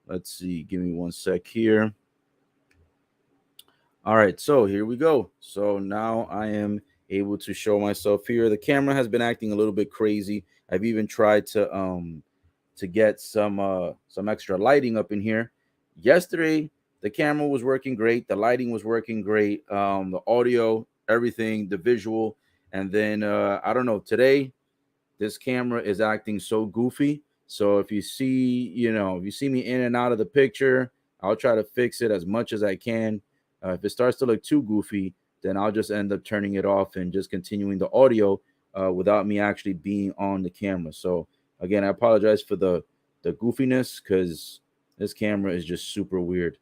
Let's see. Give me one sec here. All right, so here we go. So now I am able to show myself here. The camera has been acting a little bit crazy. I've even tried to get some extra lighting up in here. Yesterday, the camera was working great, the lighting was working great, the audio, everything, the visual, and then I don't know. Today, this camera is acting so goofy. So if you see, if you see me in and out of the picture, I'll try to fix it as much as I can. If it starts to look too goofy, then I'll just end up turning it off and just continuing the audio without me actually being on the camera. So again, I apologize for the goofiness because this camera is just super weird.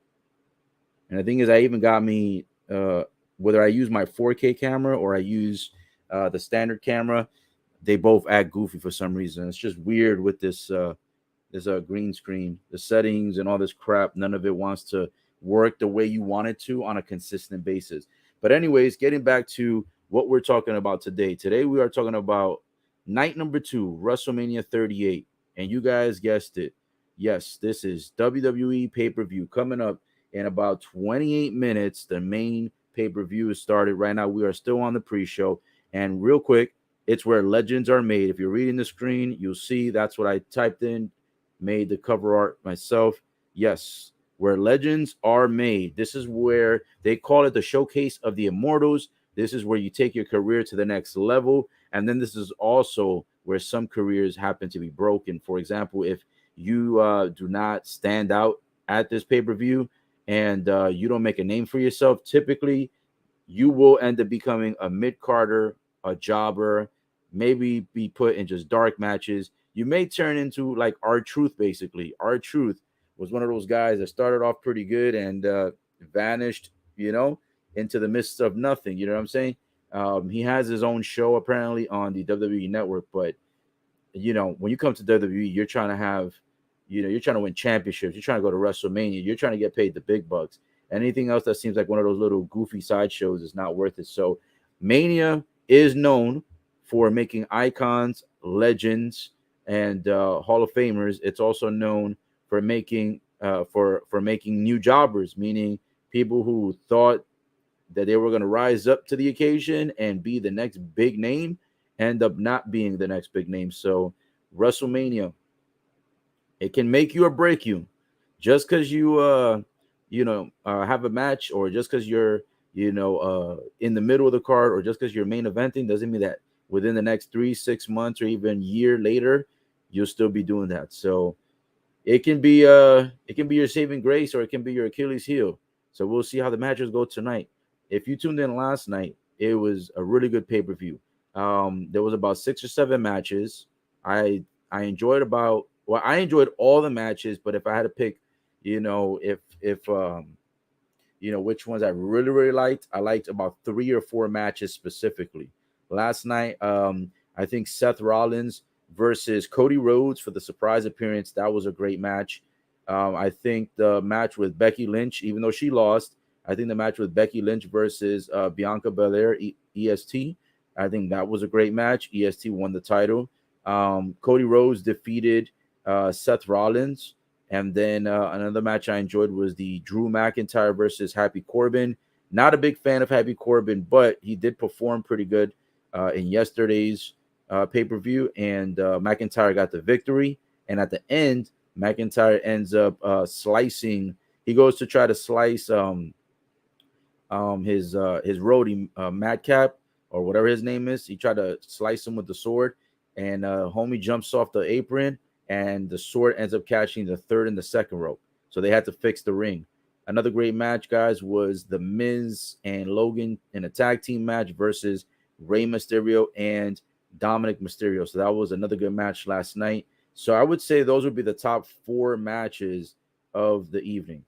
And the thing is, I even got me whether I use my 4K camera or I use the standard camera, they both act goofy for some reason. It's just weird with this green screen, the settings and all this crap. None of it wants to work the way you want it to on a consistent basis. But anyways, getting back to what we're talking about today. Today we are talking about night number 2, WrestleMania 38, and you guys guessed it. Yes, this is WWE pay-per-view coming up in about 28 minutes. The main pay-per-view is started right now. We are still on the pre-show, and real quick, it's where legends are made. If you're reading the screen, you'll see that's what I typed in, made the cover art myself. Yes, where legends are made. This is where they call it the showcase of the Immortals. This is where you take your career to the next level. And then this is also where some careers happen to be broken. For example, if you do not stand out at this pay per view and you don't make a name for yourself, typically you will end up becoming a mid carder, a jobber, maybe be put in just dark matches. You may turn into like our truth, basically. Our truth was one of those guys that started off pretty good and vanished, you know, into the midst of nothing. You know what I'm saying? He has his own show apparently on the WWE network, but when you come to WWE, you're trying to have, you're trying to win championships. You're trying to go to WrestleMania. You're trying to get paid the big bucks. Anything else that seems like one of those little goofy sideshows is not worth it. So, Mania is known for making icons, legends, and Hall of Famers. It's also known for making for making new jobbers, meaning people who thought that they were going to rise up to the occasion and be the next big name, end up not being the next big name. So, WrestleMania, it can make you or break you. Just because you have a match, or just because you're in the middle of the card, or just because you're main eventing, doesn't mean that within the next 3 6 months or even year later you'll still be doing that. So it can be your saving grace, or it can be your Achilles heel. So we'll see how the matches go tonight. If you tuned in last night, it was a really good pay-per-view. There was about 6 or 7 matches. I enjoyed I enjoyed all the matches, but if I had to pick, if which ones I really really liked, I liked about 3 or 4 matches specifically. Last night, I think Seth Rollins versus Cody Rhodes for the surprise appearance, that was a great match. I think the match with Becky Lynch, even though she lost, I think the match with Becky Lynch versus Bianca Belair, EST, I think that was a great match. EST won the title. Cody Rhodes defeated Seth Rollins. And then another match I enjoyed was the Drew McIntyre versus Happy Corbin. Not a big fan of Happy Corbin, but he did perform pretty good in yesterday's pay per view, and McIntyre got the victory. And at the end, McIntyre ends up slicing. He goes to try to slice his roadie Madcap, or whatever his name is. He tried to slice him with the sword, and homie jumps off the apron, and the sword ends up catching the third and the second rope. So they had to fix the ring. Another great match, guys, was the Miz and Logan in a tag team match versus Rey Mysterio and Dominic Mysterio. So that was another good match last night. So I would say those would be the top 4 matches of the evening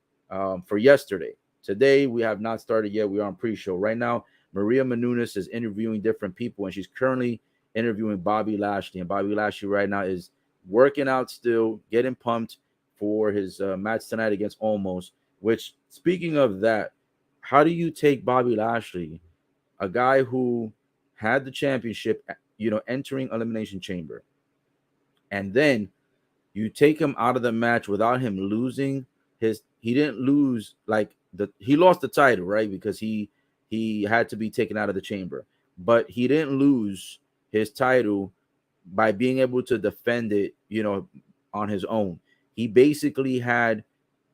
for yesterday. Today, we have not started yet. We are on pre-show. Right now, Maria Menounos is interviewing different people, and she's currently interviewing Bobby Lashley. And Bobby Lashley right now is working out still, getting pumped for his match tonight against Almost. Which, speaking of that, how do you take Bobby Lashley, a guy who had the championship, entering Elimination Chamber, and then you take him out of the match without him losing his. He didn't lose like he lost the title, right? Because he had to be taken out of the chamber, but he didn't lose his title by being able to defend it, on his own. He basically had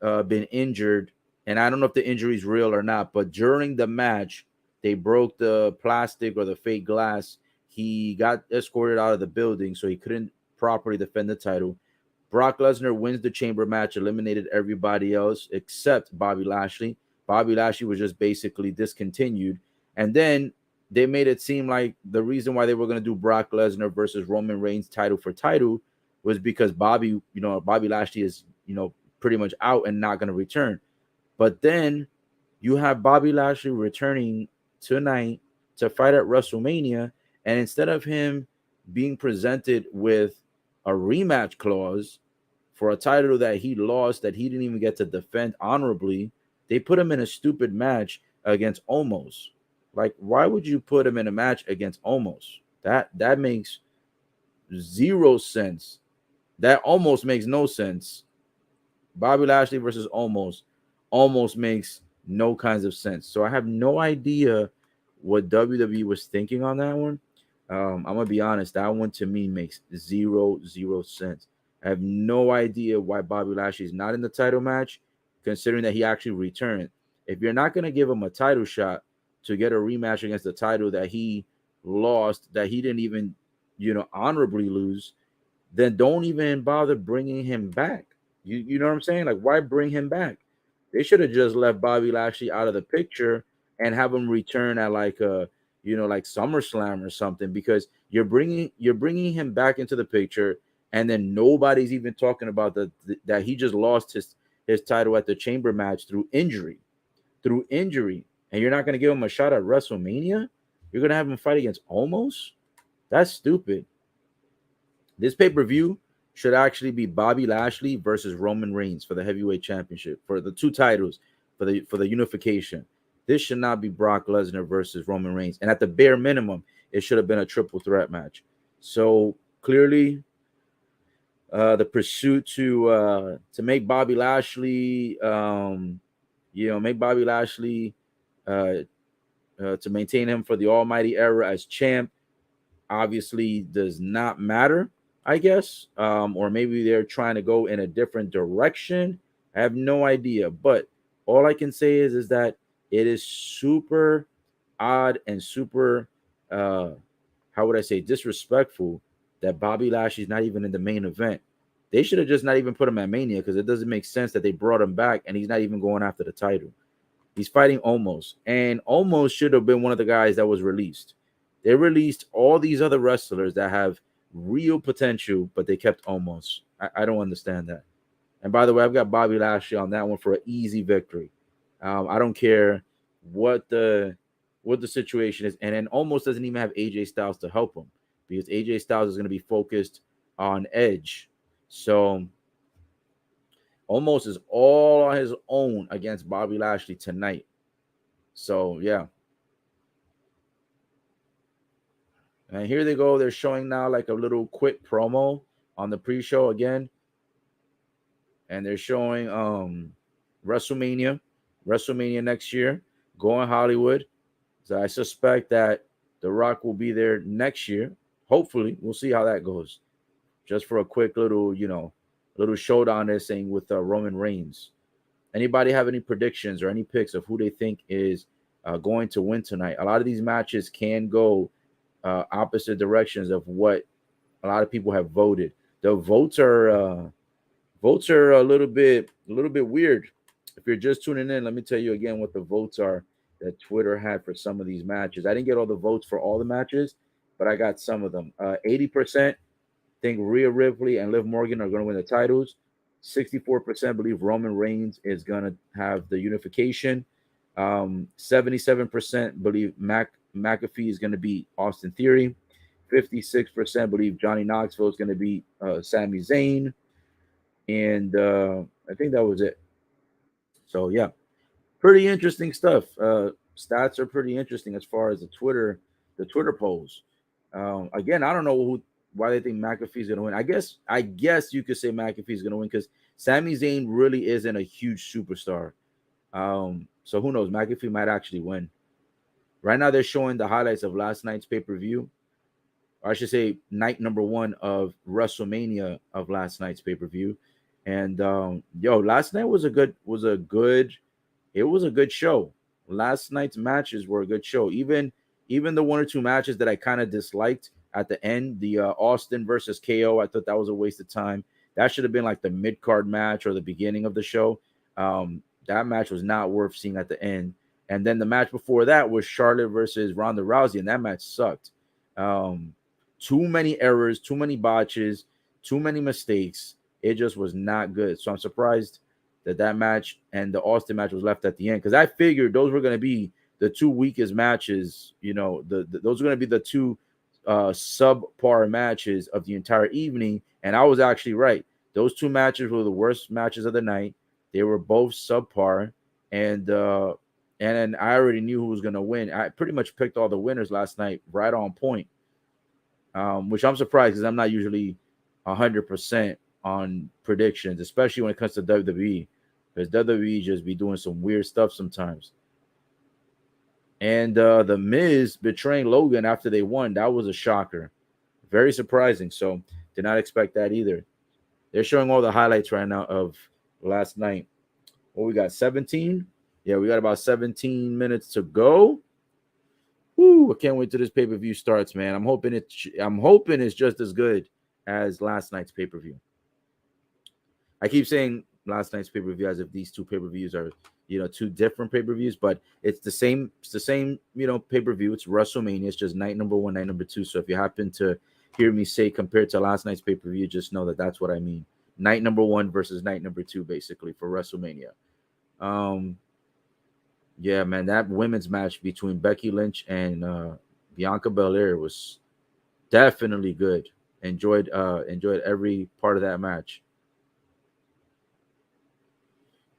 been injured, and I don't know if the injury is real or not, but during the match, they broke the plastic or the fake glass. He got escorted out of the building, so he couldn't properly defend the title. Brock Lesnar wins the chamber match, eliminated everybody else except Bobby Lashley. Bobby Lashley was just basically discontinued. And then they made it seem like the reason why they were going to do Brock Lesnar versus Roman Reigns title for title was because Bobby Lashley is, pretty much out and not going to return. But then you have Bobby Lashley returning tonight to fight at WrestleMania. And instead of him being presented with a rematch clause for a title that he lost, that he didn't even get to defend honorably, they put him in a stupid match against Omos. Like, why would you put him in a match against Omos? That makes zero sense. That almost makes no sense. Bobby Lashley versus almost makes no kinds of sense. So I have no idea what WWE was thinking on that one. I'm gonna be honest, that one to me makes zero sense. I have no idea why Bobby Lashley is not in the title match, considering that he actually returned. If you're not gonna give him a title shot to get a rematch against the title that he lost, that he didn't even, honorably lose, then don't even bother bringing him back. You know what I'm saying? Like, why bring him back? They should have just left Bobby Lashley out of the picture and have him return at like like SummerSlam or something, because you're bringing him back into the picture, and then nobody's even talking about that he just lost his title at the chamber match through injury, and you're not going to give him a shot at WrestleMania. You're going to have him fight against Omos. That's stupid. This pay-per-view should actually be Bobby Lashley versus Roman Reigns for the heavyweight championship, for the two titles, for the unification. This should not be Brock Lesnar versus Roman Reigns. And at the bare minimum, it should have been a triple threat match. So clearly, the pursuit to make Bobby Lashley, make Bobby Lashley, uh, to maintain him for the Almighty Era as champ, obviously does not matter, I guess. Or maybe they're trying to go in a different direction. I have no idea. But all I can say is that it is super odd and super, uh, how would I say, disrespectful that Bobby Lashley's not even in the main event. They should have just not even put him at Mania, because it doesn't make sense that they brought him back and he's not even going after the title. He's fighting Omos, and Omos should have been one of the guys that was released. They released all these other wrestlers that have real potential, but they kept Omos. I don't understand that. And by the way, I've got Bobby Lashley on that one for an easy victory. I don't care what the situation is, and then Omos doesn't even have AJ Styles to help him, because AJ Styles is going to be focused on Edge. So Omos is all on his own against Bobby Lashley tonight. So yeah. And here they go. They're showing now like a little quick promo on the pre-show again. And they're showing WrestleMania, WrestleMania next year, going Hollywood. So I suspect that The Rock will be there next year. Hopefully, we'll see how that goes. Just for a quick little, little showdown they're saying with Roman Reigns. Anybody have any predictions or any picks of who they think is going to win tonight? A lot of these matches can go opposite directions of what a lot of people have voted. The votes are a little bit weird. If you're just tuning in, let me tell you again what the votes are that Twitter had for some of these matches. I didn't get all the votes for all the matches, but I got some of them. 80% think Rhea Ripley and Liv Morgan are going to win the titles. 64% believe Roman Reigns is going to have the unification. 77% believe McAfee is going to beat Austin Theory. 56% believe Johnny Knoxville is going to beat Sami Zayn. And I think that was it. So, yeah, pretty interesting stuff. Stats are pretty interesting as far as the Twitter polls. Again, I don't know why they think McAfee's gonna win. I guess you could say McAfee's gonna win because Sami Zayn really isn't a huge superstar. So who knows? McAfee might actually win. Right now, they're showing the highlights of last night's pay per view, or I should say, night number one of WrestleMania of last night's pay per view. And last night was a good show. Last night's matches were a good show. Even the one or two matches that I kind of disliked at the end, the Austin versus KO, I thought that was a waste of time. That should have been like the mid card match or the beginning of the show. That match was not worth seeing at the end. And then the match before that was Charlotte versus Ronda Rousey, and that match sucked. Um, Too many errors, too many botches, too many mistakes. It just was not good. So I'm surprised that match and the Austin match was left at the end because I figured those were going to be the two weakest matches. Those are going to be the two subpar matches of the entire evening, and I was actually right. Those two matches were the worst matches of the night. They were both subpar, and then I already knew who was going to win. I pretty much picked all the winners last night right on point, which I'm surprised because I'm not usually 100% on predictions, especially when it comes to WWE, because WWE just be doing some weird stuff sometimes. And the Miz betraying Logan after they won, that was a shocker. Very surprising. So did not expect that either. They're showing all the highlights right now of last night. What we got? 17? Yeah, we got about 17 minutes to go. Woo, I can't wait till this pay-per-view starts, man. I'm hoping it's just as good as last night's pay-per-view. I keep saying last night's pay-per-view as if these two pay-per-views are, two different pay-per-views, but it's the same pay-per-view. It's WrestleMania. It's just night number one, night number two. So if you happen to hear me say compared to last night's pay-per-view, just know that that's what I mean. Night number one versus night number two, basically, for WrestleMania. Um, yeah, man, that women's match between Becky Lynch and Bianca Belair was definitely good. Enjoyed every part of that match.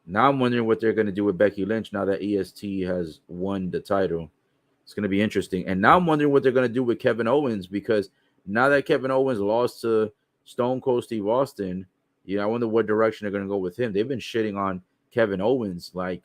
Now I'm wondering what they're going to do with Becky Lynch now that EST has won the title. It's going to be interesting. And now I'm wondering what they're going to do with Kevin Owens because now that Kevin Owens lost to Stone Cold Steve Austin, I wonder what direction they're going to go with him. They've been shitting on Kevin Owens like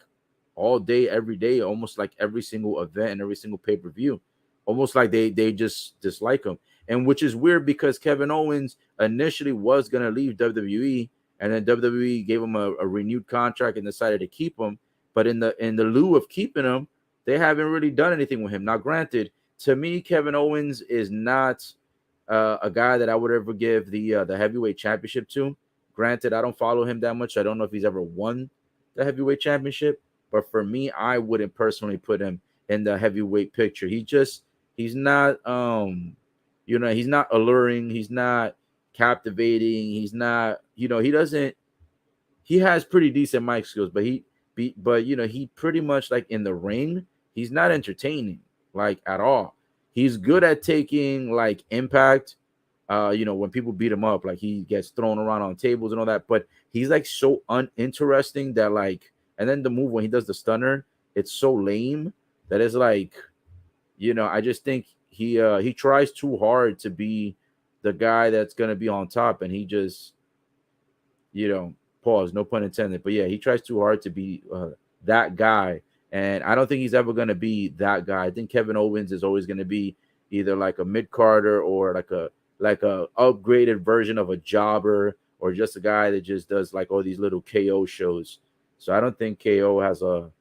all day, every day, almost like every single event and every single pay-per-view. Almost like they just dislike him. And which is weird because Kevin Owens initially was going to leave WWE, and then WWE gave him a renewed contract and decided to keep him. But in the lieu of keeping him, they haven't really done anything with him. Now, granted, to me, Kevin Owens is not a guy that I would ever give the heavyweight championship to. Granted, I don't follow him that much. I don't know if he's ever won the heavyweight championship. But for me, I wouldn't personally put him in the heavyweight picture. He's not he's not alluring. He's not captivating. He's not, he has pretty decent mic skills, but he pretty much like in the ring, he's not entertaining like at all. He's good at taking like impact. When people beat him up, like he gets thrown around on tables and all that, but he's like so uninteresting that like, and then the move when he does the stunner, it's so lame that it's like, I just think he tries too hard to be the guy that's gonna be on top, and he just, pause, no pun intended, but yeah, he tries too hard to be that guy, and I don't think he's ever gonna be that guy. I think Kevin Owens is always gonna be either like a mid carder or like a upgraded version of a jobber or just a guy that just does like all these little KO shows. So I don't think KO has a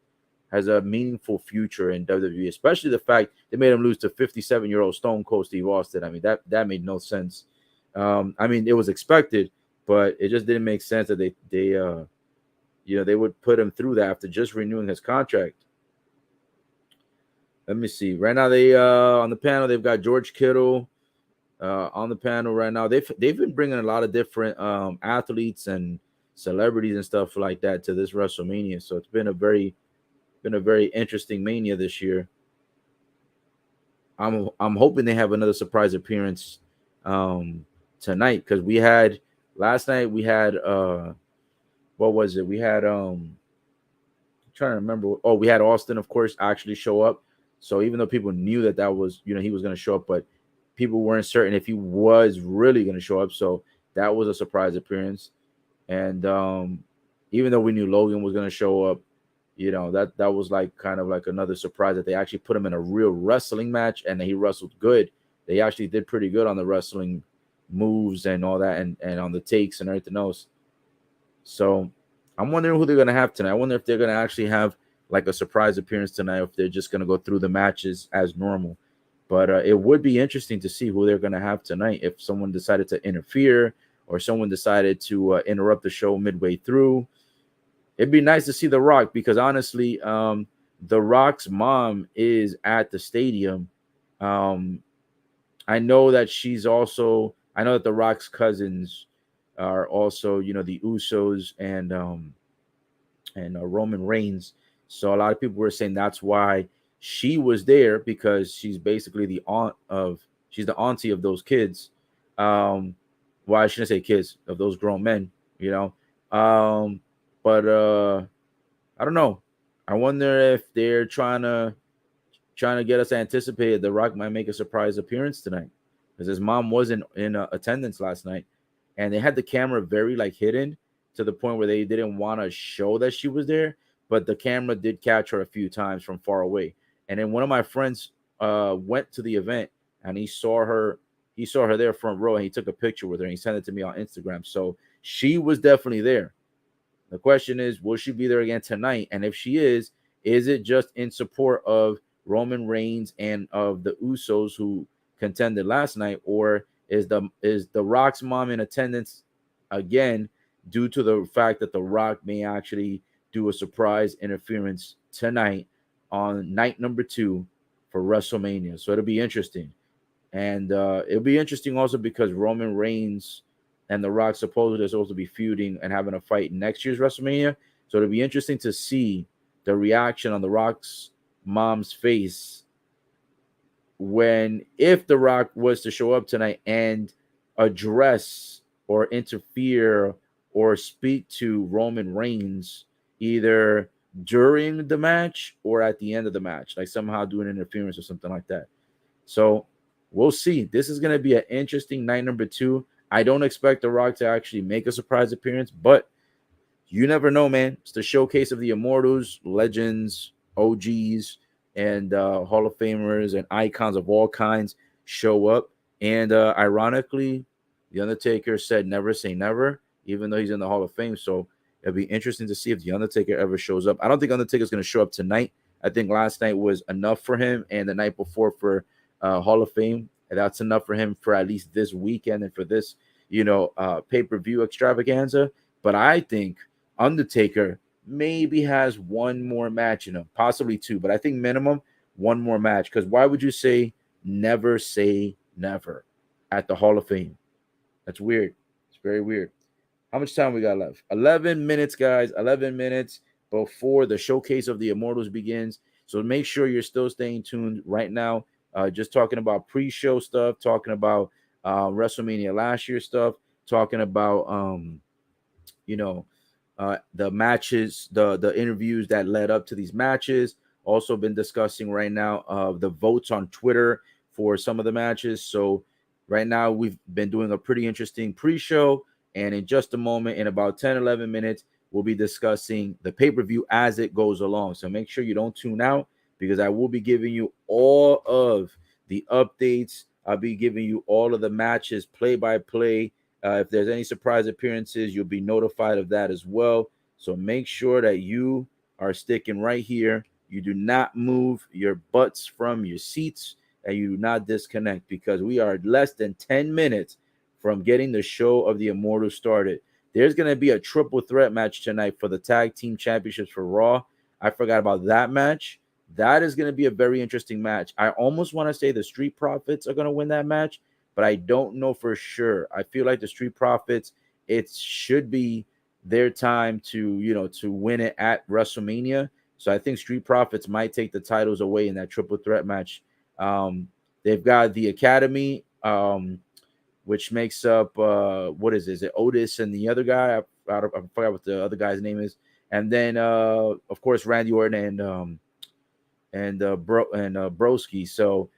meaningful future in WWE, especially the fact they made him lose to 57-year-old Stone Cold Steve Austin. I mean, that made no sense. I mean, it was expected, but it just didn't make sense that they would put him through that after just renewing his contract. Let me see. Right now, they on the panel they've got George Kittle on the panel right now. They've been bringing a lot of different athletes and celebrities and stuff like that to this WrestleMania. So it's been a very interesting Mania this year. I'm hoping they have another surprise appearance tonight because we had last night we had what was it? We had I'm trying to remember. Oh, we had Austin, of course, actually show up. So even though people knew that was he was going to show up, but people weren't certain if he was really going to show up. So that was a surprise appearance. And even though we knew Logan was going to show up, that was like kind of like another surprise that they actually put him in a real wrestling match and he wrestled good. They actually did pretty good on the wrestling moves and all that, and on the takes and everything else. So I'm wondering who they're going to have tonight. I wonder if they're going to actually have like a surprise appearance tonight, if they're just going to go through the matches as normal. But it would be interesting to see who they're going to have tonight. If someone decided to interfere or someone decided to interrupt the show midway through, it'd be nice to see The Rock, because honestly, The Rock's mom is at the stadium. Um, I know that I know that The Rock's cousins are also, the Usos and Roman Reigns. So a lot of people were saying that's why she was there, because she's basically she's the auntie of those kids. Why shouldn't I say kids, of those grown men, you know? But I don't know. I wonder if they're trying to get us anticipated The Rock might make a surprise appearance tonight, because his mom wasn't in attendance last night, and they had the camera very like hidden to the point where they didn't want to show that she was there, but the camera did catch her a few times from far away. And then one of my friends went to the event and he saw her there front row, and he took a picture with her and he sent it to me on Instagram. So she was definitely there. The question is, will she be there again tonight? And if she is it just in support of Roman Reigns and of the Usos who contended last night, or is the Rock's mom in attendance again due to the fact that the Rock may actually do a surprise interference tonight on night number 2 for WrestleMania? So it'll be interesting. And it'll be interesting also because Roman Reigns and The Rock supposedly are supposed to be feuding and having a fight next year's WrestleMania. So it'll be interesting to see the reaction on The Rock's mom's face if The Rock was to show up tonight and address or interfere or speak to Roman Reigns either during the match or at the end of the match, like somehow do an interference or something like that. So we'll see. This is going to be an interesting night number 2. I don't expect The Rock to actually make a surprise appearance, but you never know, man. It's the showcase of the Immortals, legends, OGs, and Hall of Famers and icons of all kinds show up. And ironically, The Undertaker said never say never, even though he's in the Hall of Fame. So it'll be interesting to see if The Undertaker ever shows up. I don't think Undertaker's going to show up tonight. I think last night was enough for him, and the night before for Hall of Fame. And that's enough for him for at least this weekend and for this, pay-per-view extravaganza. But I think Undertaker maybe has one more match in him, possibly 2, but I think minimum one more match. Because why would you say never at the Hall of Fame? That's weird. It's very weird. How much time we got left? 11 minutes, guys. 11 minutes before the showcase of the Immortals begins. So make sure you're still staying tuned right now. Just talking about pre-show stuff, talking about WrestleMania last year stuff, talking about the matches, the interviews that led up to these matches. Also been discussing right now the votes on Twitter for some of the matches. So right now we've been doing a pretty interesting pre-show, and in just a moment, in about 10-11 minutes, we'll be discussing the pay-per-view as it goes along. So make sure you don't tune out, because I will be giving you all of the updates. I'll be giving you all of the matches play by play. If there's any surprise appearances, you'll be notified of that as well. So make sure that you are sticking right here. You do not move your butts from your seats, and you do not disconnect, because we are less than 10 minutes from getting the show of the Immortals started. There's going to be a triple threat match tonight for the tag team championships for Raw. I forgot about that match. That is going to be a very interesting match. I almost want to say the Street Profits are going to win that match, but I don't know for sure. I feel like the Street Profits, it should be their time to win it at WrestleMania. So I think Street Profits might take the titles away in that triple threat match. They've got the Academy, which makes up what is it? Is it Otis and the other guy? I forgot what the other guy's name is. And then of course Randy Orton and Broski. So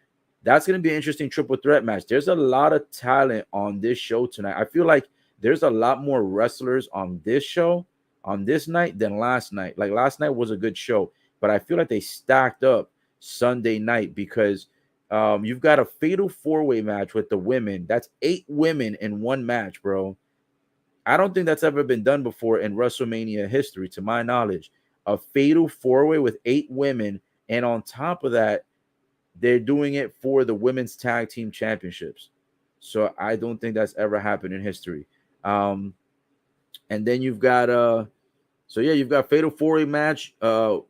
That's going to be an interesting triple threat match. There's a lot of talent on this show tonight. I feel like there's a lot more wrestlers on this show on this night than last night. Like last night was a good show, but I feel like they stacked up Sunday night because you've got a fatal four-way match with the women. That's 8 women in one match, bro. I don't think that's ever been done before in WrestleMania history, to my knowledge. A fatal four-way with 8 women, and on top of that, they're doing it for the women's tag team championships. So I don't think that's ever happened in history. Um, and then you've got you've got fatal four-way match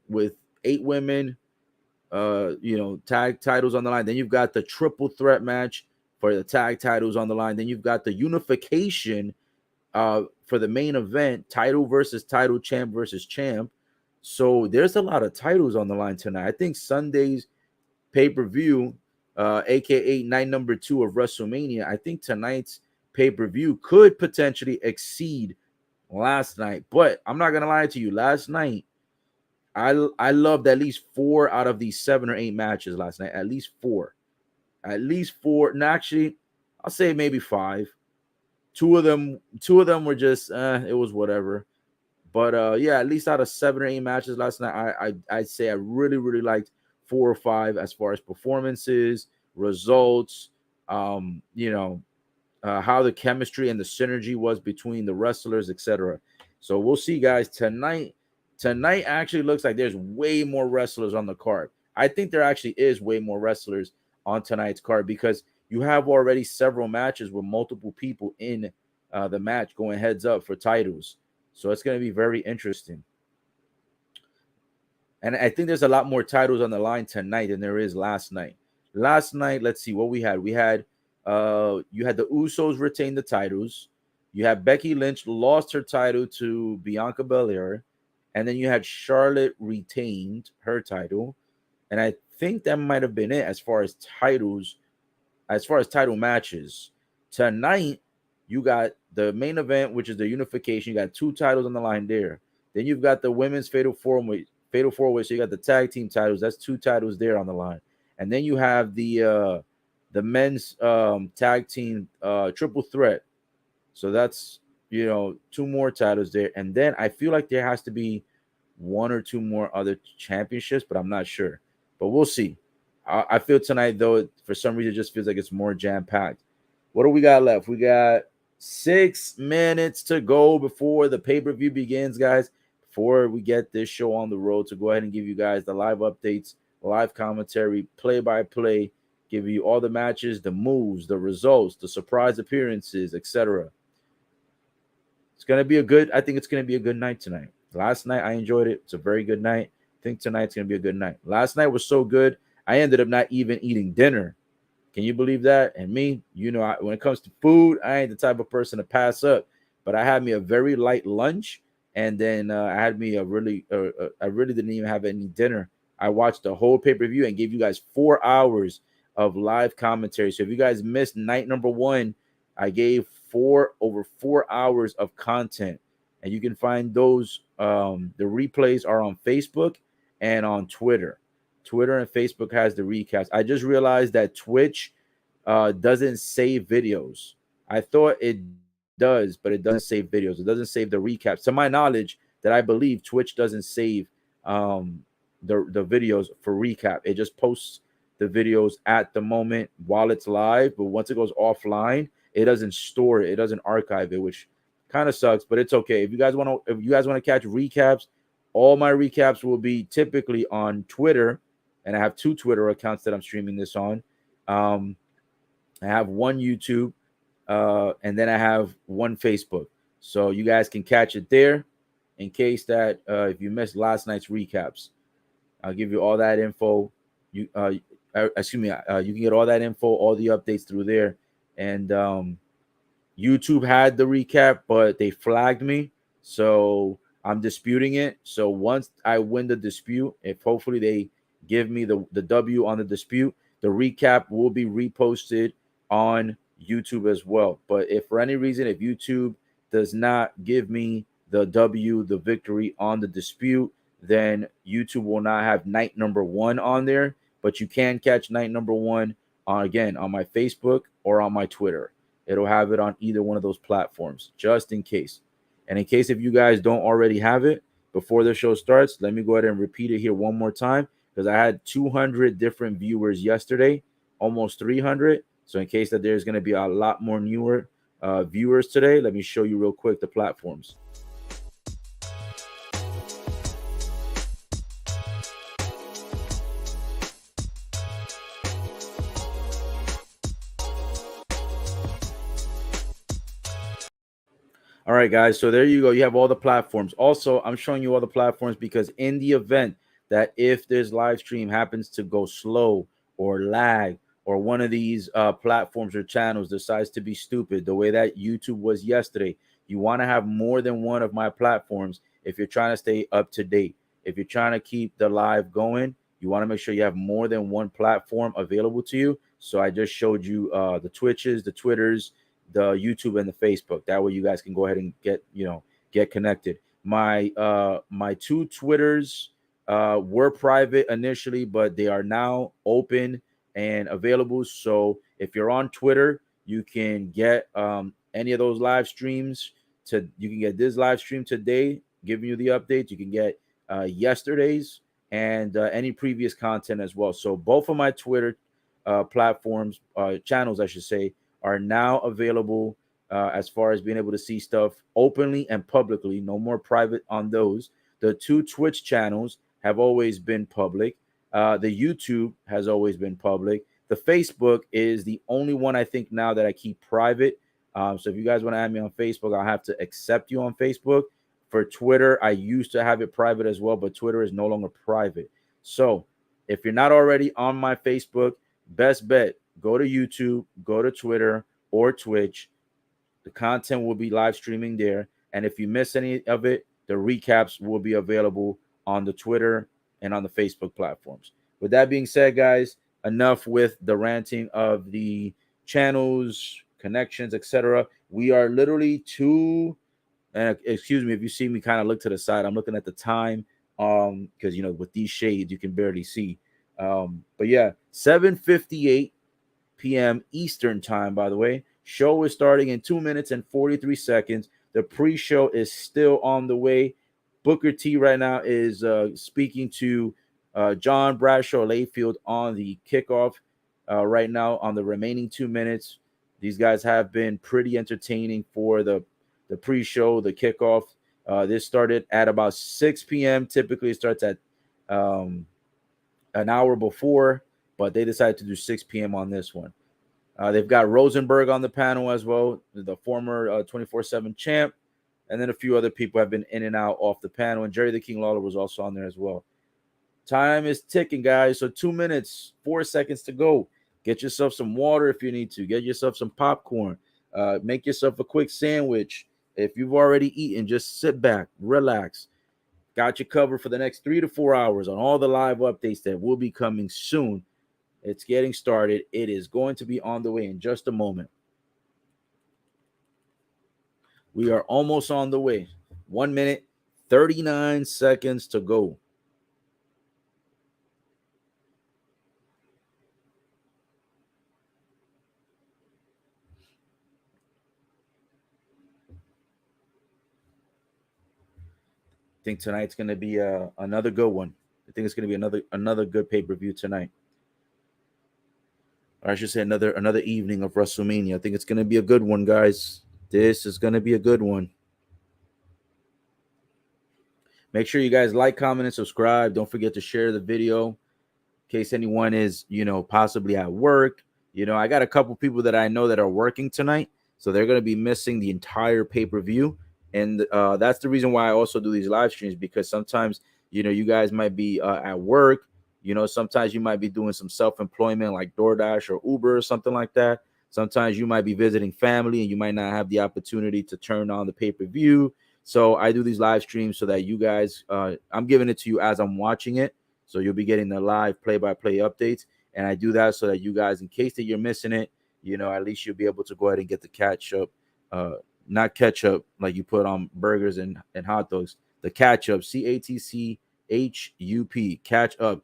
with 8 women, tag titles on the line. Then you've got the triple threat match for the tag titles on the line. Then you've got the unification for the main event, title versus title, champ versus champ. So there's a lot of titles on the line tonight. I think Sunday's pay-per-view, aka night number 2 of WrestleMania, I think tonight's pay-per-view could potentially exceed last night. But I'm not gonna lie to you, last night I loved at least 4 out of these 7 or 8 matches last night. At least 4. At least 4. And actually, I'll say maybe 5. Two of them were just it was whatever. But yeah, at least out of 7 or 8 matches last night, I'd say I really, really liked 4 or 5 as far as performances, results, how the chemistry and the synergy was between the wrestlers, etc. So we'll see, guys. Tonight actually looks like there's way more wrestlers on the card. I think there actually is way more wrestlers on tonight's card because you have already several matches with multiple people in the match going heads up for titles. So it's going to be very interesting. And I think there's a lot more titles on the line tonight than there is last night. Last night, let's see what we had. We had you had the Usos retain the titles. You had Becky Lynch lost her title to Bianca Belair. And then you had Charlotte retained her title. And I think that might have been it as far as titles, as far as title matches. Tonight, you got the main event, which is the unification. You got 2 titles on the line there. Then you've got the women's fatal four-way. So you got the tag team titles. That's 2 titles there on the line. And then you have the men's tag team triple threat. So that's 2 more titles there. And then I feel like there has to be 1 or 2 more other championships, but I'm not sure. But we'll see. I feel tonight, though, for some reason, it just feels like it's more jam-packed. What do we got left? We got 6 minutes to go before the pay-per-view begins, guys. Before we get this show on the road, to go ahead and give you guys the live updates, live commentary, play-by-play, give you all the matches, the moves, the results, the surprise appearances, etc. It's going to be I think it's going to be a good night tonight. Last night, I enjoyed it. It's a very good night. I think tonight's going to be a good night. Last night was so good, I ended up not even eating dinner. Can you believe that? And me, when it comes to food, I ain't the type of person to pass up. But I had me a very light lunch, and then I had me I really didn't even have any dinner. I watched the whole pay-per-view and gave you guys 4 hours of live commentary. So if you guys missed night number 1, I gave over 4 hours of content, and you can find those. The replays are on Facebook and on Twitter. Twitter and Facebook has the recaps. I just realized that Twitch doesn't save videos. I thought it does, but it doesn't save videos. It doesn't save the recaps. To my knowledge, that I believe Twitch doesn't save the videos for recap. It just posts the videos at the moment while it's live, but once it goes offline, it doesn't store it. It doesn't archive it, which kind of sucks, but it's okay. If you guys want to catch recaps, all my recaps will be typically on Twitter, and I have 2 Twitter accounts that I'm streaming this on. I have 1 YouTube, and then I have 1 Facebook. So you guys can catch it there in case that if you missed last night's recaps. I'll give you all that info. You can get all that info, all the updates through there. And YouTube had the recap, but they flagged me, so I'm disputing it. So once I win the dispute, if hopefully they give me the W on the dispute, the recap will be reposted on YouTube as well. But if for any reason, if YouTube does not give me the W, the victory on the dispute, then YouTube will not have night number 1 on there. But you can catch night number 1 again on my Facebook or on my Twitter. It'll have it on either one of those platforms, just in case. And in case if you guys don't already have it before the show starts, let me go ahead and repeat it here one more time because I had 200 different viewers yesterday, almost 300. So in case that there's going to be a lot more newer viewers today, let me show you real quick the platforms. All right, guys. So there you go. You have all the platforms. Also, I'm showing you all the platforms because in the event that if this live stream happens to go slow or lag or one of these platforms or channels decides to be stupid, the way that YouTube was yesterday, you want to have more than one of my platforms if you're trying to stay up to date. If you're trying to keep the live going, you want to make sure you have more than one platform available to you. So I just showed you the Twitches, the Twitters, the YouTube and the Facebook. That way you guys can go ahead and get connected. My two Twitters were private initially, but they are now open and available. So if you're on Twitter, you can get any of those live streams. You can get this live stream today, giving you the updates. You can get yesterday's and any previous content as well. So both of my Twitter platforms, channels, I should say, are now available as far as being able to see stuff openly and publicly. No more private on those. The two Twitch channels have always been public. The YouTube has always been public. The Facebook is the only one I think now that I keep private. So if you guys want to add me on Facebook, I'll have to accept you on Facebook. For Twitter, I used to have it private as well, but Twitter is no longer private. So if you're not already on my Facebook, best bet, go to YouTube, go to Twitter or Twitch. The content will be live streaming there. And if you miss any of it, the recaps will be available on the Twitter and on the Facebook platforms. With that being said, guys, enough with the ranting of the channels, connections, etc. We are literally excuse me if you see me kind of look to the side. I'm looking at the time because with these shades you can barely see. But yeah, 7:58 p.m. Eastern time, by the way. Show is starting in 2 minutes and 43 seconds. The pre-show is still on the way. Booker T right now is speaking to John Bradshaw Layfield on the kickoff right now on the remaining 2 minutes. These guys have been pretty entertaining for the pre-show, the kickoff. This started at about 6 p.m. Typically, it starts at an hour before, but they decided to do 6 p.m. on this one. They've got Rosenberg on the panel as well, the former 24/7 champ, and then a few other people have been in and out off the panel, and Jerry the King Lawler was also on there as well. Time is ticking, guys, so 2 minutes, 4 seconds to go. Get yourself some water if you need to. Get yourself some popcorn. Make yourself a quick sandwich. If you've already eaten, just sit back, relax. Got you covered for the next 3 to 4 hours on all the live updates that will be coming soon. It's getting started. It is going to be on the way in just a moment. We are almost on the way. 1 minute, 39 seconds to go. I think tonight's going to be another good one. I think it's going to be another good pay-per-view tonight. Or I should say another evening of Wrestlemania. I think it's going to be a good one, guys. This is going to be a good one. Make sure you guys like, comment, and subscribe. Don't forget to share the video in case anyone is, possibly at work. I got a couple people that I know that are working tonight, so they're going to be missing the entire pay-per-view. And that's the reason why I also do these live streams, because sometimes, you guys might be at work. Sometimes you might be doing some self-employment like DoorDash or Uber or something like that. Sometimes you might be visiting family and you might not have the opportunity to turn on the pay-per-view. So I do these live streams so that you guys, I'm giving it to you as I'm watching it. So you'll be getting the live play-by-play updates. And I do that so that you guys, in case that you're missing it, at least you'll be able to go ahead and get the catch-up, not ketchup like you put on burgers and hot dogs. The catch-up, CATCHUP,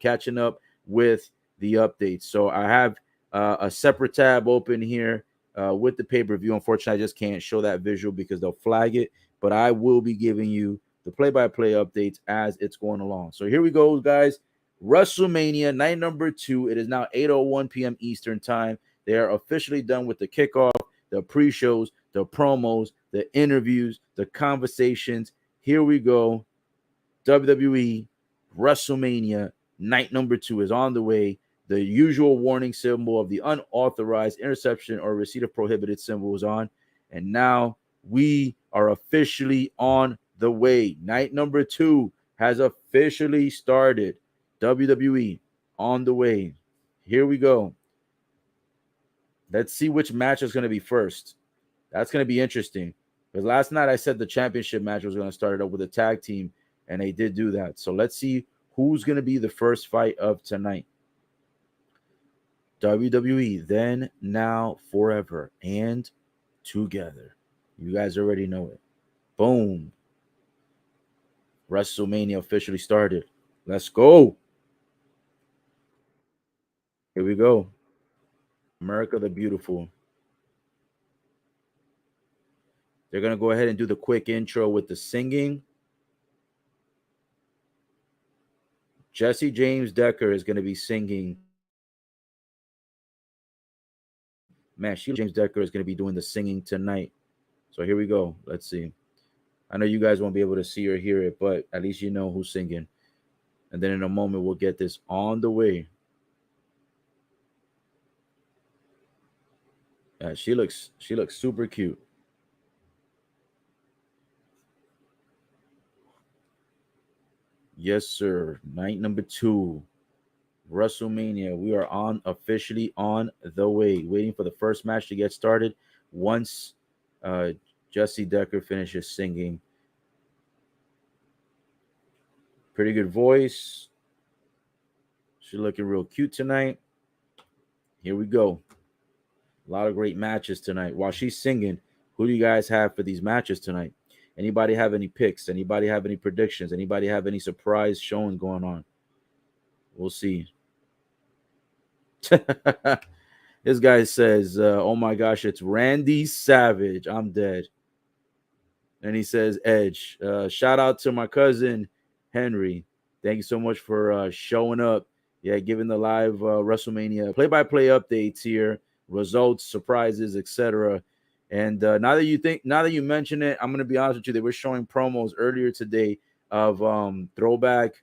catching up with the updates. So I have a separate tab open here with the pay-per-view. Unfortunately, I just can't show that visual because they'll flag it, but I will be giving you the play-by-play updates as it's going along. So here we go, guys. WrestleMania night number 2. It is now 8:01 p.m. Eastern time. They are officially done with the kickoff, the pre-shows, the promos, the interviews, the conversations. Here we go. WWE WrestleMania night number 2 is on the way. The usual warning symbol of the unauthorized interception or receipt of prohibited symbol is on. And now we are officially on the way. Night number 2 has officially started. WWE on the way. Here we go. Let's see which match is going to be first. That's going to be interesting. Because last night I said the championship match was going to start it up with a tag team, and they did do that. So let's see who's going to be the first fight of tonight. WWE, then, now, forever, and together. You guys already know it. Boom. WrestleMania officially started. Let's go. Here we go. America the Beautiful. They're going to go ahead and do the quick intro with the singing. Jesse James Decker is going to be singing. Man, Sheila James Decker is going to be doing the singing tonight. So here we go. Let's see. I know you guys won't be able to see or hear it, but at least you know who's singing. And then in a moment, we'll get this on the way. Yeah, she looks super cute. Yes, sir. Night number 2. WrestleMania. We are officially on the way. Waiting for the first match to get started. Once Jesse Decker finishes singing. Pretty good voice. She's looking real cute tonight. Here we go. A lot of great matches tonight. While she's singing, who do you guys have for these matches tonight? Anybody have any picks? Anybody have any predictions? Anybody have any surprise showing going on? We'll see. This guy says, oh my gosh, it's Randy Savage. I'm dead. And he says, Edge. Shout out to my cousin, Henry. Thank you so much for showing up. Yeah, giving the live WrestleMania play-by-play updates here, results, surprises, etc. And now that you mention it, I'm gonna be honest with you. They were showing promos earlier today of throwback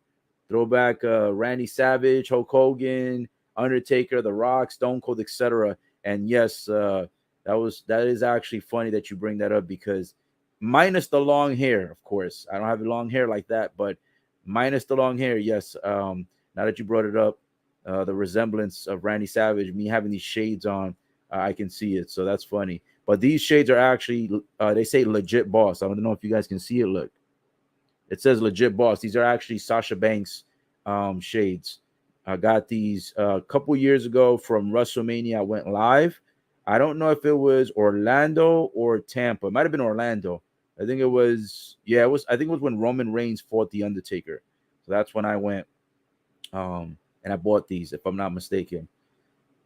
Randy Savage, Hulk Hogan, Undertaker, The Rock, Stone Cold, etc. And yes, that is actually funny that you bring that up because minus the long hair, of course. I don't have long hair like that, but minus the long hair, yes. Now that you brought it up, the resemblance of Randy Savage, me having these shades on, I can see it. So that's funny. But these shades are actually, they say legit boss. I don't know if you guys can see it. Look, it says legit boss. These are actually Sasha Banks shades. I got these a couple years ago from WrestleMania. I went live. I don't know if it was Orlando or Tampa. It might have been Orlando. I think it was, yeah, it was. I think it was when Roman Reigns fought The Undertaker. So that's when I went. And I bought these, if I'm not mistaken.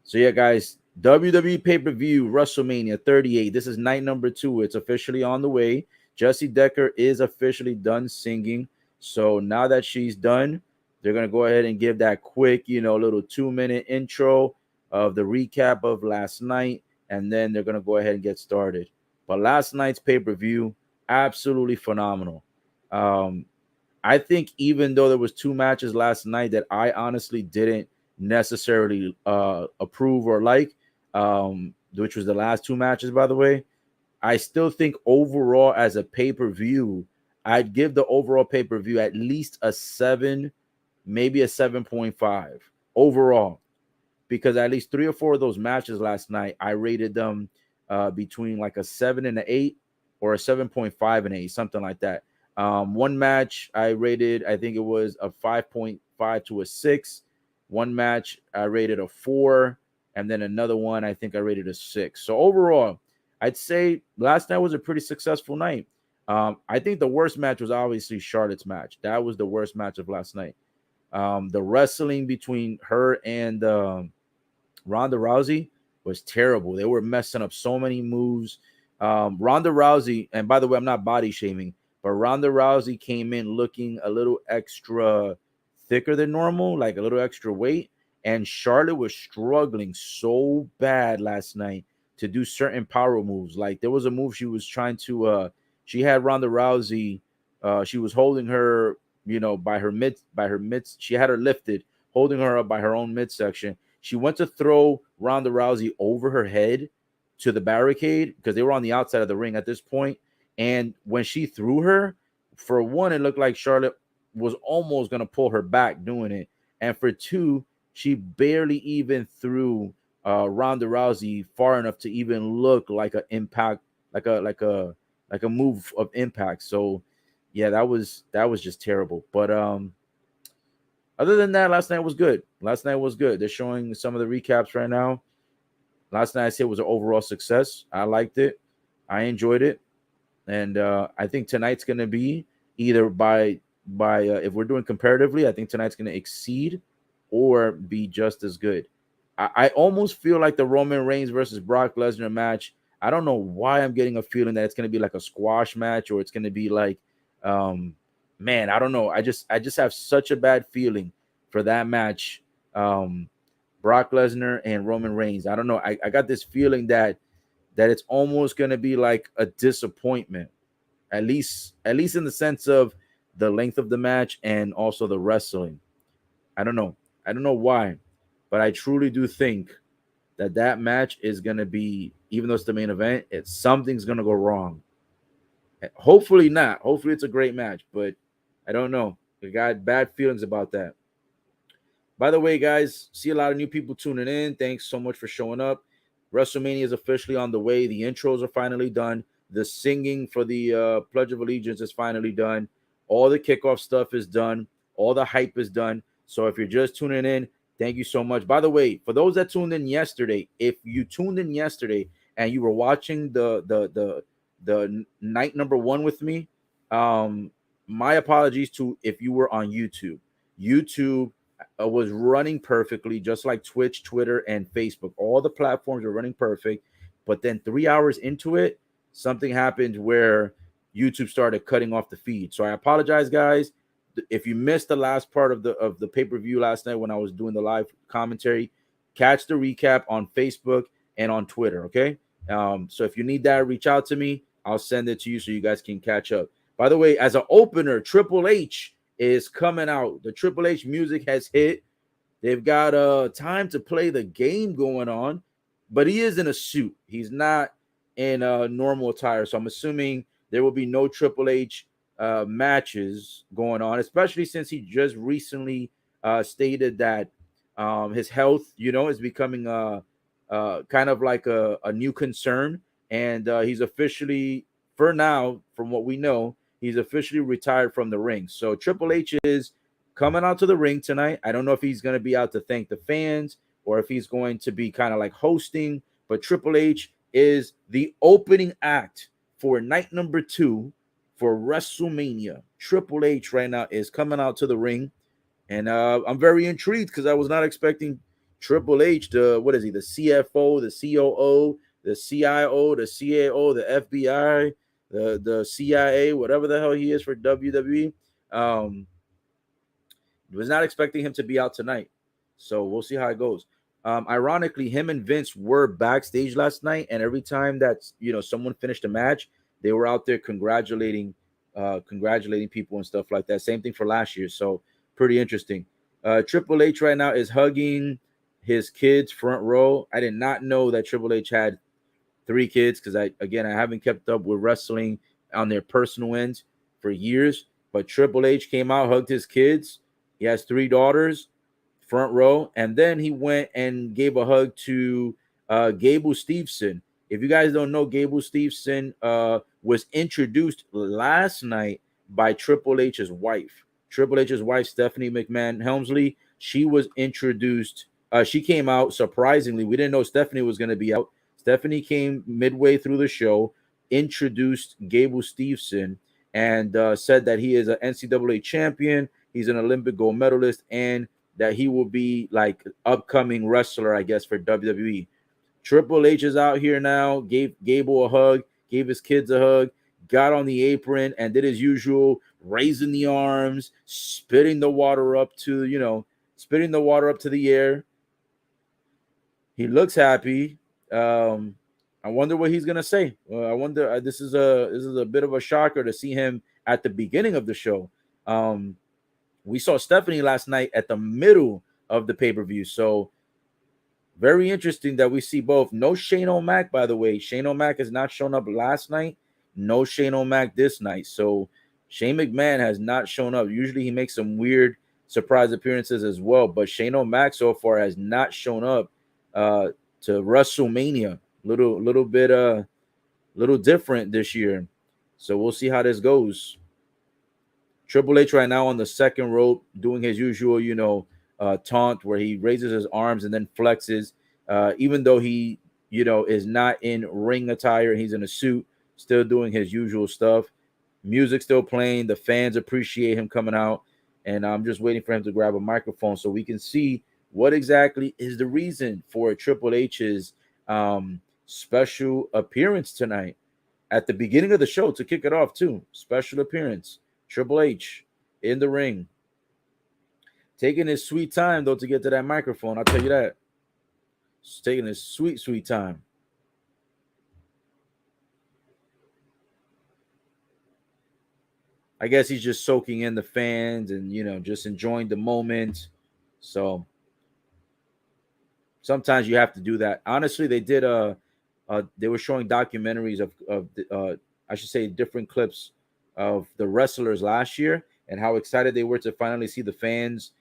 So yeah, guys, WWE pay-per-view WrestleMania 38. This is night number 2. It's officially on the way. Jesse Decker is officially done singing. So now that she's done, they're gonna go ahead and give that quick, little 2-minute intro of the recap of last night, and then they're gonna go ahead and get started. But last night's pay-per-view, absolutely phenomenal. I think even though there was 2 matches last night that I honestly didn't necessarily approve or like, which was the last 2 matches, by the way, I still think overall as a pay-per-view, I'd give the overall pay-per-view at least a 7, maybe a 7.5 overall, because at least 3 or 4 of those matches last night, I rated them between like a 7 and an 8 or a 7.5 and 8, something like that. One match I rated, I think it was a 5.5 to a 6. One match I rated a 4, and then another one I think I rated a 6. So overall, I'd say last night was a pretty successful night. I think the worst match was obviously Charlotte's match. That was the worst match of last night. The wrestling between her and Ronda Rousey was terrible. They were messing up so many moves. Ronda Rousey, and by the way, I'm not body shaming, but Ronda Rousey came in looking a little extra thicker than normal, like a little extra weight. And Charlotte was struggling so bad last night to do certain power moves. Like there was a move she was trying to she had Ronda Rousey, she was holding her, by her mid, she had her lifted, holding her up by her own midsection. She went to throw Ronda Rousey over her head to the barricade because they were on the outside of the ring at this point. And when she threw her, for one, it looked like Charlotte was almost going to pull her back doing it. And for two, she barely even threw Ronda Rousey far enough to even look like an impact, like a move of impact. So yeah, that was just terrible. But other than that, last night was good. They're showing some of the recaps right now. Last night I said was an overall success. I liked it. I enjoyed it. And I think tonight's going to be either by if we're doing comparatively, I think tonight's going to exceed or be just as good. I almost feel like the Roman Reigns versus Brock Lesnar match. I don't know why I'm getting a feeling that it's going to be like a squash match, or it's going to be like, man, I don't know. I just have such a bad feeling for that match. Brock Lesnar and Roman Reigns. I don't know. I got this feeling that it's almost going to be like a disappointment, at least in the sense of the length of the match and also the wrestling. I don't know why, but I truly do think that match is going to be, even though it's the main event, something's going to go wrong. Hopefully not. Hopefully it's a great match, but I don't know. I got bad feelings about that. By the way, guys, see a lot of new people tuning in. Thanks so much for showing up. WrestleMania is officially on the way. The intros are finally done. The singing for the Pledge of Allegiance is finally done. All the kickoff stuff is done. All the hype is done. So if you're just tuning in, thank you so much. By the way, for those that tuned in yesterday, if you tuned in yesterday and you were watching the night number one with me, my apologies to if you were on YouTube. YouTube was running perfectly, just like Twitch, Twitter, and Facebook. All the platforms are running perfect. But then 3 hours into it, something happened where YouTube started cutting off the feed. So I apologize, guys. If you missed the last part of the pay-per-view last night when I was doing the live commentary, catch the recap on Facebook and on Twitter, okay? So if you need that, reach out to me. I'll send it to you so you guys can catch up. By the way, as an opener, Triple H is coming out. The Triple H music has hit. They've got time to play the game going on, but he is in a suit. He's not in normal attire. So I'm assuming there will be no Triple H matches going on, especially since he just recently stated that his health, is becoming kind of like a new concern. And he's officially, for now, from what we know, he's officially retired from the ring. So Triple H is coming out to the ring tonight. I don't know if he's going to be out to thank the fans or if he's going to be kind of like hosting, but Triple H is the opening act for night number 2 for WrestleMania. Triple H right now is coming out to the ring, and I'm very intrigued because I was not expecting Triple H to, what is he, the CFO, the COO, the CIO, the CAO, the FBI, the CIA, whatever the hell he is for WWE. Was not expecting him to be out tonight. So we'll see how it goes. Ironically, him and Vince were backstage last night, and every time that someone finished a match, they were out there congratulating people and stuff like that. Same thing for last year. So pretty interesting. Triple H right now is hugging his kids front row. I did not know that Triple H had 3 kids because I haven't kept up with wrestling on their personal ends for years. But Triple H came out, hugged his kids. He has 3 daughters, front row, and then he went and gave a hug to Gable Steveson. If you guys don't know, Gable Steveson was introduced last night by Triple H's wife. Triple H's wife, Stephanie McMahon Helmsley, she was introduced. She came out surprisingly. We didn't know Stephanie was going to be out. Stephanie came midway through the show, introduced Gable Steveson, and said that he is an NCAA champion. He's an Olympic gold medalist and that he will be like upcoming wrestler, I guess, for WWE. Triple H is out here now. Gave Gable a hug, gave his kids a hug, got on the apron and did his usual, raising the arms, spitting the water up to the air. He looks happy. Um, I wonder what he's gonna say. I wonder. This is a bit of a shocker to see him at the beginning of the show. Um, we saw Stephanie last night at the middle of the pay per view, so very interesting that we see both. No Shane O'Mac, by the way. Shane O'Mac has not shown up last night. No Shane O'Mac this night. So Shane McMahon has not shown up. Usually he makes some weird surprise appearances as well, but Shane O'Mac so far has not shown up uh, to WrestleMania. Little different this year. So we'll see how this goes. Triple H right now on the second rope doing his usual, taunt where he raises his arms and then flexes. Even though he, is not in ring attire, he's in a suit, still doing his usual stuff. Music still playing. The fans appreciate him coming out. And I'm just waiting for him to grab a microphone so we can see what exactly is the reason for Triple H's special appearance tonight at the beginning of the show to kick it off, too. Special appearance. Triple H in the ring. Taking his sweet time, though, to get to that microphone. I'll tell you that. He's taking his sweet, sweet time. I guess he's just soaking in the fans and, just enjoying the moment. So sometimes you have to do that. Honestly, they were showing documentaries of I should say different clips of the wrestlers last year and how excited they were to finally see the fans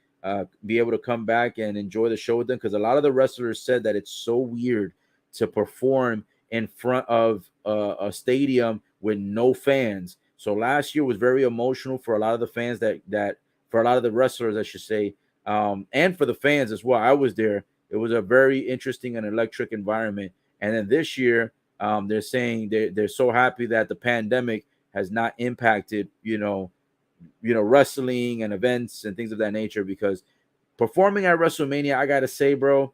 be able to come back and enjoy the show with them, because a lot of the wrestlers said that it's so weird to perform in front of a stadium with no fans. So last year was very emotional for a lot of the fans that for a lot of the wrestlers, I should say, and for the fans as well. I was there. It was a very interesting and electric environment. And then this year, they're saying they're so happy that the pandemic has not impacted, wrestling and events and things of that nature. Because performing at WrestleMania, I gotta say, bro,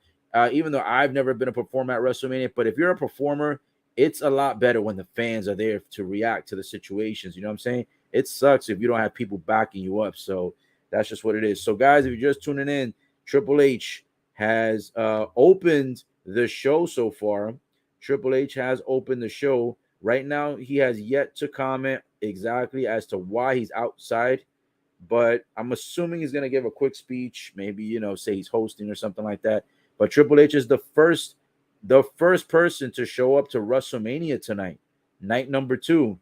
even though I've never been a performer at WrestleMania, but if you're a performer, it's a lot better when the fans are there to react to the situations. You know what I'm saying? It sucks if you don't have people backing you up. So that's just what it is. So, guys, if you're just tuning in, Triple H has opened the show so far. Triple H has opened the show. Right now, he has yet to comment exactly as to why he's outside, but I'm assuming he's going to give a quick speech, maybe, say he's hosting or something like that. But Triple H is the first person to show up to WrestleMania tonight, night number 2,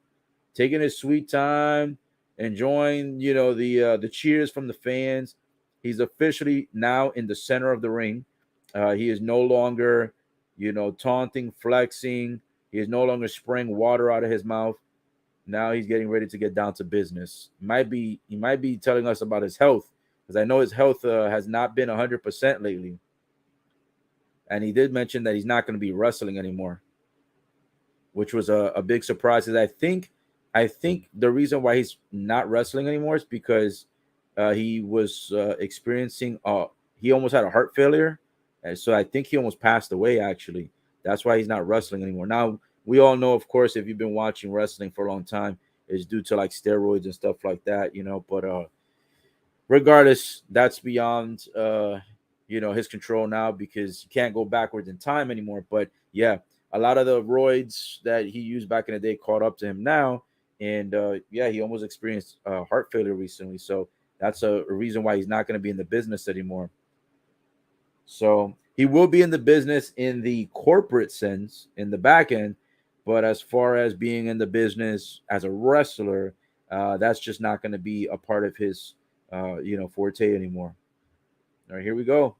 taking his sweet time, enjoying, the cheers from the fans. He's officially now in the center of the ring. He is no longer, taunting, flexing. He is no longer spraying water out of his mouth. Now he's getting ready to get down to business. He might be telling us about his health, because I know his health has not been 100% lately. And he did mention that he's not going to be wrestling anymore, which was a big surprise. Is I think the reason why he's not wrestling anymore is because he was experiencing he almost had a heart failure, and so I think he almost passed away. Actually, that's why he's not wrestling anymore. Now we all know, of course, if you've been watching wrestling for a long time, it's due to like steroids and stuff like that, But regardless, that's beyond his control now, because you can't go backwards in time anymore. But yeah, a lot of the roids that he used back in the day caught up to him now, and yeah, he almost experienced heart failure recently. So that's a reason why he's not going to be in the business anymore. So he will be in the business in the corporate sense, in the back end, but as far as being in the business as a wrestler, that's just not going to be a part of his forte anymore. All right, here we go.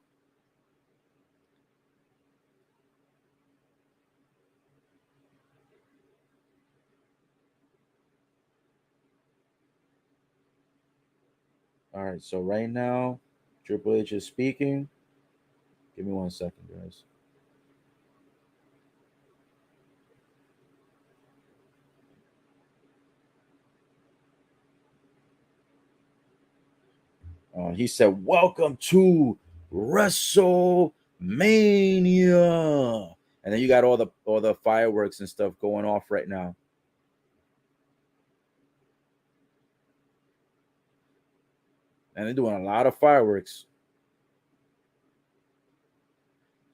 All right, so right now, Triple H is speaking. Give me 1 second, guys. He said, "Welcome to Wrestlemania," and then you got all the fireworks and stuff going off right now. And they're doing a lot of fireworks.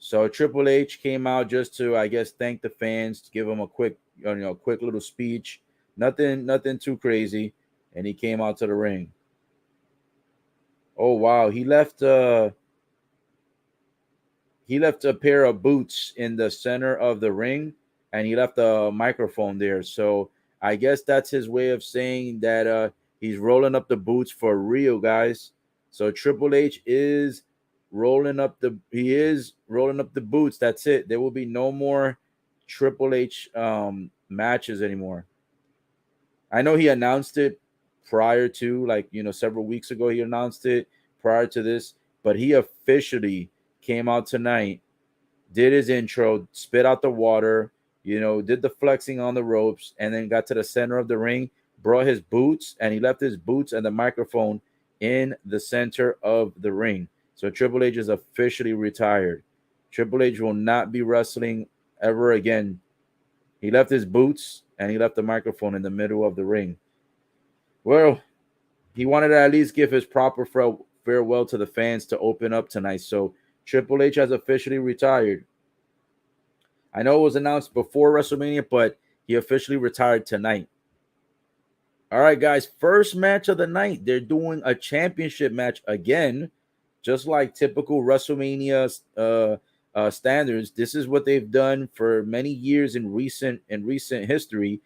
So Triple H came out just to, I guess, thank the fans, to give them a quick little speech. Nothing too crazy, and he came out to the ring. Oh wow, he left a pair of boots in the center of the ring, and he left a microphone there. So I guess that's his way of saying that he's rolling up the boots for real, guys. So Triple H is rolling up the boots. That's it. There will be no more Triple H matches anymore. I know he announced it prior to, like, several weeks ago. He announced it prior to this, but he officially came out tonight, did his intro, spit out the water, did the flexing on the ropes, and then got to the center of the ring, brought his boots, and he left his boots and the microphone in the center of the ring. So Triple H is officially retired. Triple H will not be wrestling ever again. He left his boots and he left the microphone in the middle of the ring. Well, he wanted to at least give his proper farewell to the fans to open up tonight. So Triple H has officially retired. I know it was announced before WrestleMania, but he officially retired tonight. All right, guys, first match of the night. They're doing a championship match again, just like typical WrestleMania standards. This is what they've done for many years in recent history.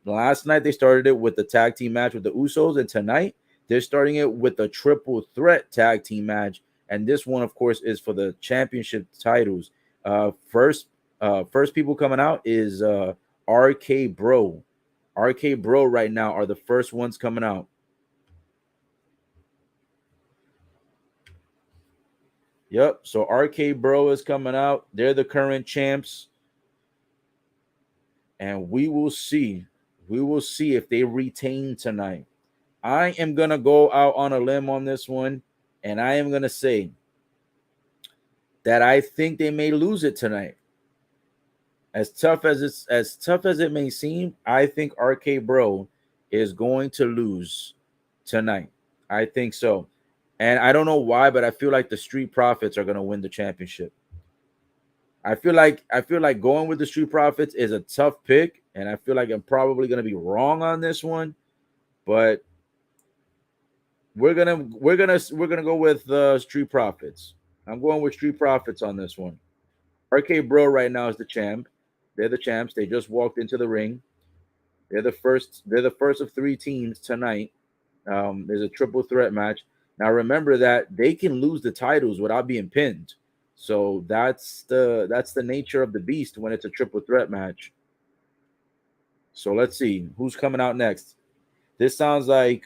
Last night they started it with the tag team match with the Usos, and tonight they're starting it with a triple threat tag team match. And this one, of course, is for the championship titles. First people coming out is RK Bro. RK Bro right now are the first ones coming out. Yep. So RK Bro is coming out. They're the current champs. And we will see. We will see if they retain tonight. I am going to go out on a limb on this one. And I am going to say that I think they may lose it tonight. As tough as it may seem, I think RK Bro is going to lose tonight. I think so. And I don't know why, but I feel like the Street Profits are going to win the championship. I feel like going with the Street Profits is a tough pick, and I feel like I'm probably going to be wrong on this one, but we're gonna go with Street Profits. I'm going with Street Profits on this one. RK Bro right now is the champ. They're the champs. They just walked into the ring. They're the first. They're the first of three teams tonight. There's a triple threat match. Now remember that they can lose the titles without being pinned. So that's the nature of the beast when it's a triple threat match. So let's see who's coming out next. This sounds like,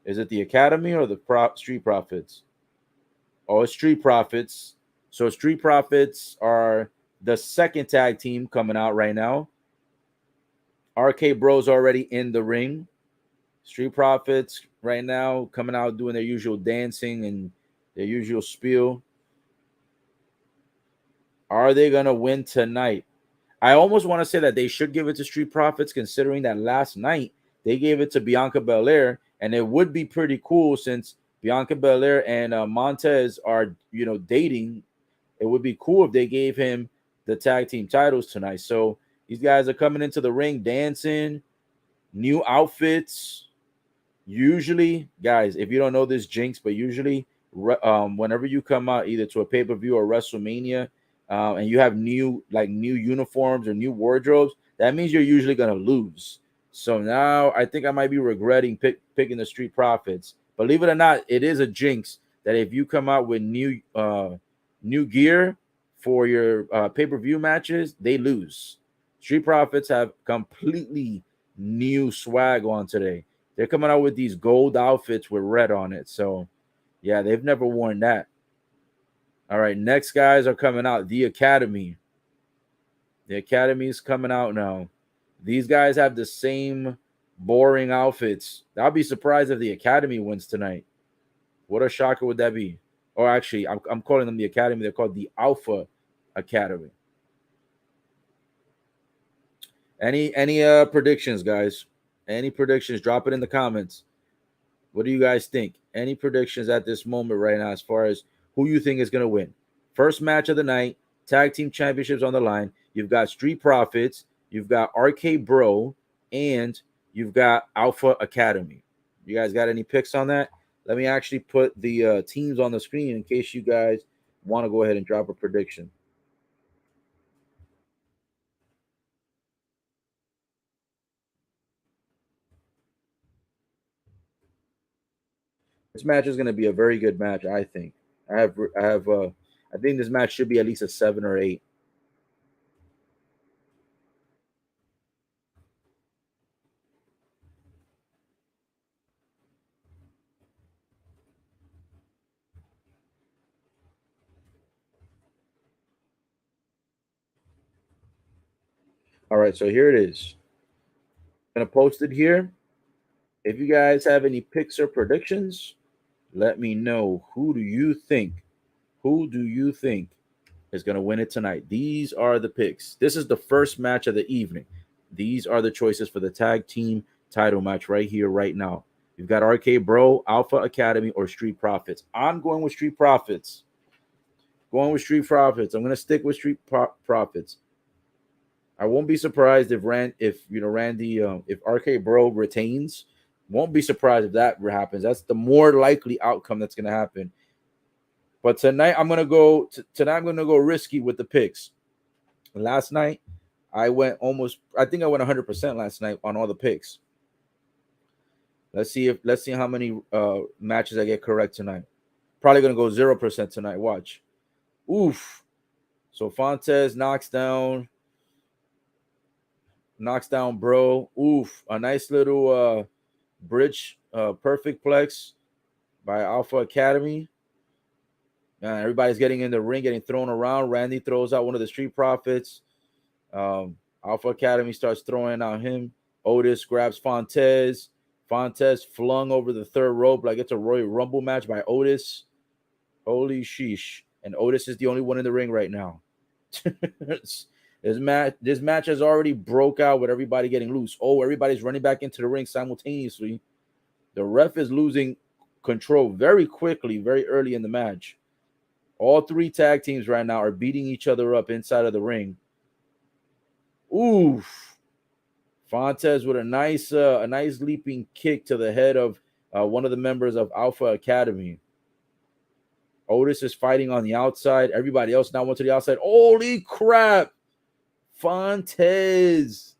is it the Academy or the Street Profits? Oh, it's Street Profits. So Street Profits are the second tag team coming out right now. RK Bros already in the ring. Street Profits right now coming out doing their usual dancing and their usual spiel. Are they going to win tonight? I almost want to say that they should give it to Street Profits, considering that last night they gave it to Bianca Belair, and it would be pretty cool since Bianca Belair and Montez are, dating. It would be cool if they gave him the tag team titles tonight. So these guys are coming into the ring dancing, new outfits. Usually, guys, if you don't know this jinx, but usually whenever you come out either to a pay-per-view or WrestleMania, and you have new uniforms or new wardrobes, that means you're usually going to lose. So now I think I might be regretting picking the Street Profits. Believe it or not, it is a jinx that if you come out with new gear for your pay-per-view matches, they lose. Street Profits have completely new swag on today. They're coming out with these gold outfits with red on it. So, yeah, they've never worn that. All right, next guys are coming out. The Academy. The Academy is coming out now. These guys have the same boring outfits. I'll be surprised if the Academy wins tonight. What a shocker would that be? Or actually, I'm calling them the Academy. They're called the Alpha Academy. Any predictions, guys? Any predictions? Drop it in the comments. What do you guys think? Any predictions at this moment right now as far as who you think is going to win? First match of the night, tag team championships on the line. You've got Street Profits, you've got RK Bro, and you've got Alpha Academy. You guys got any picks on that? Let me actually put the teams on the screen in case you guys want to go ahead and drop a prediction. This match is going to be a very good match, I think. I think this match should be at least a 7 or 8. All right, so here it is. I'm gonna post it here. If you guys have any picks or predictions, let me know. Who do you think? Who do you think is gonna win it tonight? These are the picks. This is the first match of the evening. These are the choices for the tag team title match right here, right now. You've got RK Bro, Alpha Academy, or Street Profits. I'm going with Street Profits. Going with Street Profits. I'm gonna stick with Profits. I won't be surprised if Randy, if RK Bro retains. Won't be surprised if that happens. That's the more likely outcome that's going to happen. But tonight I'm gonna go. Tonight I'm gonna go risky with the picks. Last night I went almost. I think I went 100% last night on all the picks. Let's see how many matches I get correct tonight. Probably gonna go 0% tonight. Watch. Oof. So Fontes knocks down Bro. Oof. A nice little bridge perfect plex by Alpha Academy. Everybody's getting in the ring, getting thrown around. Randy throws out one of the Street Profits. Alpha Academy starts throwing out him. Otis grabs Fontes. Fontes flung over the third rope like it's a Royal Rumble match by Otis. Holy sheesh. And Otis is the only one in the ring right now. This match has already broke out with everybody getting loose. Oh, everybody's running back into the ring simultaneously. The ref is losing control very quickly, very early in the match. All three tag teams right now are beating each other up inside of the ring. Oof. Fontes with a nice leaping kick to the head of one of the members of Alpha Academy. Otis is fighting on the outside. Everybody else now went to the outside. Holy crap. Fontes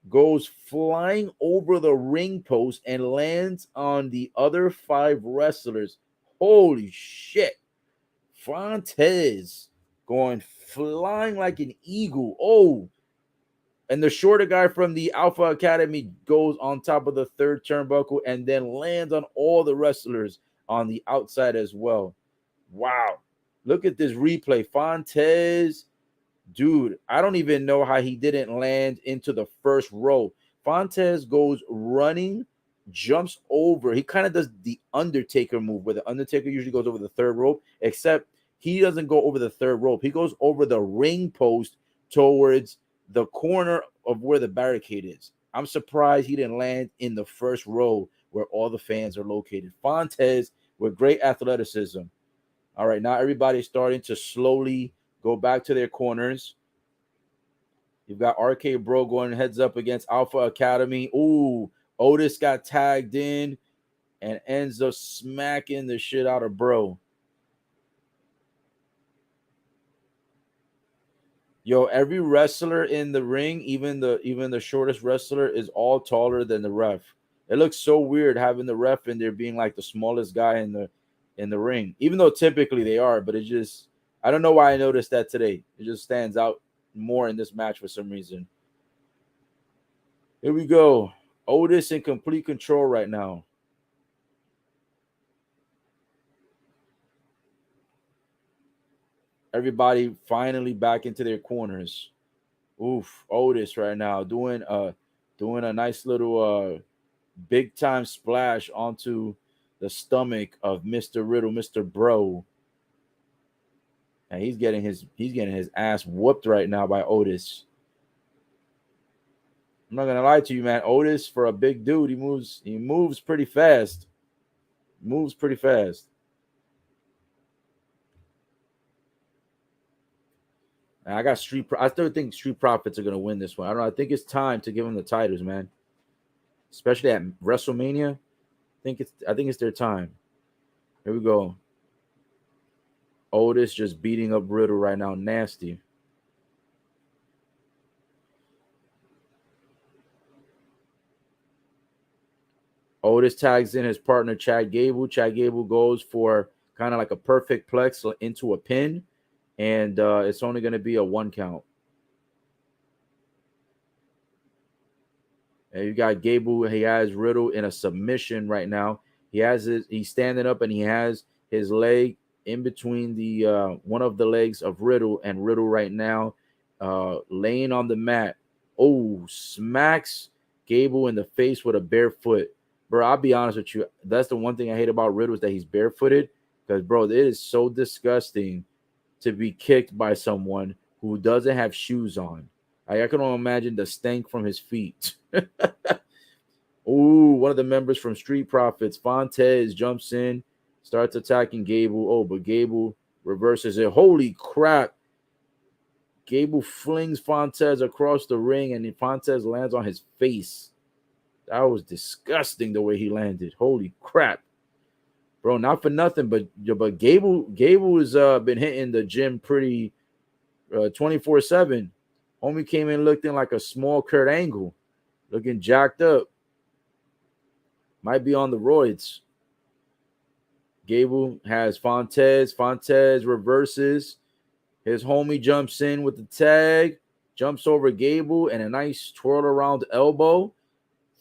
goes flying over the ring post and lands on the other 5 wrestlers. Holy shit. Fontes going flying like an eagle. Oh, and the shorter guy from the Alpha Academy goes on top of the third turnbuckle and then lands on all the wrestlers on the outside as well. Wow. Look at this replay. Fontes, dude, I don't even know how he didn't land into the first row. Fontes goes running, jumps over. He kind of does the Undertaker move where the Undertaker usually goes over the third rope, except he doesn't go over the third rope. He goes over the ring post towards the corner of where the barricade is. I'm surprised he didn't land in the first row where all the fans are located. Fontes with great athleticism. All right, now everybody's starting to slowly go back to their corners. You've got RK Bro going heads up against Alpha Academy. Ooh, Otis got tagged in and ends up smacking the shit out of Bro. Yo, every wrestler in the ring, even the shortest wrestler, is all taller than the ref. It looks so weird having the ref in there being like the smallest guy in the ring, even though typically they are. But it just, I don't know why I noticed that today. It just stands out more in this match for some reason. Here we go. Otis in complete control right now. Everybody finally back into their corners. Oof, Otis right now doing a nice little big time splash onto the stomach of Mr. Riddle, Mr. Bro. And he's getting his ass whooped right now by Otis. I'm not gonna lie to you, man. Otis, for a big dude, he moves pretty fast. Moves pretty fast. And I got I still think Street Profits are gonna win this one. I don't know. I think it's time to give them the titles, man. Especially at WrestleMania. I think it's their time. Here we go. Otis just beating up Riddle right now. Nasty. Otis tags in his partner, Chad Gable. Chad Gable goes for kind of like a perfect plex into a pin. And it's only going to be a 1 count. And you got Gable. He has Riddle in a submission right now. He's standing up and he has his leg in between the one of the legs of Riddle, and Riddle right now laying on the mat. Oh, smacks Gable in the face with a bare foot. Bro, I'll be honest with you. That's the one thing I hate about Riddle is that he's barefooted. Because, bro, it is so disgusting to be kicked by someone who doesn't have shoes on. I can only imagine the stank from his feet. Ooh, one of the members from Street Profits, Fontes, jumps in, starts attacking Gable. Oh, but Gable reverses it. Holy crap. Gable flings Fontes across the ring, and Fontes lands on his face. That was disgusting the way he landed. Holy crap. Bro, not for nothing, but Gable has been hitting the gym pretty 24/7. Homie came in looking like a small Kurt Angle, looking jacked up. Might be on the roids. Gable has Fontes. Fontes reverses. His homie jumps in with the tag, jumps over Gable, and a nice twirl around elbow.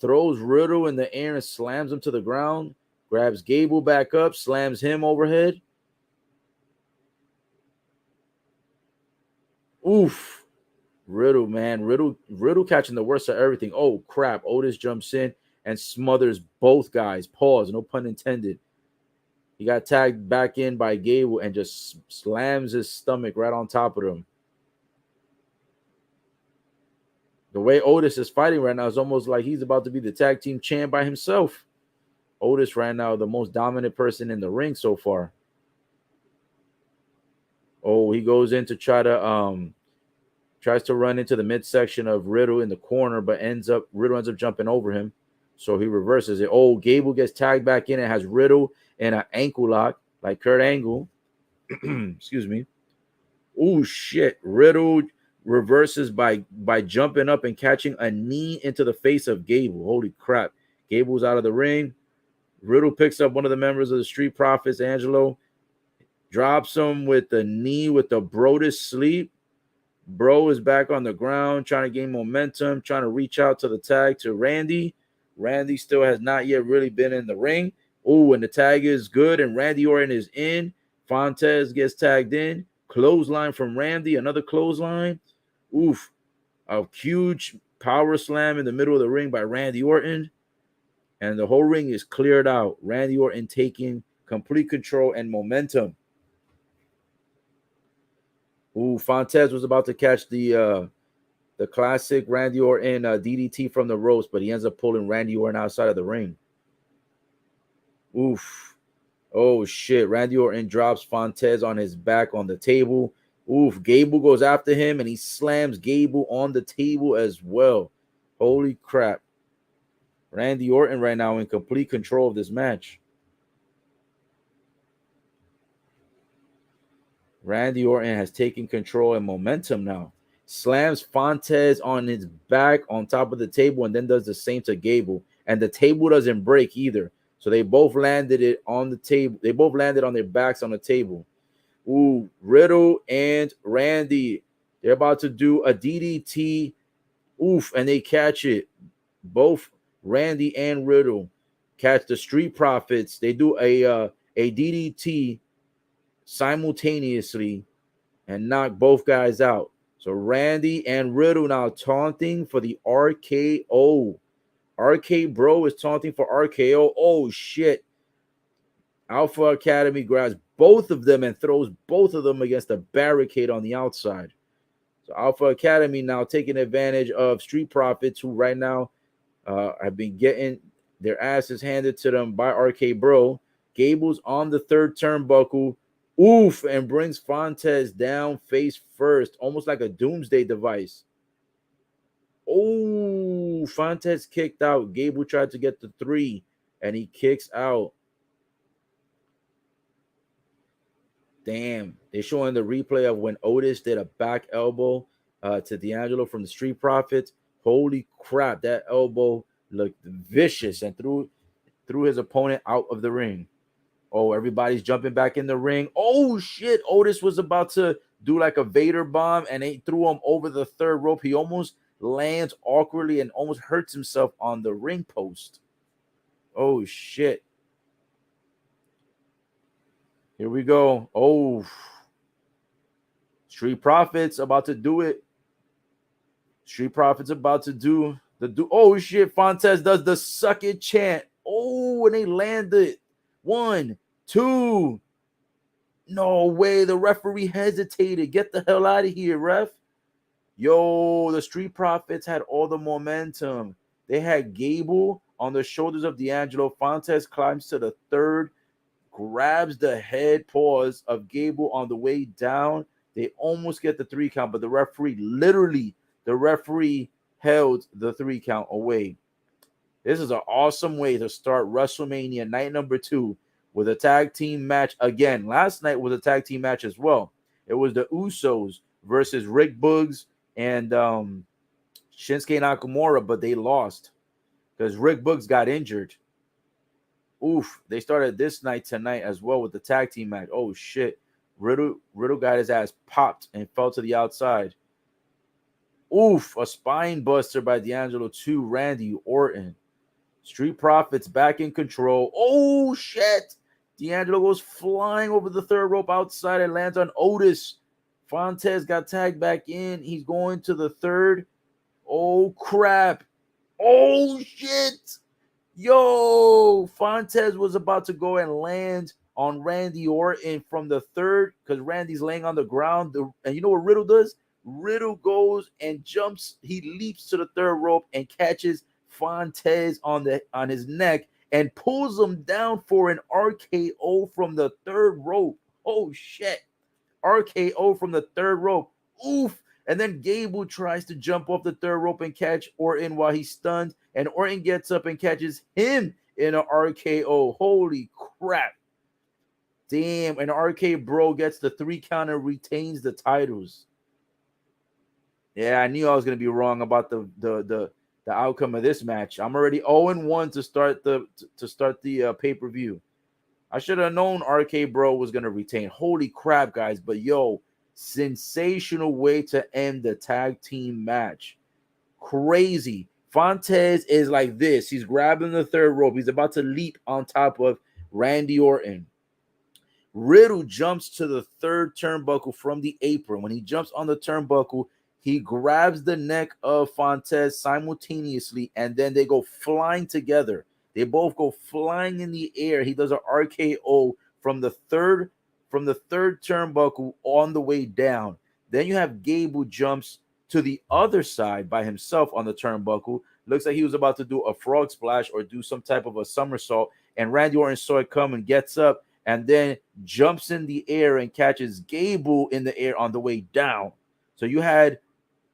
Throws Riddle in the air and slams him to the ground. Grabs Gable back up, slams him overhead. Oof. Riddle, man. Riddle catching the worst of everything. Oh, crap. Otis jumps in and smothers both guys. Pause. No pun intended. He got tagged back in by Gable and just slams his stomach right on top of him. The way Otis is fighting right now is almost like he's about to be the tag team champ by himself. Otis right now, the most dominant person in the ring so far. Oh, he goes in to tries to run into the midsection of Riddle in the corner, but Riddle ends up jumping over him. So he reverses it. Oh, Gable gets tagged back in and has Riddle in an ankle lock like Kurt Angle. Excuse me. Oh, shit. Riddle reverses by jumping up and catching a knee into the face of Gable. Holy crap. Gable's out of the ring. Riddle picks up one of the members of the Street Profits, Angelo, drops him with the knee with the Brodus sleep. Bro is back on the ground, trying to gain momentum, trying to reach out to the tag to Randy. Randy still has not yet really been in the ring. Oh, and the tag is good, and Randy Orton is in. Fontes gets tagged in. Clothesline from Randy, another clothesline. Oof. A huge power slam in the middle of the ring by Randy Orton. And the whole ring is cleared out. Randy Orton taking complete control and momentum. Ooh, Fontes was about to catch the classic Randy Orton DDT from the ropes, but he ends up pulling Randy Orton outside of the ring. Oof. Oh, shit. Randy Orton drops Fontes on his back on the table. Oof. Gable goes after him, and he slams Gable on the table as well. Holy crap. Randy Orton right now in complete control of this match. Randy Orton has taken control and momentum now. Slams Fontes on his back on top of the table and then does the same to Gable. And the table doesn't break either. So they both landed it on the table. They both landed on their backs on the table. Ooh, Riddle and Randy. They're about to do a DDT. Oof, and they catch it. Both Randy and Riddle catch the Street Profits. They do a DDT simultaneously and knock both guys out. So Randy and Riddle now taunting for the RKO. RK Bro is taunting for RKO. Oh, shit. Alpha Academy grabs both of them and throws both of them against a barricade on the outside. So Alpha Academy now taking advantage of Street Profits, who right now have been getting their asses handed to them by RK Bro. Gable's on the third turnbuckle. Oof, and brings Fontes down face first, almost like a doomsday device. Oh, Fontes kicked out. Gable tried to get the 3, and he kicks out. Damn, they're showing the replay of when Otis did a back elbow to D'Angelo from the Street Profits. Holy crap, that elbow looked vicious and threw his opponent out of the ring. Oh, everybody's jumping back in the ring. Oh, shit. Otis was about to do like a Vader bomb, and they threw him over the third rope. He almost lands awkwardly and almost hurts himself on the ring post. Oh, shit. Here we go. Oh, Street Profits about to do it. Street Profits about to do the oh shit. Fontes does the suck it chant. Oh, and they landed. 1, 2. No way. The referee hesitated. Get the hell out of here, ref. Yo, the Street Profits had all the momentum. They had Gable on the shoulders of D'Angelo. Fontes climbs to the third, grabs the head paws of Gable on the way down. They almost get the 3 count, but the referee held the 3 count away. This is an awesome way to start WrestleMania night number 2 with a tag team match again. Last night was a tag team match as well. It was the Usos versus Rick Boogs and Shinsuke Nakamura, but they lost because Rick Boogs got injured. Oof, they started this night tonight as well with the tag team match. Oh, shit. Riddle got his ass popped and fell to the outside. Oof, a spine buster by D'Angelo to Randy Orton. Street Profits back in control. Oh, shit. D'Angelo goes flying over the third rope outside and lands on Otis. Fontes got tagged back in. He's going to the third. Oh, crap. Oh, shit. Yo, Fontes was about to go and land on Randy Orton from the third because Randy's laying on the ground. And you know what Riddle does? Riddle goes and jumps. He leaps to the third rope and catches Fontes on his neck and pulls him down for an RKO from the third rope. Oh, shit. RKO from the third rope. Oof. And then Gable tries to jump off the third rope and catch Orton while he's stunned. And Orton gets up and catches him in an RKO. Holy crap. Damn. And RK Bro gets the 3 count and retains the titles. Yeah, I knew I was going to be wrong about the outcome of this match. I'm already 0-1 to start the pay-per-view. I should have known RK Bro was going to retain. Holy crap, guys. But yo, sensational way to end the tag team match. Crazy. Fontes is like this. He's grabbing the third rope. He's about to leap on top of Randy Orton. Riddle jumps to the third turnbuckle from the apron. When he jumps on the turnbuckle, he grabs the neck of Fontes simultaneously, and then they go flying together. They both go flying in the air. He does an RKO from the third turnbuckle on the way down. Then you have Gable jumps to the other side by himself on the turnbuckle. Looks like he was about to do a frog splash or do some type of a somersault. And Randy Orton saw it come and gets up and then jumps in the air and catches Gable in the air on the way down. So you had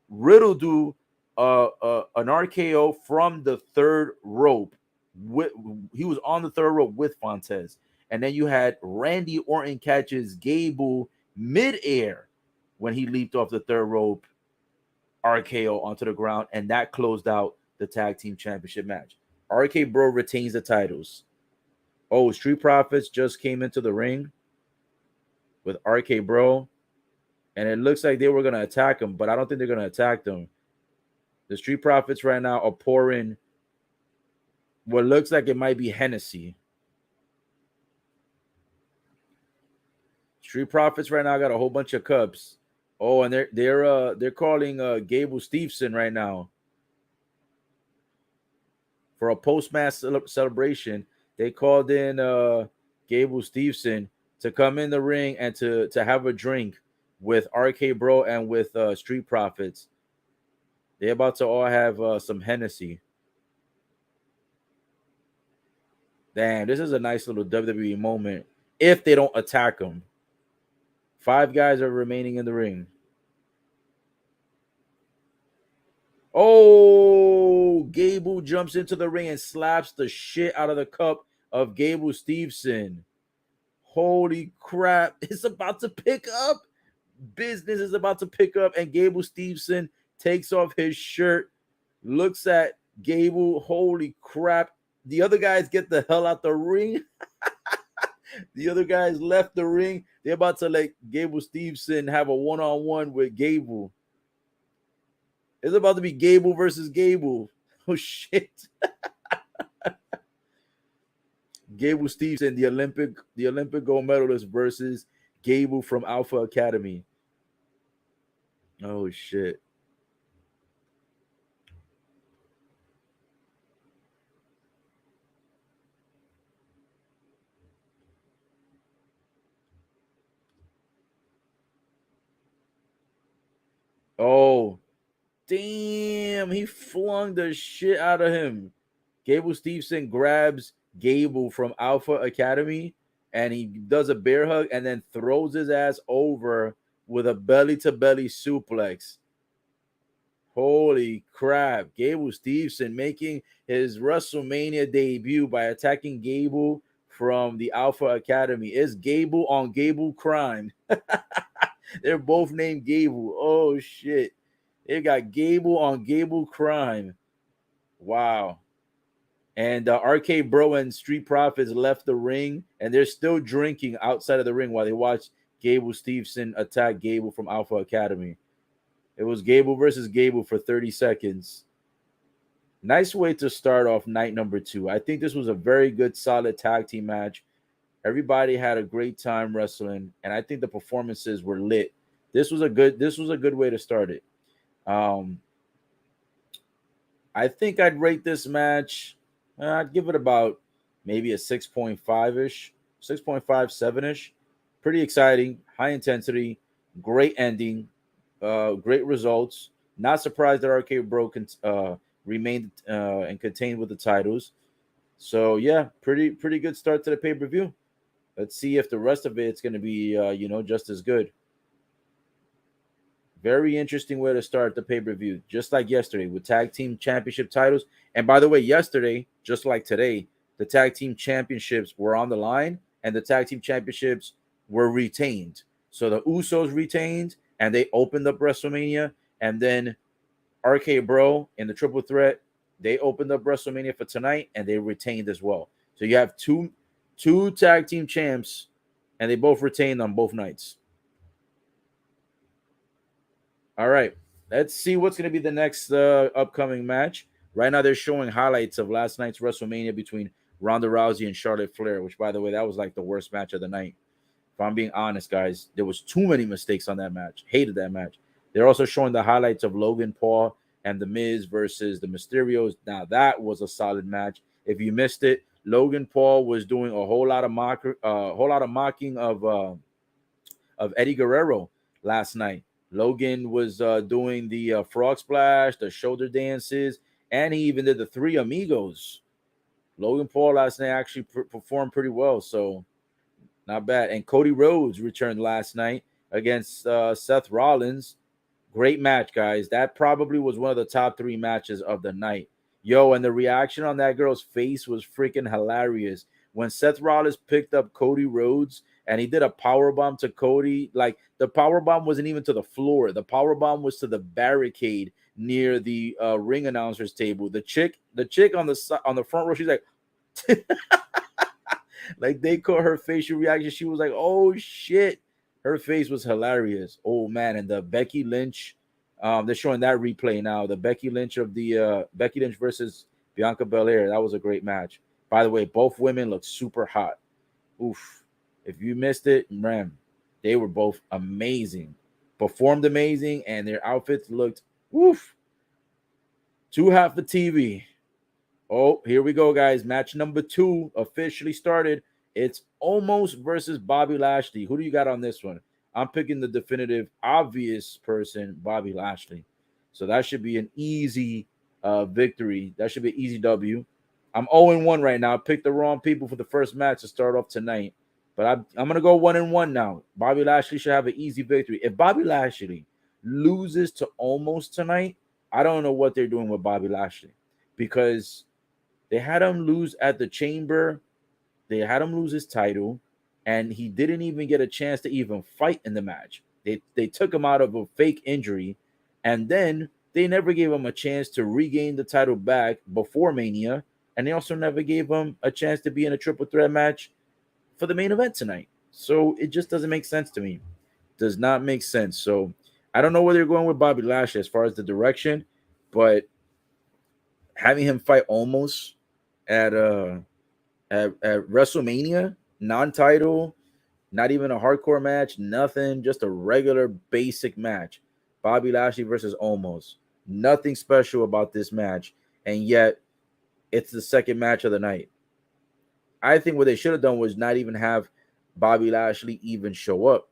Riddle do an RKO from the third rope. He was on the third rope with Fontes. And then you had Randy Orton catches Gable midair when he leaped off the third rope, RKO onto the ground, and that closed out the tag team championship match. RK Bro retains the titles. Oh, Street Profits just came into the ring with RK Bro, and it looks like they were going to attack him, but I don't think they're going to attack them. The Street Profits right now are pouring what looks like it might be Hennessy. Street Profits right now got a whole bunch of cups. Oh, and they're calling Gable Steveson right now for a post-match celebration. They called in Gable Steveson to come in the ring and to have a drink with RK Bro and with Street Profits. They're about to all have some Hennessy. Damn, this is a nice little WWE moment. If they don't attack them, 5 guys are remaining in the ring. Oh, Gable jumps into the ring and slaps the shit out of the cup of Gable Steveson. Holy crap. It's about to pick up. Business is about to pick up, and Gable Steveson takes off his shirt, looks at Gable. Holy crap. The other guys get the hell out the ring. The other guys left the ring. They're about to let Gable Steveson have a one-on-one with Gable. It's about to be Gable versus Gable. Oh, shit. Gable Steveson, the Olympic gold medalist versus Gable from Alpha Academy. Oh, shit. Oh, damn. He flung the shit out of him. Gable Steveson grabs Gable from Alpha Academy and he does a bear hug and then throws his ass over with a belly-to-belly suplex. Holy crap. Gable Steveson making his WrestleMania debut by attacking Gable from the Alpha Academy. It's Gable on Gable crime. They're both named Gable. Oh, shit. They got Gable on Gable crime. Wow. And RK Bro and Street Profits left the ring, and they're still drinking outside of the ring while they watch Gable Steveson attack Gable from Alpha Academy. It was Gable versus Gable for 30 seconds. Nice way to start off night number 2. I think this was a very good, solid tag team match. Everybody had a great time wrestling, and I think the performances were lit. This was a good way to start it. I think I'd rate this match. I'd give it about maybe a 6.5-ish, 6.5, 7-ish. Pretty exciting, high intensity, great ending, great results. Not surprised that RK Bro remained and contained with the titles. So yeah, pretty good start to the pay-per-view. Let's see if the rest of it's going to be just as good. Very interesting way to start the pay-per-view, just like yesterday with tag team championship titles. And by the way, yesterday, just like today, the tag team championships were on the line and the tag team championships were retained. So the Usos retained and they opened up WrestleMania, and then RK Bro in the triple threat, they opened up WrestleMania for tonight and they retained as well. So you have two tag team champs and they both retained on both nights. All right, let's see what's going to be the next upcoming match. Right now, they're showing highlights of last night's WrestleMania between Ronda Rousey and Charlotte Flair, which, by the way, that was like the worst match of the night. If I'm being honest, guys, there was too many mistakes on that match. Hated that match. They're also showing the highlights of Logan Paul and The Miz versus the Mysterios. Now, that was a solid match. If you missed it, Logan Paul was doing a whole lot of mocking of Eddie Guerrero last night. Logan was doing the frog splash, the shoulder dances, and he even did the Three Amigos. Logan Paul last night actually performed pretty well, so not bad. And Cody Rhodes returned last night against Seth Rollins. Great match, guys. That probably was one of the top 3 matches of the night. Yo, and the reaction on that girl's face was freaking hilarious. When Seth Rollins picked up Cody Rhodes and he did a power bomb to Cody, like the power bomb wasn't even to the floor. The power bomb was to the barricade near the ring announcer's table. The chick on the front row, she's like, like they caught her facial reaction. She was like, "Oh shit!" Her face was hilarious. Oh man, and the Becky Lynch, they're showing that replay now. The Becky Lynch versus Bianca Belair. That was a great match. By the way, both women look super hot. Oof. If you missed it, man, they were both amazing. Performed amazing, and their outfits looked woof. Too hot for TV. Oh, here we go, guys. Match number 2 officially started. It's Almost versus Bobby Lashley. Who do you got on this one? I'm picking the definitive, obvious person, Bobby Lashley. So that should be an easy victory. That should be an easy W. I'm 0-1 right now. I picked the wrong people for the first match to start off tonight. But I'm going to go 1-1 now. Bobby Lashley should have an easy victory. If Bobby Lashley loses to Almost tonight, I don't know what they're doing with Bobby Lashley, because they had him lose at the Chamber. They had him lose his title, and he didn't even get a chance to even fight in the match. They took him out of a fake injury, and then they never gave him a chance to regain the title back before Mania, and they also never gave him a chance to be in a triple threat match for the main event tonight. So it just doesn't make sense to me. Does not make sense. So I don't know where they're going with Bobby Lashley as far as the direction, but having him fight Almost at at WrestleMania, non-title, not even a hardcore match, nothing, just a regular basic match. Bobby Lashley versus Almost. Nothing special about this match, and yet it's the second match of the night. I think what they should have done was not even have Bobby Lashley even show up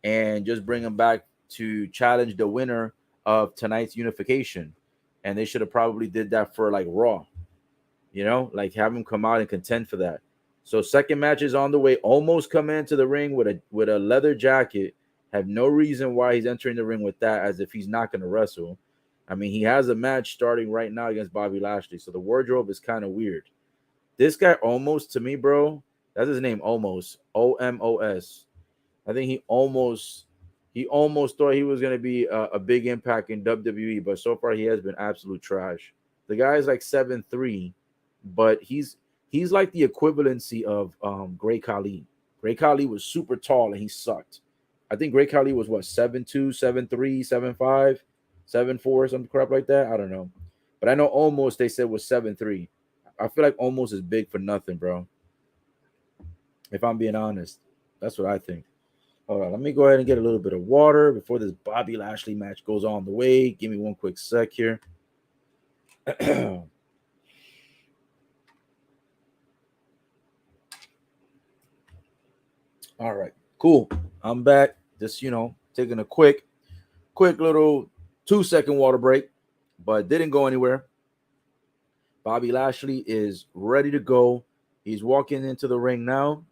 and just bring him back to challenge the winner of tonight's unification. And they should have probably did that for like Raw, like have him come out and contend for that. So second match is on the way. Almost coming into the ring with a leather jacket. Have no reason why he's entering the ring with that, as if he's not going to wrestle. I mean, he has a match starting right now against Bobby Lashley, so the wardrobe is kind of weird. This guy Almost, to me, bro, that's his name, Almost, Omos. I think he almost thought he was going to be a big impact in WWE, but so far he has been absolute trash. The guy is like 7'3", but he's like the equivalency of Great Khali. Great Khali was super tall and he sucked. I think Great Khali was what, 7'2", 7'3", 7'5", 7'4", something crap like that. I don't know. But I know Almost they said was 7'3". I feel like Almost is big for nothing, bro. If I'm being honest. That's what I think. Hold on, let me go ahead and get a little bit of water before this Bobby Lashley match goes on the way. Give me one quick sec here. All right, cool. I'm back. Just taking a quick little 2-second water break, but didn't go anywhere. Bobby Lashley is ready to go. He's walking into the ring now.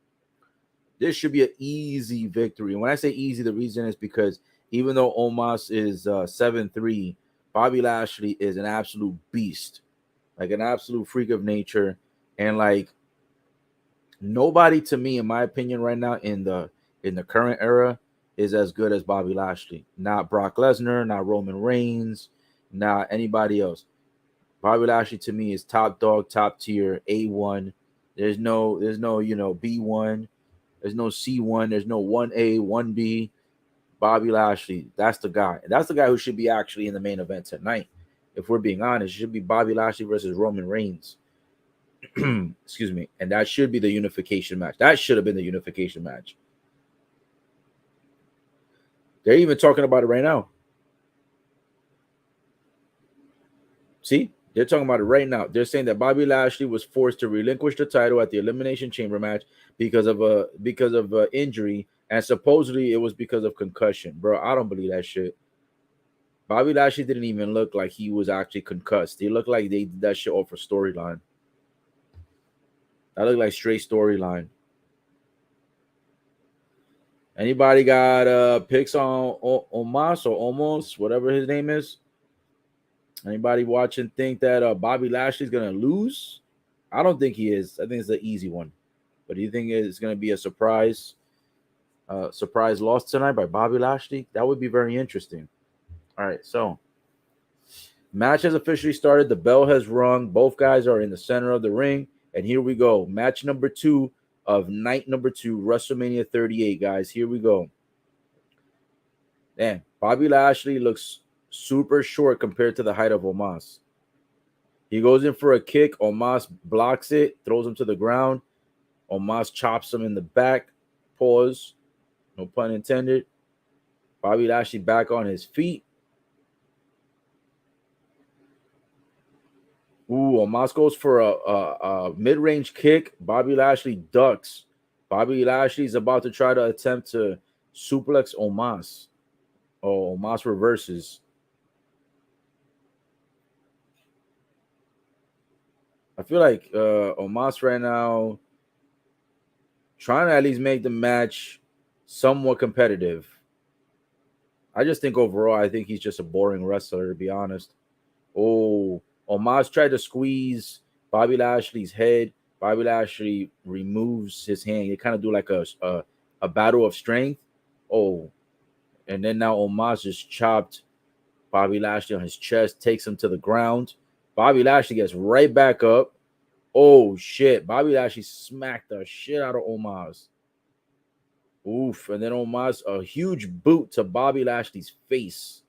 This should be an easy victory. And when I say easy, the reason is because even though Omos is 7'3", Bobby Lashley is an absolute beast, like an absolute freak of nature, and like nobody, to me, in my opinion, right now in the current era is as good as Bobby Lashley. Not Brock Lesnar, not Roman Reigns, not anybody else. Bobby Lashley to me is top dog, top tier, A1. There's no B1. There's no C1. There's no 1A, 1B. Bobby Lashley, that's the guy. That's the guy who should be actually in the main event tonight. If we're being honest, it should be Bobby Lashley versus Roman Reigns. Excuse me. And that should be the unification match. That should have been the unification match. They're even talking about it right now. See? They're talking about it right now. They're saying that Bobby Lashley was forced to relinquish the title at the Elimination Chamber match because of a injury, and supposedly it was because of concussion. Bro, I don't believe that shit. Bobby Lashley didn't even look like he was actually concussed. He looked like they did that shit off for storyline. That looked like straight storyline. Anybody got picks on Omos or Almost, whatever his name is? Anybody watching think that Bobby Lashley's gonna lose? I don't think he is. I think it's an easy one. But do you think it's gonna be a surprise loss tonight by Bobby Lashley? That would be very interesting. All right, so match has officially started. The bell has rung. Both guys are in the center of the ring, and here we go. Match number 2 of night number 2, WrestleMania 38, guys. Here we go. Man, Bobby Lashley looks super short compared to the height of Omos. He goes in for a kick. Omos blocks it, throws him to the ground. Omos chops him in the back. Pause. No pun intended. Bobby Lashley back on his feet. Ooh, Omos goes for a mid-range kick. Bobby Lashley ducks. Bobby Lashley's about to try to attempt to suplex Omos. Oh, Omos reverses. I feel like Omos right now trying to at least make the match somewhat competitive. I just think overall, I think he's just a boring wrestler, to be honest. Oh, Omos tried to squeeze Bobby Lashley's head. Bobby Lashley removes his hand. You kind of do like a battle of strength. Oh, and then now Omos just chopped Bobby Lashley on his chest, takes him to the ground. Bobby Lashley gets right back up. Oh shit! Bobby Lashley smacked the shit out of Omos. Oof! And then Omos a huge boot to Bobby Lashley's face.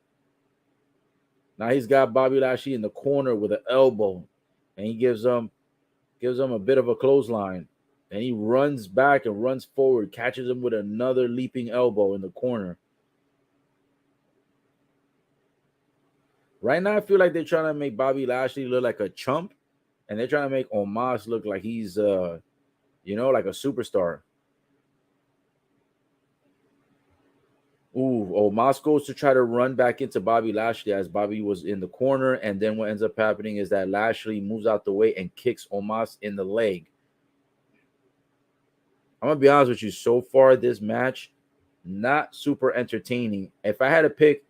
Now he's got Bobby Lashley in the corner with an elbow, and he gives him a bit of a clothesline. And he runs back and runs forward, catches him with another leaping elbow in the corner. Right now, I feel like they're trying to make Bobby Lashley look like a chump, and they're trying to make Omos look like he's like a superstar. Ooh, Omos goes to try to run back into Bobby Lashley as Bobby was in the corner, and then what ends up happening is that Lashley moves out the way and kicks Omos in the leg. I'm gonna be honest with you. So far, this match not super entertaining. If I had to pick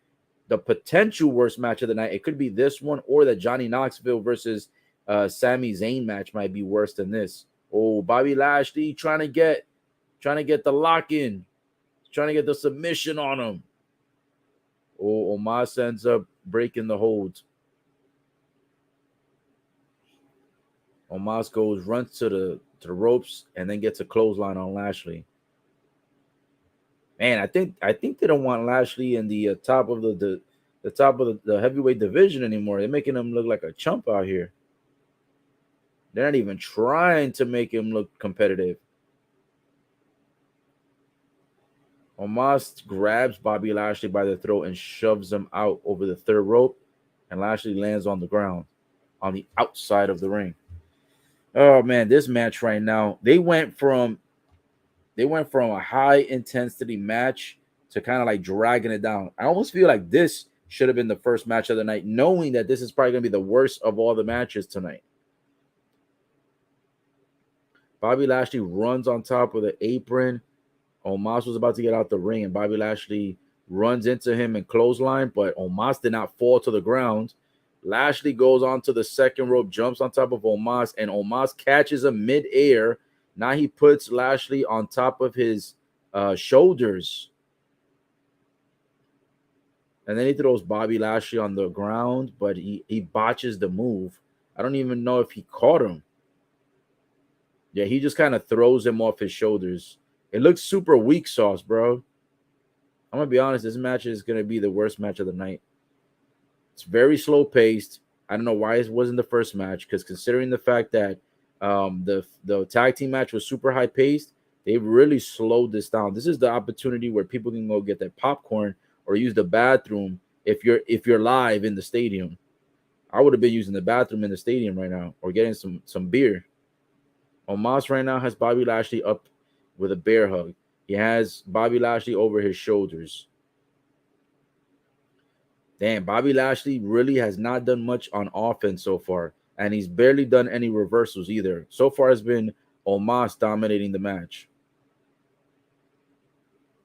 the potential worst match of the night, it could be this one or the Johnny Knoxville versus Sami Zayn match might be worse than this. Oh, Bobby Lashley trying to get the lock in, trying to get the submission on him. Oh, Omos ends up breaking the hold. Omos runs to the ropes and then gets a clothesline on Lashley. Man, I think they don't want Lashley in the top of the top of the heavyweight division anymore. They're making him look like a chump out here. They're not even trying to make him look competitive. Omos grabs Bobby Lashley by the throat and shoves him out over the third rope, and Lashley lands on the ground on the outside of the ring. Oh man, this match right now, they went from a high intensity match to kind of like dragging it down. I almost feel like this should have been the first match of the night, knowing that this is probably going to be the worst of all the matches tonight. Bobby Lashley runs on top of the apron. Omos was about to get out the ring, and Bobby Lashley runs into him and clothesline, but Omos did not fall to the ground. Lashley goes onto the second rope, jumps on top of Omos, and Omos catches him mid-air. Now he puts Lashley on top of his shoulders. And then he throws Bobby Lashley on the ground, but he botches the move. I don't even know if he caught him. Yeah, he just kind of throws him off his shoulders. It looks super weak sauce, bro. I'm going to be honest, this match is going to be the worst match of the night. It's very slow paced. I don't know why it wasn't the first match, because considering the fact that the tag team match was super high paced, they really slowed this down. This is the opportunity where people can go get their popcorn or use the bathroom if you're live in the stadium. I would have been using the bathroom in the stadium right now or getting some beer. Omos right now has Bobby Lashley up with a bear hug. He has Bobby Lashley over his shoulders. Damn, Bobby Lashley really has not done much on offense so far, and he's barely done any reversals either. So far, it's been Omos dominating the match.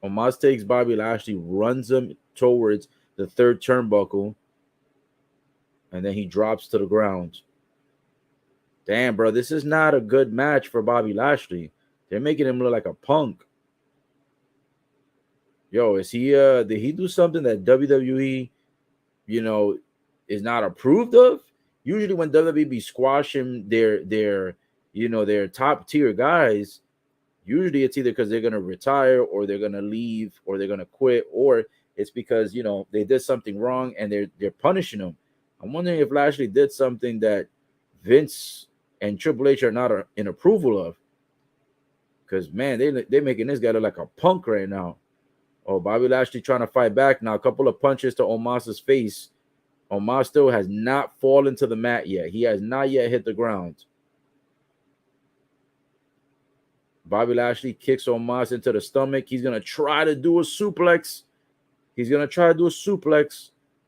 Omos takes Bobby Lashley, runs him towards the third turnbuckle, and then he drops to the ground. Damn, bro, this is not a good match for Bobby Lashley. They're making him look like a punk. Yo, is he did he do something that WWE, is not approved of? Usually when WWE be squashing their top tier guys, usually it's either because they're gonna retire or they're gonna leave or they're gonna quit, or it's because they did something wrong and they're punishing them. I'm wondering if Lashley did something that Vince and Triple H are not in approval of. Because, man, they're making this guy look like a punk right now. Oh, Bobby Lashley trying to fight back. Now, a couple of punches to Omos's face. Omos still has not fallen to the mat yet. He has not yet hit the ground. Bobby Lashley kicks Omos into the stomach. He's going to try to do a suplex.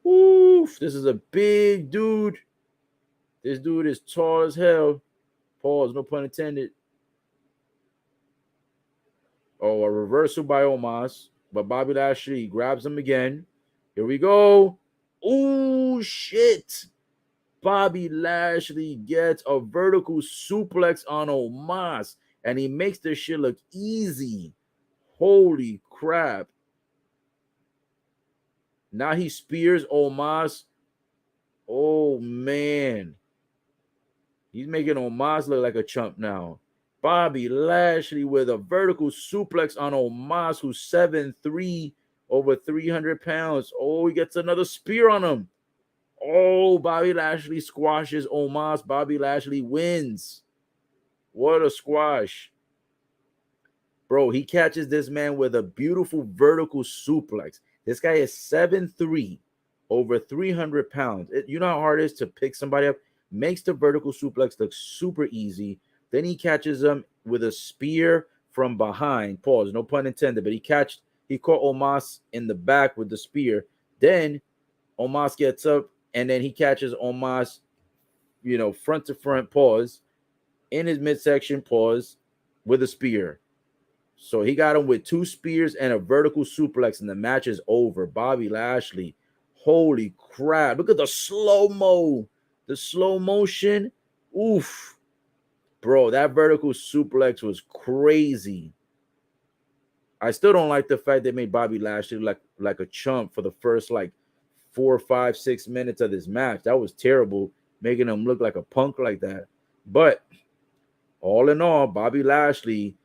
Oof, this is a big dude. This dude is tall as hell. Pause, no pun intended. Oh, a reversal by Omos. But Bobby Lashley grabs him again. Here we go. Oh, shit. Bobby Lashley gets a vertical suplex on Omos. And he makes this shit look easy. Holy crap. Now he spears Omos. Oh, man. He's making Omos look like a chump now. Bobby Lashley with a vertical suplex on Omos, who's 7'3", over 300 pounds. Oh, he gets another spear on him. Oh, Bobby Lashley squashes Omos. Bobby Lashley wins. What a squash. Bro, he catches this man with a beautiful vertical suplex. This guy is 7'3", over 300 pounds. You know how hard it is to pick somebody up? Makes the vertical suplex look super easy. Then he catches him with a spear from behind. Pause, no pun intended, but he caught Omos in the back with the spear. Then Omos gets up, and then he catches Omos, front to front, pause, in his midsection, pause, with a spear. So he got him with 2 spears and a vertical suplex, and the match is over. Bobby Lashley, holy crap. Look at the slow-mo. The slow motion. Oof. Bro, that vertical suplex was crazy. I still don't like the fact they made Bobby Lashley like a chump for the first 4, 5, 6 minutes of this match. That was terrible, making him look like a punk like that. But all in all, Bobby Lashley,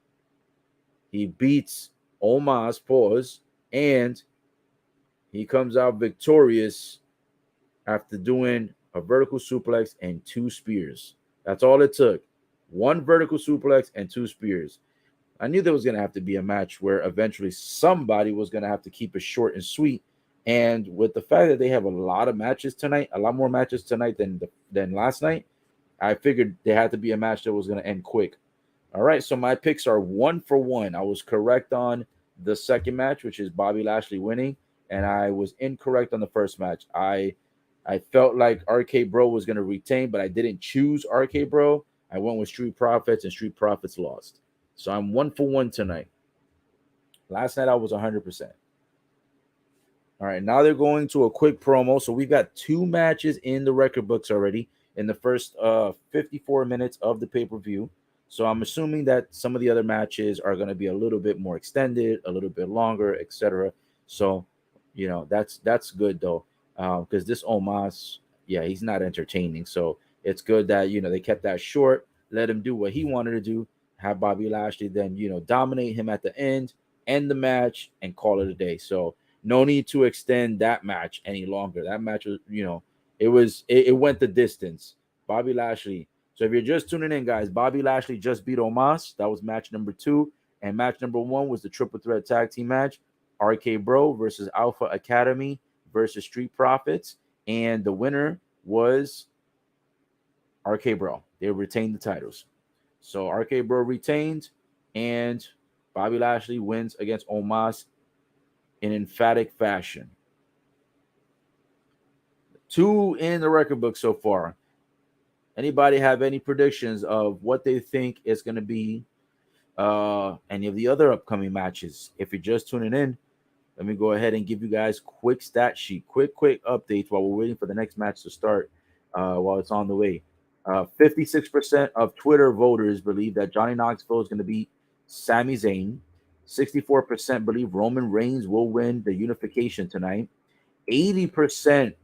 he beats Omos, pause, and he comes out victorious after doing a vertical suplex and 2 spears. That's all it took. 1 vertical suplex and 2 spears. I knew there was going to have to be a match where eventually somebody was going to have to keep it short and sweet. And with the fact that they have a lot of matches tonight, a lot more matches tonight than last night, I figured there had to be a match that was going to end quick. All right, so my picks are 1 for 1. I was correct on the second match, which is Bobby Lashley winning, and I was incorrect on the first match. I felt like RK Bro was going to retain, but I didn't choose RK Bro. I went with Street Profits, and Street Profits lost. So I'm 1 for 1 tonight. Last night I was 100%. All right, now they're going to a quick promo. So we've got 2 matches in the record books already in the first 54 minutes of the pay-per-view. So I'm assuming that some of the other matches are going to be a little bit more extended, a little bit longer, etc. So, that's good though, because this Omos, he's not entertaining. So it's good that they kept that short, let him do what he wanted to do, have Bobby Lashley then dominate him at the end the match, and call it a day. So no need to extend that match any longer. That match was, it went the distance. Bobby Lashley. So if you're just tuning in, guys, Bobby Lashley just beat Omos. That was match number 2. And match number 1 was the triple threat tag team match. RK Bro versus Alpha Academy versus Street Profits. And the winner was RK Bro. They retained the titles. So RK Bro retained, and Bobby Lashley wins against Omos in emphatic fashion. 2 in the record book so far. Anybody have any predictions of what they think is going to be any of the other upcoming matches? If you're just tuning in, let me go ahead and give you guys quick stat sheet, quick updates while we're waiting for the next match to start while it's on the way. 56% of Twitter voters believe that Johnny Knoxville is going to beat Sami Zayn. 64% believe Roman Reigns will win the unification tonight. 80%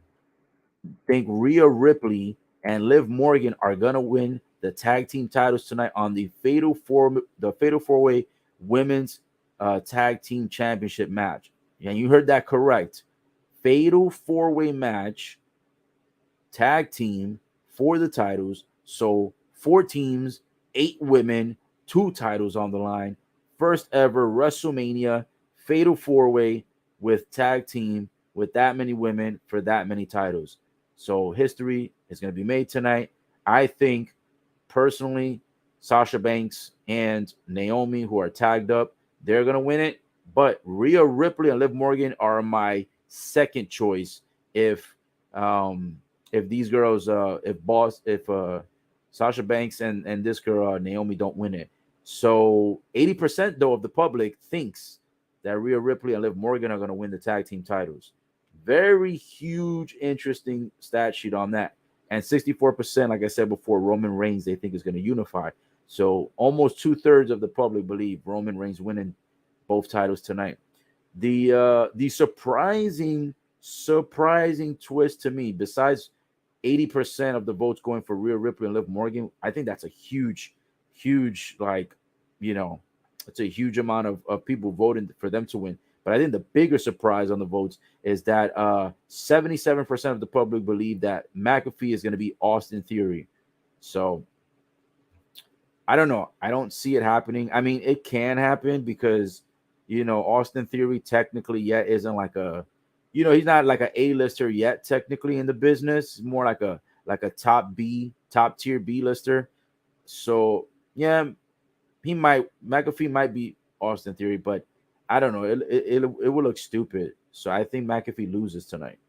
think Rhea Ripley and Liv Morgan are gonna win the tag team titles tonight on the Fatal 4-Way Women's Tag Team Championship match. And you heard that correct. Fatal 4-Way match, tag team for the titles. So 4 teams, 8 women, 2 titles on the line. First ever Wrestlemania Fatal 4-Way with tag team with that many women for that many titles. So history is going to be made tonight. I think, personally, Sasha Banks and Naomi, who are tagged up, they're gonna win it. But Rhea Ripley and Liv Morgan are my second choice um if these girls if Sasha Banks and this girl Naomi don't win it. So 80% though of the public thinks that Rhea Ripley and Liv Morgan are going to win the tag team titles. Very huge, interesting stat sheet on that. And 64%, like I said before, Roman Reigns they think is going to unify. So almost 2/3 of the public believe Roman Reigns winning both titles tonight. The surprising twist to me, besides 80% of the votes going for Rhea Ripley and Liv Morgan, I think that's a huge, like, you know, it's a huge amount of people voting for them to win. But I think the bigger surprise on the votes is that 77% of the public believe that McAfee is going to be Austin Theory. So I don't know. I don't see it happening. I mean, it can happen because, Austin Theory technically yet isn't like he's not like an A-lister yet technically in the business. He's more like a top tier B-lister. So yeah, McAfee might be Austin Theory, but I don't know. It will look stupid. So I think McAfee loses tonight.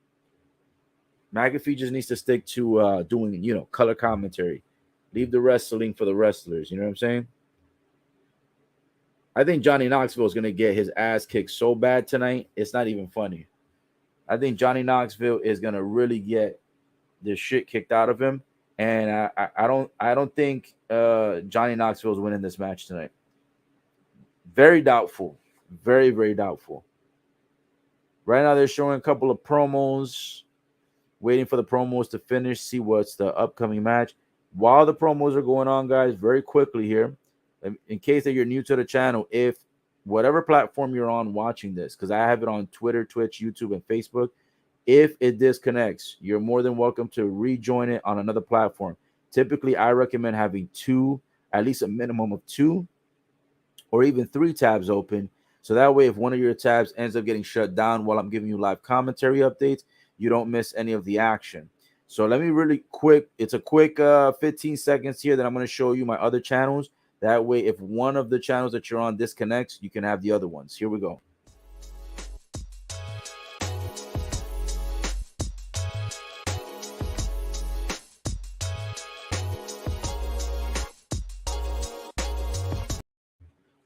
McAfee just needs to stick to doing color commentary. Leave the wrestling for the wrestlers. You know what I'm saying? I think Johnny Knoxville is gonna get his ass kicked so bad tonight. It's not even funny. I think Johnny Knoxville is gonna really get the shit kicked out of him, and I don't think Johnny Knoxville is winning this match tonight. Very doubtful, very doubtful. Right now they're showing a couple of promos, waiting for the promos to finish. See what's the upcoming match. While the promos are going on, guys, very quickly here, in case that you're new to the channel, if whatever platform you're on watching this, because I have it on Twitter, Twitch, YouTube, and Facebook. If it disconnects, you're more than welcome to rejoin it on another platform. Typically, I recommend having at least a minimum of 2 or even 3 tabs open. So that way, if one of your tabs ends up getting shut down while I'm giving you live commentary updates, you don't miss any of the action. So let me really quick, it's a quick 15 seconds here that I'm going to show you my other channels. That way, if one of the channels that you're on disconnects, you can have the other ones. Here we go.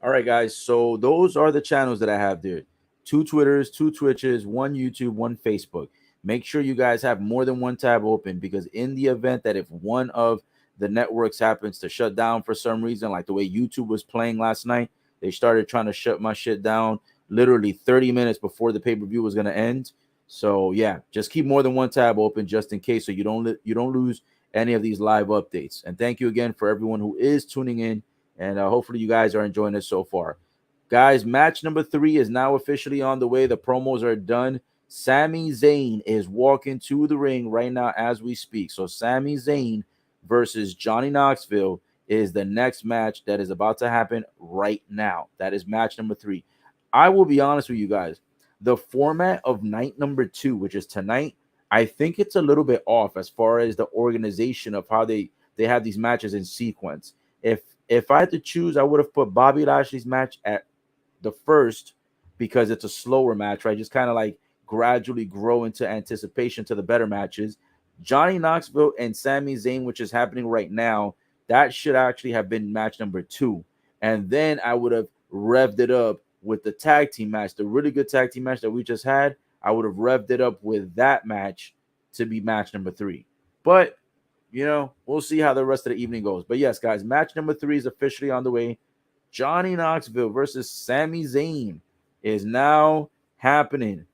All right, guys. So those are the channels that I have there. 2 Twitters, 2 Twitches, 1 YouTube, 1 Facebook. Make sure you guys have more than 1 tab open, because in the event that if one of the networks happens to shut down for some reason, like the way YouTube was playing last night, they started trying to shut my shit down literally 30 minutes before the pay-per-view was going to end. So yeah, just keep more than 1 tab open just in case, so you don't lose any of these live updates. And thank you again for everyone who is tuning in, and hopefully you guys are enjoying this so far. Guys, match number 3 is now officially on the way. The promos are done. Sami Zayn is walking to the ring right now as we speak. So Sami Zayn versus Johnny Knoxville is the next match that is about to happen right now. That is match number 3. I will be honest with you guys. The format of night number 2, which is tonight, I think it's a little bit off as far as the organization of how they have these matches in sequence. If I had to choose, I would have put Bobby Lashley's match at the first, because it's a slower match, right? Just kind of like gradually grow into anticipation to the better matches. Johnny Knoxville and Sami Zayn, which is happening right now, that should actually have been match number 2. And then I would have revved it up with the tag team match, the really good tag team match that we just had. I would have revved it up with that match to be match number 3. But we'll see how the rest of the evening goes. But yes, guys, match number 3 is officially on the way. Johnny Knoxville versus Sami Zayn is now happening.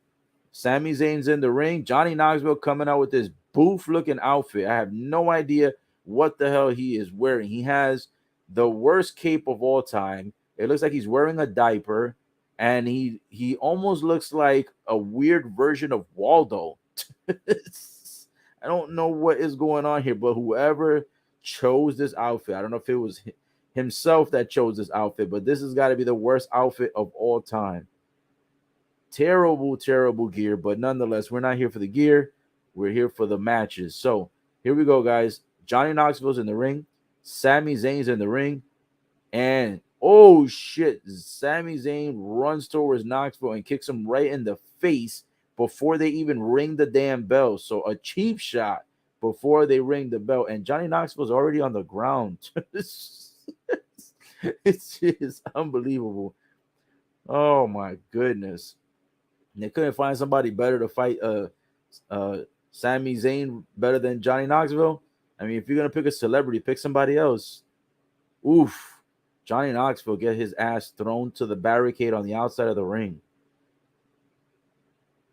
Sami Zayn's in the ring. Johnny Knoxville coming out with this boof-looking outfit. I have no idea what the hell he is wearing. He has the worst cape of all time. It looks like he's wearing a diaper, and he almost looks like a weird version of Waldo. I don't know what is going on here, but whoever chose this outfit, I don't know if it was himself that chose this outfit, but this has got to be the worst outfit of all time. Terrible gear, but nonetheless, we're not here for the gear. We're here for the matches. So here we go, guys. Johnny Knoxville's in the ring. Sami Zayn's in the ring, and oh shit, Sami Zayn runs towards Knoxville and kicks him right in the face before they even ring the damn bell. So a cheap shot before they ring the bell, and Johnny Knoxville's already on the ground. It's just unbelievable. Oh my goodness. They couldn't find somebody better to fight Sami Zayn better than Johnny Knoxville. I mean, if you're gonna pick a celebrity, pick somebody else. Oof. Johnny Knoxville get his ass thrown to the barricade on the outside of the ring.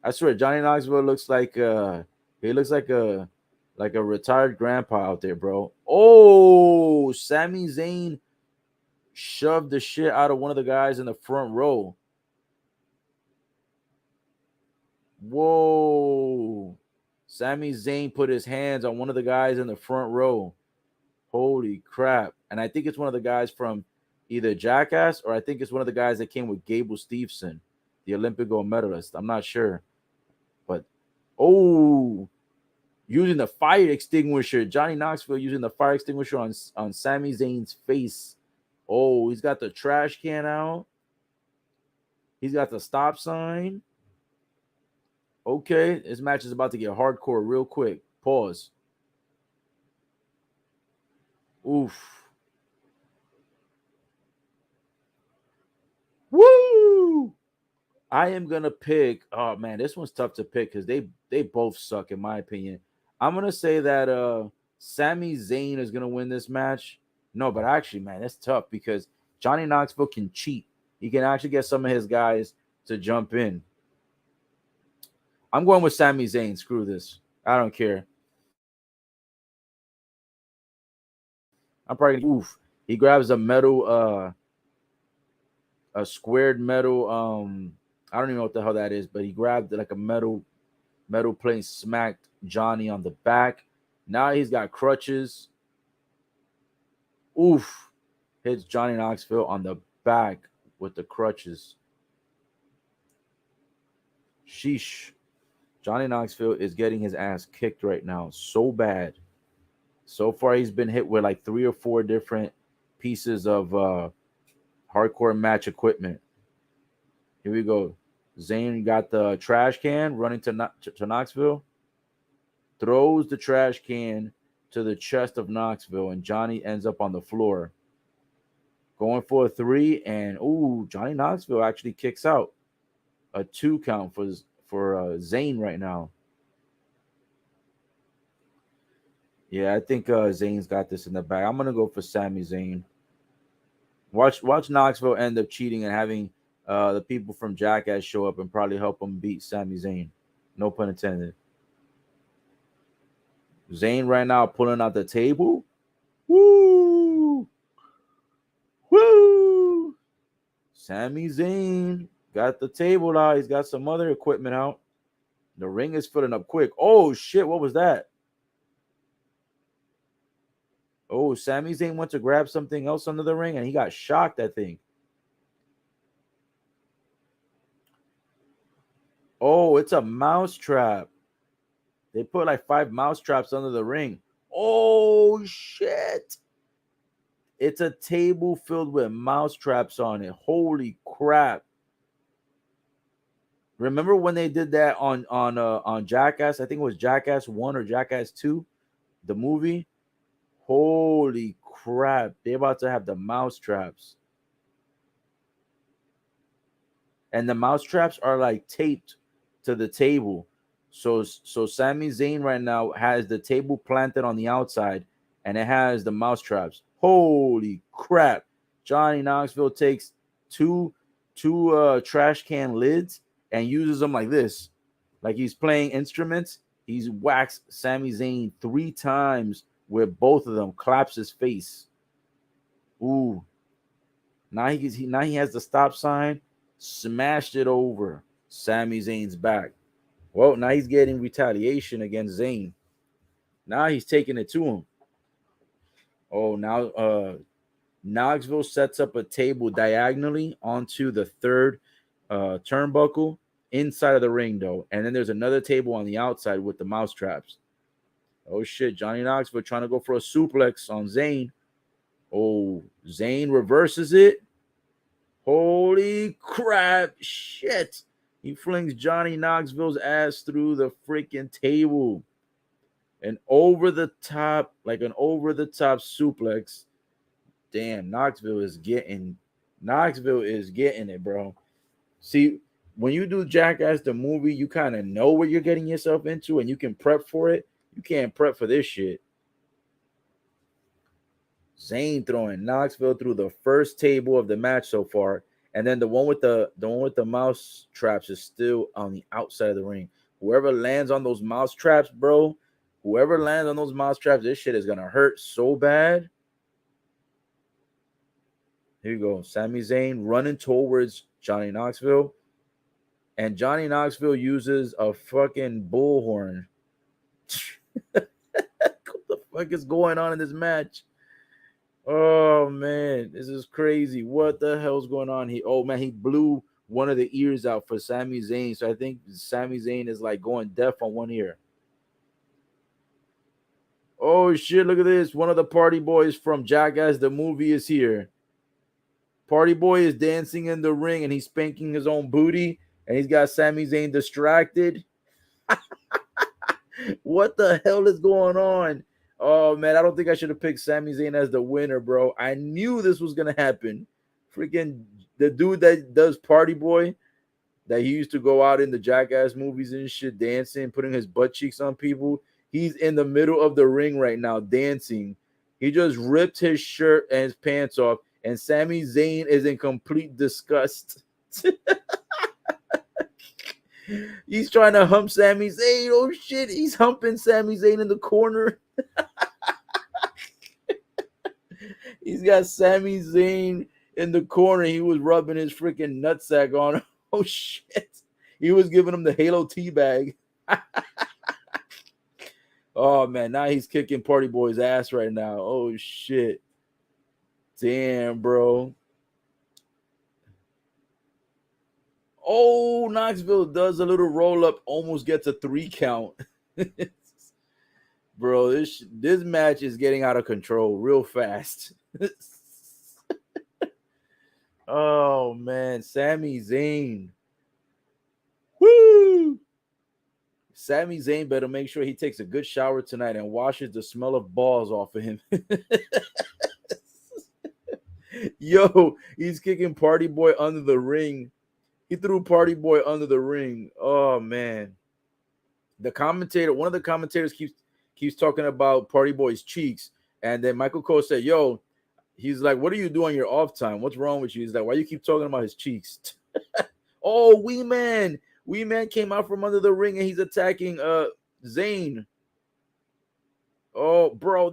I swear, Johnny Knoxville looks like he looks like a retired grandpa out there, bro. Oh, Sami Zayn shoved the shit out of one of the guys in the front row. Whoa. Sami Zayn put his hands on one of the guys in the front row. Holy crap. And I think it's one of the guys from either Jackass or I think it's one of the guys that came with Gable Steveson, the Olympic gold medalist. I'm not sure. But, oh, using the fire extinguisher. Johnny Knoxville using the fire extinguisher on Sami Zayn's face. Oh, he's got the trash can out. He's got the stop sign. Okay, this match is about to get hardcore real quick. Pause. Oof. Woo! I am gonna pick. Oh man, this one's tough to pick because they both suck in my opinion. I'm gonna say that Sami Zayn is gonna win this match. No, but actually, man, it's tough because Johnny Knoxville can cheat. He can actually get some of his guys to jump in. I'm going with Sami Zayn. Screw this. I don't care. I'm probably gonna, oof. He grabs a squared metal I don't even know what the hell that is, but he grabbed like a metal plate, smacked Johnny on the back. Now he's got crutches. Oof. Hits Johnny Knoxville on the back with the crutches. Sheesh. Johnny Knoxville is getting his ass kicked right now so bad. So far, he's been hit with like 3 or 4 different pieces of hardcore match equipment. Here we go. Zayn got the trash can running to Knoxville. Throws the trash can to the chest of Knoxville, and Johnny ends up on the floor. Going for a 3, and ooh, Johnny Knoxville actually kicks out. A 2 count for Zayn right now. Yeah, I think Zayn's got this in the bag. I'm gonna go for Sami Zayn. Watch Knoxville end up cheating and having the people from Jackass show up and probably help him beat Sami Zayn. No pun intended. Zayn right now pulling out the table. Woo! Woo! Sami Zayn got the table out. He's got some other equipment out. The ring is filling up quick. Oh shit! What was that? Oh, Sami Zayn went to grab something else under the ring and he got shocked, I think. Oh, it's a mouse trap. They put like 5 mouse traps under the ring. Oh, shit. It's a table filled with mouse traps on it. Holy crap. Remember when they did that on Jackass? I think it was Jackass 1 or Jackass 2, the movie. Holy crap. They're about to have the mouse traps. And the mouse traps are like taped to the table. So Sami Zayn right now has the table planted on the outside and it has the mouse traps. Holy crap. Johnny Knoxville takes two trash can lids and uses them like this. Like he's playing instruments. He's whacked Sami Zayn 3 times with both of them, claps his face. Ooh. Now he has the stop sign, smashed it over Sami Zayn's back. Well, now he's getting retaliation against Zayn. Now he's taking it to him. Oh, now Knoxville sets up a table diagonally onto the third turnbuckle inside of the ring, though. And then there's another table on the outside with the mouse traps. Oh, shit. Johnny Knoxville trying to go for a suplex on Zayn. Oh, Zayn reverses it. Holy crap. Shit. He flings Johnny Knoxville's ass through the freaking table. And over the top, like an over the top suplex. Damn, Knoxville is getting it, bro. See, when you do Jackass the movie, you kind of know what you're getting yourself into and you can prep for it. You can't prep for this shit. Zayn throwing Knoxville through the first table of the match so far, and then the one with the mouse traps is still on the outside of the ring. Whoever lands on those mouse traps, bro, this shit is gonna hurt so bad. Here you go, Sami Zayn running towards Johnny Knoxville, and Johnny Knoxville uses a fucking bullhorn. What the fuck is going on in this match? Oh man, this is crazy. What the hell's going on here? Oh man, he blew one of the ears out for Sami Zayn. So I think Sami Zayn is like going deaf on one ear. Oh shit, look at this. One of the party boys from Jackass the movie is here. Party boy is dancing in the ring and he's spanking his own booty and he's got Sami Zayn distracted. What the hell is going on? Oh man, I don't think I should have picked Sami Zayn as the winner, bro. I knew this was gonna happen. Freaking the dude that does Party Boy, that he used to go out in the Jackass movies and shit, dancing, putting his butt cheeks on people. He's in the middle of the ring right now, dancing. He just ripped his shirt and his pants off, and Sami Zayn is in complete disgust. He's trying to hump Sami Zayn. Oh shit, he's humping Sami Zayn in the corner. He's got Sami Zayn in the corner. He was rubbing his freaking nutsack on him. Oh shit. He was giving him the Halo teabag. Oh man, now he's kicking Party Boy's ass right now. Oh shit. Damn, bro. Oh, Knoxville does a little roll up, almost gets a 3 count. Bro, this match is getting out of control real fast. Oh man, Sami Zayn. Woo! Sami Zayn better make sure he takes a good shower tonight and washes the smell of balls off of him. Yo, he's kicking Party Boy under the ring. He threw Party Boy under the ring. Oh man. One of the commentators keeps talking about Party Boy's cheeks. And then Michael Cole said, yo, he's like, what do you do on your off time? What's wrong with you? He's like, why you keep talking about his cheeks? Oh, Wee Man came out from under the ring and he's attacking Zayn. Oh, bro,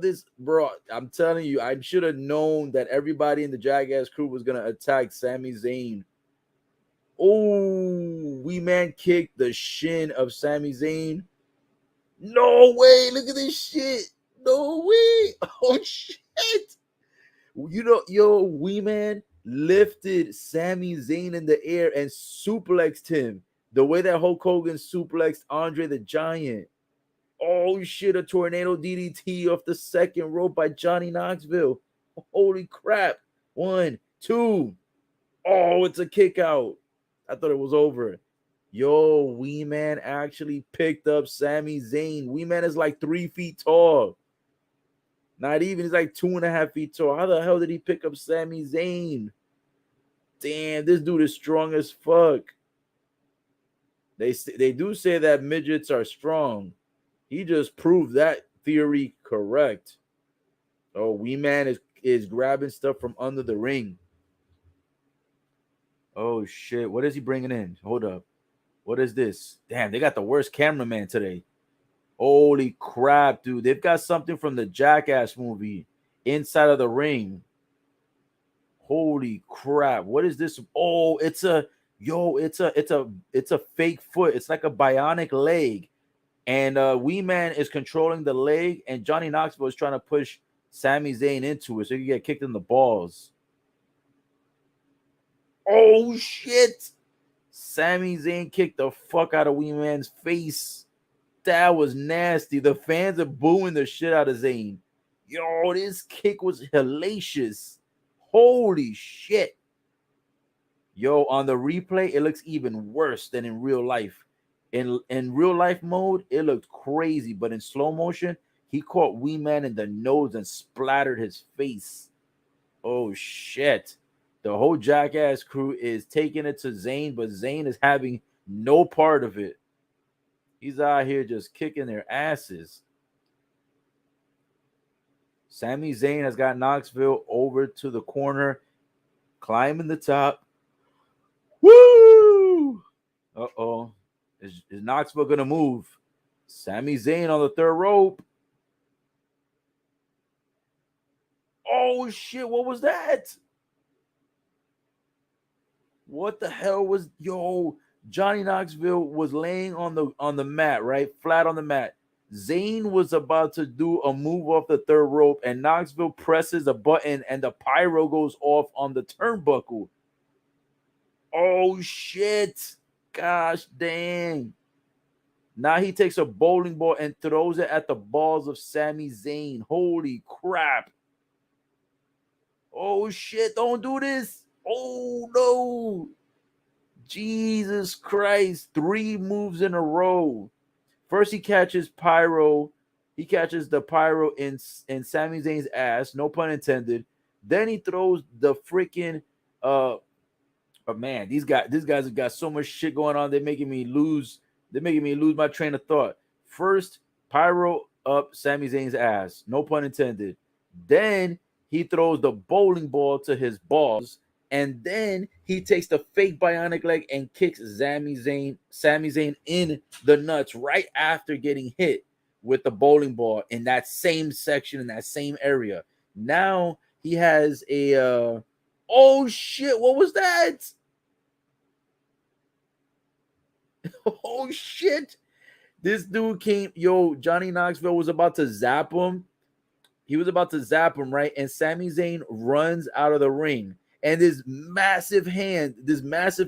I'm telling you, I should have known that everybody in the Jackass crew was gonna attack Sami Zayn. Oh, Wee Man kicked the shin of Sami Zayn. No way! Look at this shit. No way! Oh shit! Wee Man lifted Sami Zayn in the air and suplexed him the way that Hulk Hogan suplexed Andre the Giant. Oh shit, a tornado DDT off the second rope by Johnny Knoxville. Holy crap. 1, 2. Oh, it's a kick out. I thought it was over. Yo, Wee Man actually picked up Sami Zayn. Wee Man is like 3 feet tall. Not even, he's like 2.5 feet tall. How the hell did he pick up Sami Zayn? Damn, this dude is strong as fuck. They do say that midgets are strong. He just proved that theory correct. Oh, Wee Man is grabbing stuff from under the ring. Oh shit, what is he bringing in? Hold up. What is this? Damn, they got the worst cameraman today. Holy crap, dude. They've got something from the Jackass movie inside of the ring. Holy crap. What is this? Oh, it's a fake foot. It's like a bionic leg. And Wee Man is controlling the leg, and Johnny Knoxville is trying to push Sami Zayn into it so he can get kicked in the balls. Oh shit. Sami Zayn kicked the fuck out of Wee Man's face. That was nasty. The fans are booing the shit out of Zayn. Yo, this kick was hellacious. Holy shit. Yo, on the replay, it looks even worse than in real life. In real life mode, it looked crazy, but in slow motion, he caught Wee Man in the nose and splattered his face. Oh shit. The whole Jackass crew is taking it to Zayn, but Zayn is having no part of it. He's out here just kicking their asses. Sami Zayn has got Knoxville over to the corner, climbing the top. Woo! Uh-oh. Is Knoxville going to move? Sami Zayn on the third rope. Oh, shit. What was that? What the hell was... Yo, Johnny Knoxville was laying on the mat, right? Flat on the mat. Zayn was about to do a move off the third rope, and Knoxville presses a button, and the pyro goes off on the turnbuckle. Oh, shit. Gosh dang. Now he takes a bowling ball and throws it at the balls of Sami Zayn. Holy crap. Oh, shit. Don't do this. Oh, no. Jesus Christ. 3 moves in a row. First, he catches pyro. He catches the pyro in Sami Zayn's ass. No pun intended. Then he throws the freaking but man, these guys have got so much shit going on. They're making me lose my train of thought. First, pyro up Sami Zayn's ass. No pun intended. Then he throws the bowling ball to his balls. And then he takes the fake bionic leg and kicks Sami Zayn in the nuts right after getting hit with the bowling ball in that same section, in that same area. Now he has a oh shit, what was that? Oh shit. This dude came, Johnny Knoxville was about to zap him. He was about to zap him, right? And Sami Zayn runs out of the ring. And this massive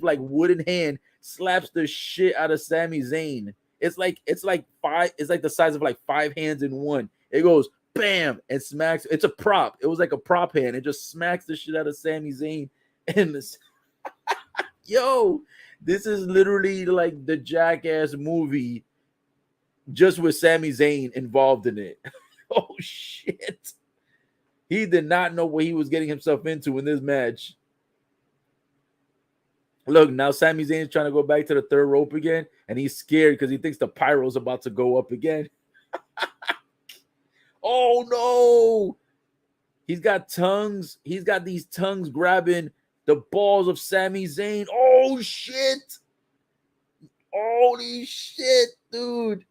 like wooden hand slaps the shit out of Sami Zayn. It's like the size of like 5 hands in one. It goes bam and smacks. It's a prop. It was like a prop hand. It just smacks the shit out of Sami Zayn. And this, this is literally like the Jackass movie, just with Sami Zayn involved in it. Oh shit. He did not know what he was getting himself into in this match. Look, now Sami Zayn is trying to go back to the third rope again, and he's scared because he thinks the pyro's about to go up again. Oh no! He's got tongues. He's got these tongues grabbing the balls of Sami Zayn. Oh shit! Holy shit, dude!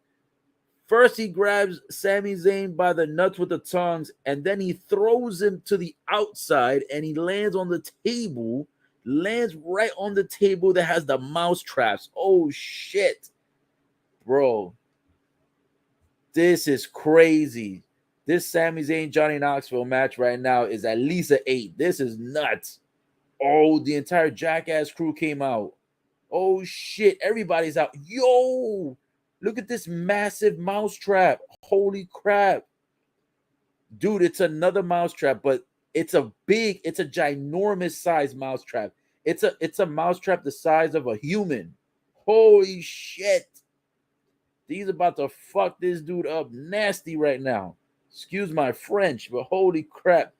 First, he grabs Sami Zayn by the nuts with the tongues, and then he throws him to the outside, and he lands on the table, lands right on the table that has the mouse traps. Oh, shit. Bro, this is crazy. This Sami Zayn Johnny Knoxville match right now is at least an 8. This is nuts. Oh, the entire Jackass crew came out. Oh, shit. Everybody's out. Yo! Look at this massive mousetrap. Holy crap. Dude, it's another mousetrap, but it's a ginormous size mousetrap. It's a mousetrap the size of a human. Holy shit. He's about to fuck this dude up nasty right now. Excuse my French, but holy crap.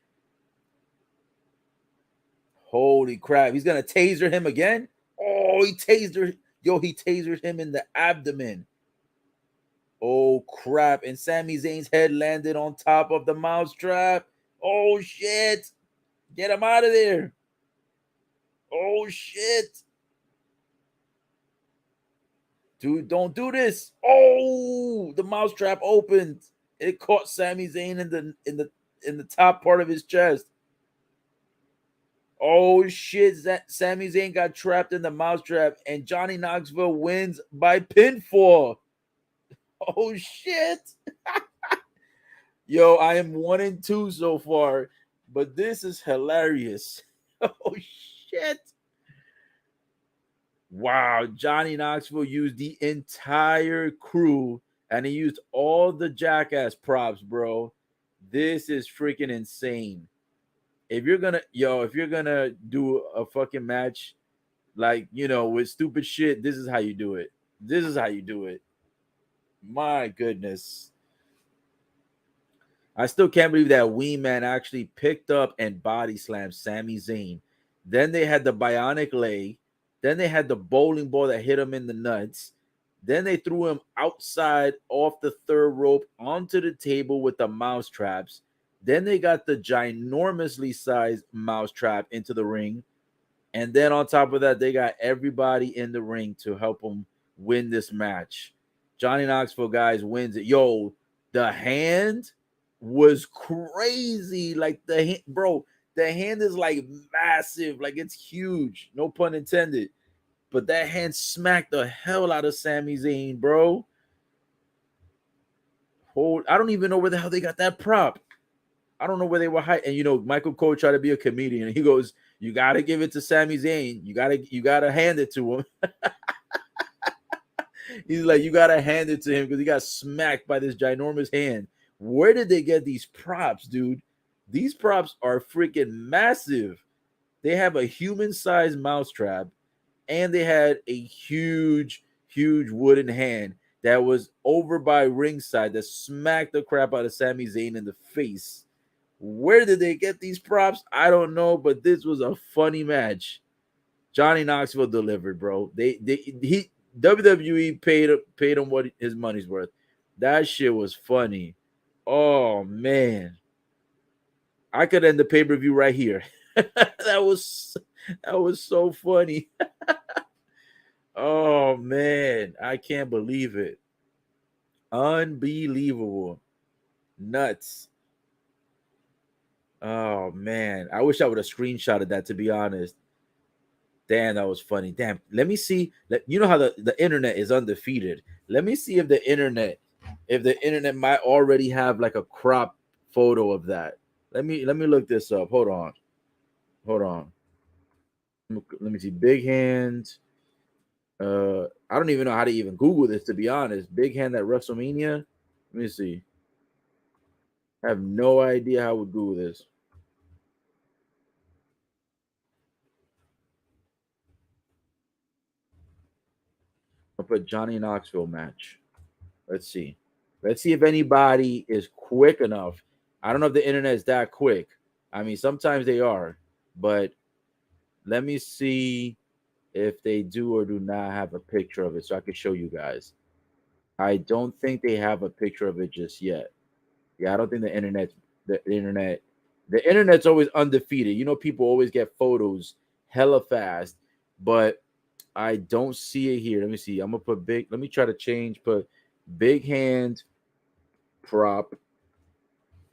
Holy crap. He's going to taser him again? Oh, he tasered him in the abdomen. Oh, crap. And Sami Zayn's head landed on top of the mousetrap. Oh, shit. Get him out of there. Oh, shit. Dude, don't do this. Oh, the mousetrap opened. It caught Sami Zayn in the top part of his chest. Oh, shit. Sami Zayn got trapped in the mousetrap, and Johnny Knoxville wins by pinfall. Oh, shit. Yo, I am 1-2 so far, but this is hilarious. Oh, shit. Wow, Johnny Knoxville used the entire crew, and he used all the Jackass props, bro. This is freaking insane. If you're gonna do a fucking match like with stupid shit, this is how you do it. This is how you do it. My goodness. I still can't believe that Wee Man actually picked up and body slammed Sami Zayn. Then they had the bionic leg. Then they had the bowling ball that hit him in the nuts. Then they threw him outside off the third rope onto the table with the mouse traps. Then they got the ginormously sized mouse trap into the ring. And then on top of that, they got everybody in the ring to help them win this match. Johnny Knoxville, guys, wins it. Yo, the hand was crazy. Like bro, the hand is like massive, like it's huge. No pun intended. But that hand smacked the hell out of Sami Zayn, bro. I don't even know where the hell they got that prop. I don't know where they were hiding. And Michael Cole tried to be a comedian. He goes, "You gotta give it to Sami Zayn. You gotta hand it to him." He's like, "You gotta hand it to him because he got smacked by this ginormous hand." Where did they get these props, dude? These props are freaking massive. They have a human-sized mousetrap, and they had a huge, huge wooden hand that was over by ringside that smacked the crap out of Sami Zayn in the face. Where did they get these props? I don't know, but this was a funny match. Johnny Knoxville delivered, bro. He WWE paid him what his money's worth. That shit was funny. Oh man, I could end the pay per view right here. that was so funny. Oh man, I can't believe it. Unbelievable, nuts. Oh man, I wish I would have screenshotted that. To be honest, damn, that was funny. Damn, let me see. You know how the internet is undefeated. Let me see if the internet might already have like a crop photo of that. Let me look this up. Hold on. Let me see. Big hand. I don't even know how to even Google this, to be honest. Big hand at WrestleMania. Let me see. I have no idea how I would Google this. I'll put Johnny Knoxville match. Let's see. Let's see if anybody is quick enough. I don't know if the internet is that quick. I mean, sometimes they are, but let me see if they do or do not have a picture of it so I can show you guys. I don't think they have a picture of it just yet. Yeah, I don't think the internet's always undefeated. People always get photos hella fast, but I don't see it here. Let me see. I'm gonna put big. Let me try to put big hand prop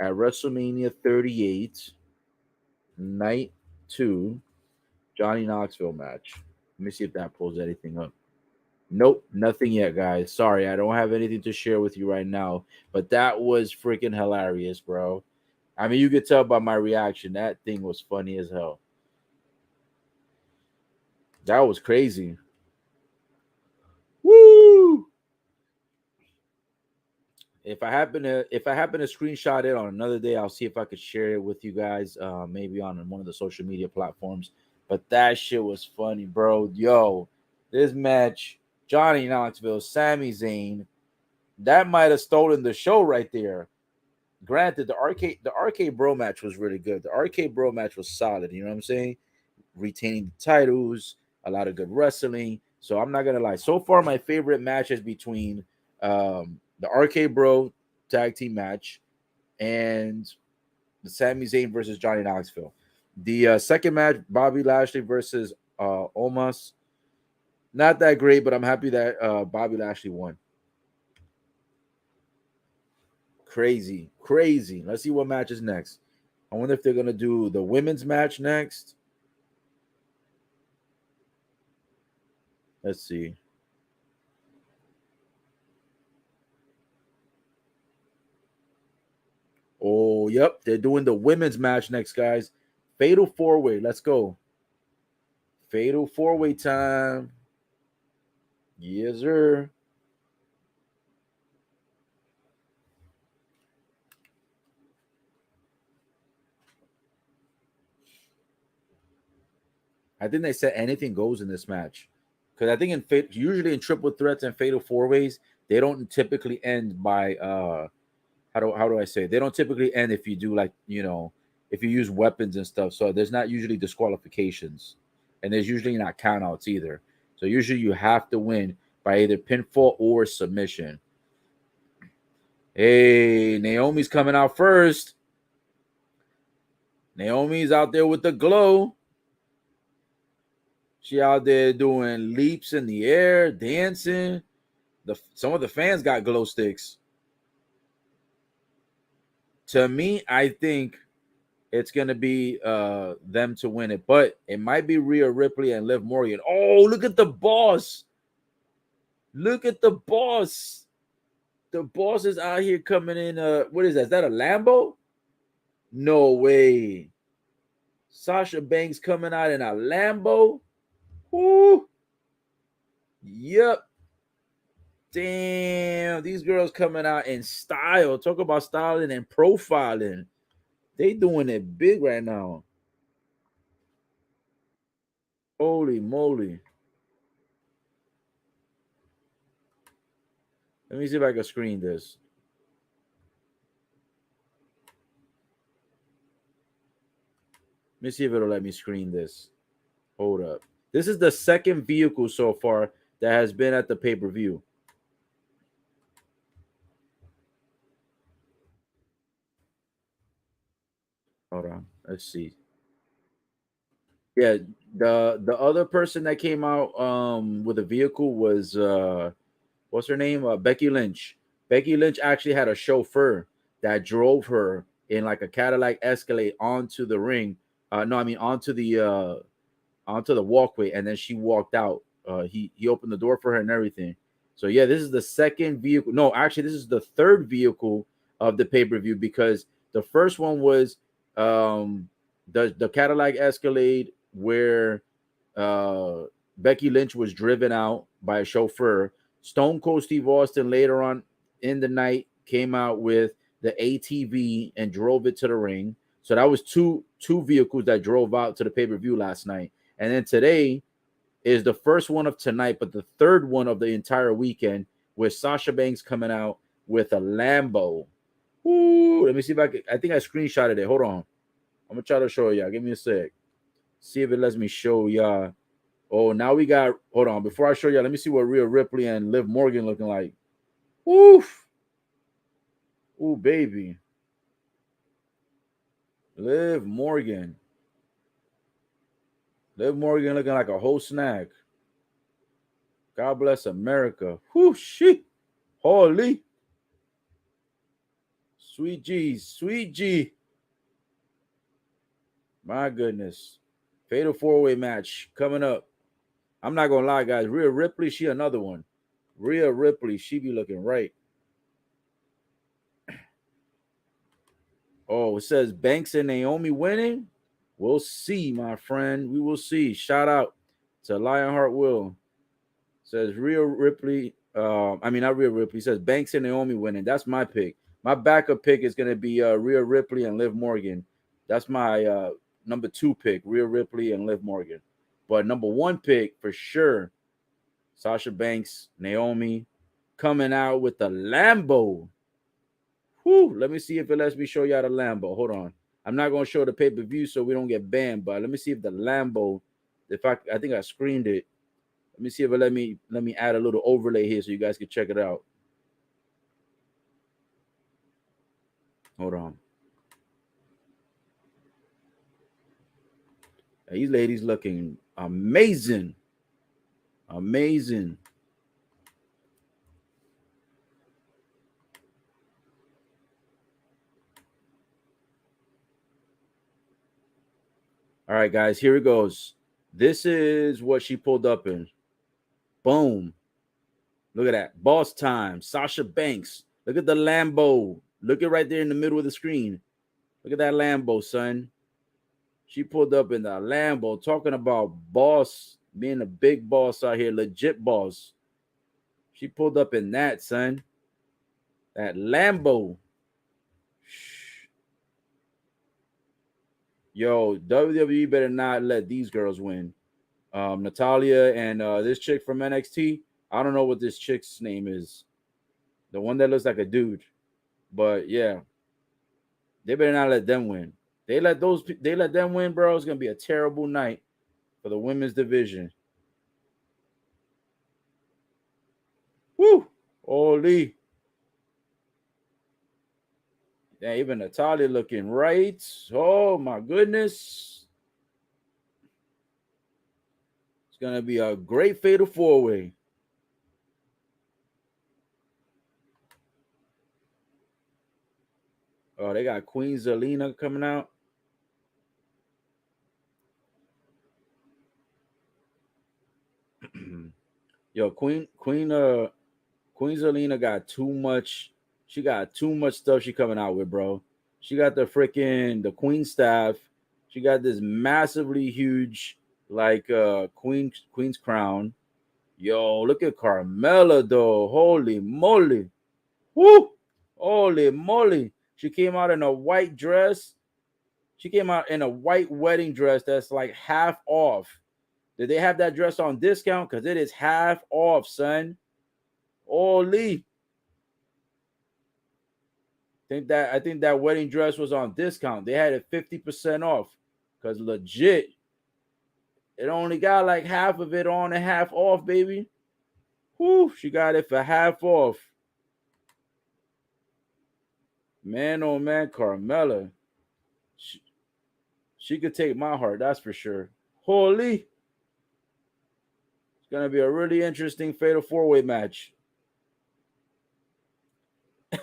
at WrestleMania 38, night 2, Johnny Knoxville match. Let me see if that pulls anything up. Nope, nothing yet, guys. Sorry, I don't have anything to share with you right now. But that was freaking hilarious, bro. I mean, you could tell by my reaction. That thing was funny as hell. That was crazy. Woo! If I happen to screenshot it on another day, I'll see if I could share it with you guys, maybe on one of the social media platforms. But that shit was funny, bro. Yo, this match, Johnny Knoxville, Sami Zayn, that might have stolen the show right there. Granted, the RK Bro match was really good. The RK Bro match was solid. You know what I'm saying? Retaining the titles, a lot of good wrestling. So I'm not gonna lie. So far, my favorite match is between the RK Bro tag team match and the Sami Zayn versus Johnny Knoxville. The second match, Bobby Lashley versus Omos, not that great, but I'm happy that Bobby Lashley won. Crazy, crazy. Let's see what match is next. I wonder if they're gonna do the women's match next. Let's see. Oh, yep, they're doing the women's match next, guys. Fatal four way. Let's go. Fatal four way time. Yes, sir. I think they said anything goes in this match. Because I think usually in triple threats and fatal four ways, they don't typically end by how do I say it? They don't typically end if you do like, if you use weapons and stuff. So there's not usually disqualifications. And there's usually not countouts either. So usually you have to win by either pinfall or submission. Hey, Naomi's coming out first. Naomi's out there with the glow. She out there doing leaps in the air, dancing. Some of the fans got glow sticks. To me, I think it's gonna be them to win it, but it might be Rhea Ripley and Liv Morgan. Oh, look at the boss! Look at the boss! The boss is out here coming in. What is that? Is that a Lambo? No way. Sasha Banks coming out in a Lambo. Woo! Yep. Damn, these girls coming out in style. Talk about styling and profiling. They doing it big right now. Holy moly. Let me see if I can screen this. Let me see if it'll let me screen this. Hold up. This is the second vehicle so far that has been at the pay-per-view. Hold on. Let's see. Yeah, the other person that came out with a vehicle was what's her name? Becky Lynch. Becky Lynch actually had a chauffeur that drove her in like a Cadillac Escalade onto the ring. No, I mean onto the walkway, and then she walked out. He opened the door for her and everything. So yeah, this is the second vehicle. No, actually, this is the third vehicle of the pay per view because the first one was the Cadillac Escalade where Becky Lynch was driven out by a chauffeur. Stone Cold Steve Austin later on in the night came out with the ATV and drove it to the ring. So that was two vehicles that drove out to the pay per view last night. And then today is the first one of tonight, but the third one of the entire weekend with Sasha Banks coming out with a Lambo. Ooh, let me see if I think I screenshotted it. Hold on. I'm gonna try to show y'all. Give me a sec. See if it lets me show y'all. Oh, now we got. Hold on. Before I show y'all, let me see what Rhea Ripley and Liv Morgan looking like. Oof. Ooh, baby. Liv Morgan. Liv Morgan looking like a whole snack. God bless America. Whoo, shit. Holy. Sweet G. Sweet G. My goodness. Fatal four-way match coming up. I'm not gonna lie, guys. Rhea Ripley, she another one. Rhea Ripley, she be looking right. Oh, it says Banks and Naomi winning. We'll see, my friend. We will see. Shout out to Lionheart Will. Says Rhea Ripley. Not Rhea Ripley. Says Banks and Naomi winning. That's my pick. My backup pick is gonna be Rhea Ripley and Liv Morgan. That's my number 2 pick, Rhea Ripley and Liv Morgan. But number 1 pick for sure, Sasha Banks, Naomi, coming out with the Lambo. Whew, let me see if it lets me show y'all the Lambo. Hold on. I'm not gonna show the pay-per-view so we don't get banned, but let me see if the Lambo, I think I screened it. Let me see if it let me add a little overlay here so you guys can check it out. Hold on. These ladies looking amazing. Amazing. All right, guys, here it goes. This is what she pulled up in. Boom. Look at that. Boss time. Sasha Banks. Look at the Lambo. Look at right there in the middle of the screen. Look at that Lambo, son. She pulled up in the Lambo talking about boss, being a big boss out here, legit boss. She pulled up in that, son. That Lambo. Yo, WWE better not let these girls win. Natalia and this chick from NXT. I don't know what this chick's name is. The one that looks like a dude. But yeah, they better not let them win. They let them win, bro. It's gonna be a terrible night for the women's division. Woo! Holy. Yeah, even Natalia looking right. Oh my goodness. It's gonna be a great fatal four-way. Oh, they got Queen Zelina coming out. Yo, Queen Zelina got too much. She got too much stuff she coming out with, bro. She got the Queen staff. She got this massively huge Queen's crown. Yo, look at Carmella though. Holy moly. Woo! Holy moly. She came out in a white dress. She came out in a white wedding dress that's like half off. Did they have that dress on discount? Because it is half off, son. Holy. I think that wedding dress was on discount. They had it 50% off. Because legit, it only got like half of it on and half off, baby. Whew, she got it for half off. Man, oh man, Carmella. She could take my heart, that's for sure. Holy. It's gonna be a really interesting fatal four-way match.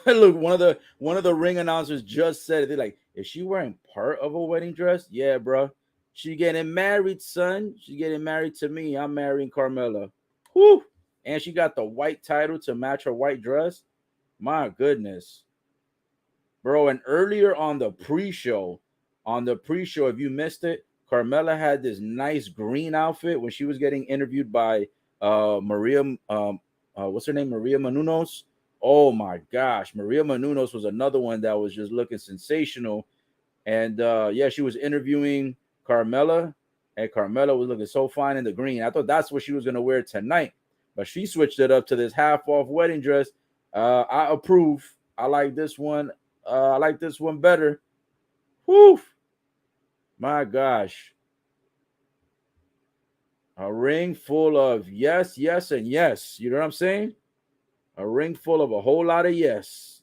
Look, one of the ring announcers just said it. They're like, is she wearing part of a wedding dress? Yeah, bro. She getting married, son. She getting married to me. I'm marrying Carmella. Whew. And she got the white title to match her white dress. My goodness. Bro, and earlier on the pre-show, if you missed it, Carmella had this nice green outfit when she was getting interviewed by Maria what's her name? Maria Menounos. Oh my gosh, Maria Menounos was another one that was just looking sensational. And yeah, she was interviewing Carmella, and Carmella was looking so fine in the green. I thought that's what she was gonna wear tonight, but she switched it up to this half-off wedding dress. I approve. I like this one. I like this one better. Whew. My gosh. A ring full of yes, yes, and yes. You know what I'm saying? A ring full of a whole lot of yes.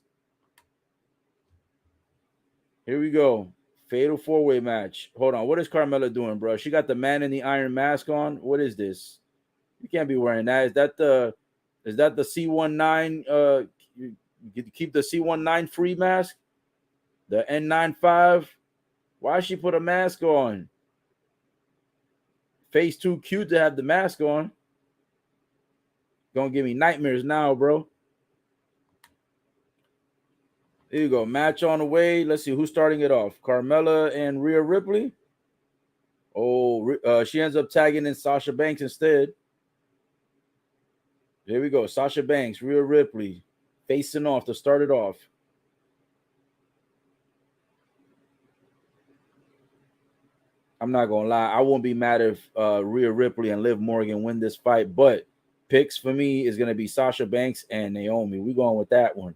Here we go. Fatal four-way match. Hold on. What is Carmella doing, bro? She got the man in the iron mask on. What is this? You can't be wearing that. Is that the C19 you keep the C19 free mask? The N95? Why she put a mask on? Face too cute to have the mask on. Gonna give me nightmares now, bro. There you go. Match on the way. Let's see who's starting it off. Carmella and Rhea Ripley. Oh, she ends up tagging in Sasha Banks instead. There we go. Sasha Banks, Rhea Ripley, facing off to start it off. I'm not gonna lie. I won't be mad if Rhea Ripley and Liv Morgan win this fight, but picks for me is gonna be Sasha Banks and Naomi. We going with that one.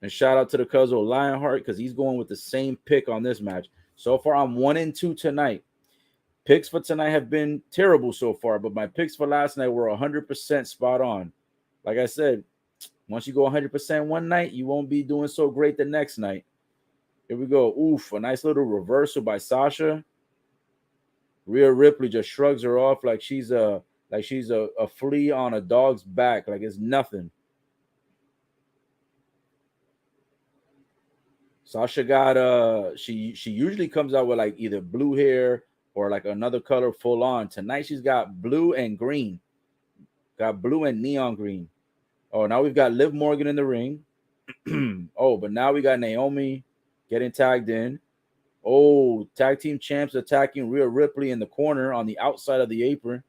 And shout out to the Cuzzo Lionheart because he's going with the same pick on this match. So far, I'm 1-2 tonight. Picks for tonight have been terrible so far, but my picks for last night were 100% spot on. Like I said, once you go 100% one night, you won't be doing so great the next night. Here we go. Oof, a nice little reversal by Sasha. Rhea Ripley just shrugs her off like she's a flea on a dog's back, like it's nothing. Sasha got she usually comes out with like either blue hair or like another color full on. Tonight she's got blue and green. Got blue and neon green. Oh, now we've got Liv Morgan in the ring. Oh, but now we got Naomi getting tagged in. Oh, tag team champs attacking Rhea Ripley in the corner on the outside of the apron.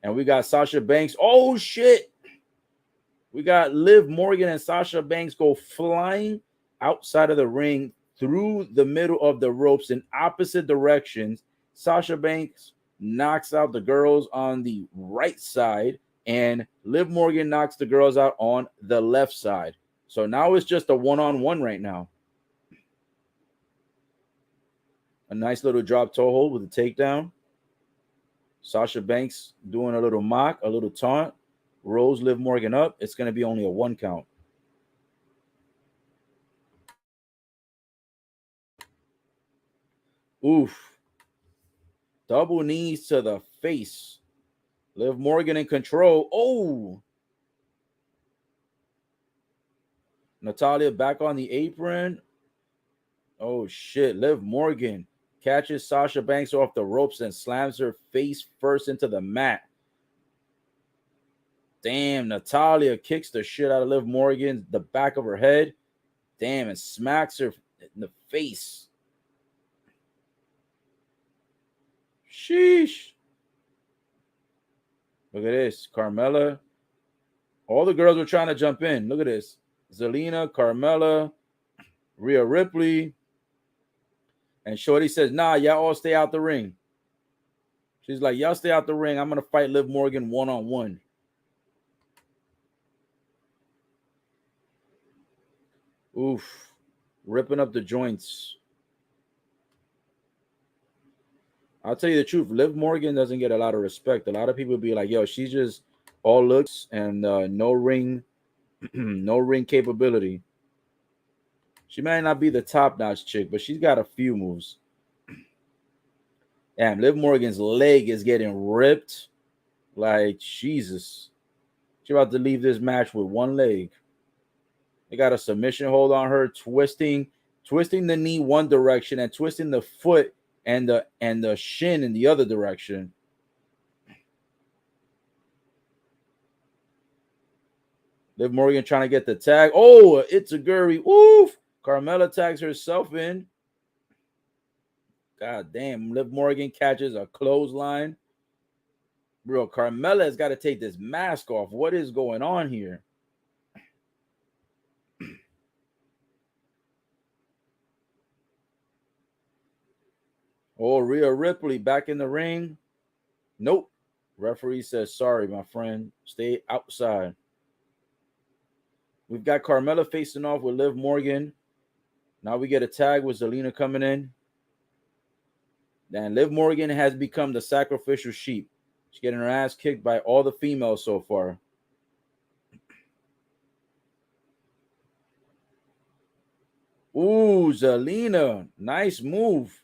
And we got Sasha Banks. Oh, shit. We got Liv Morgan and Sasha Banks go flying outside of the ring through the middle of the ropes in opposite directions. Sasha Banks knocks out the girls on the right side, and Liv Morgan knocks the girls out on the left side. So now it's just a one-on-one right now. A nice little drop toe hold with a takedown. Sasha Banks doing a little mock, a little taunt. Rolls Liv Morgan up. It's going to be only a 1 count. Oof. Double knees to the face. Liv Morgan in control. Oh. Natalya back on the apron. Oh, shit. Liv Morgan catches Sasha Banks off the ropes and slams her face first into the mat. Damn, Natalya kicks the shit out of Liv Morgan, the back of her head. Damn, and smacks her in the face. Sheesh. Look at this. Carmella. All the girls were trying to jump in. Look at this. Zelina, Carmella, Rhea Ripley. And Shorty says, nah, y'all all stay out the ring. She's like, y'all stay out the ring. I'm going to fight Liv Morgan one-on-one. Oof. Ripping up the joints. I'll tell you the truth. Liv Morgan doesn't get a lot of respect. A lot of people be like, yo, she's just all looks and no ring no ring capability. She might not be the top-notch chick, but she's got a few moves. Damn, Liv Morgan's leg is getting ripped. Like, Jesus. She's about to leave this match with one leg. They got a submission hold on her, twisting the knee one direction and twisting the foot and the shin in the other direction. Liv Morgan trying to get the tag. Oh, it's a Guri. Oof. Carmella tags herself in. God damn. Liv Morgan catches a clothesline. Bro, Carmella has got to take this mask off. What is going on here? Oh, Rhea Ripley back in the ring. Nope. Referee says, sorry, my friend. Stay outside. We've got Carmella facing off with Liv Morgan. Now we get a tag with Zelina coming in. And Liv Morgan has become the sacrificial sheep. She's getting her ass kicked by all the females so far. Ooh, Zelina. Nice move.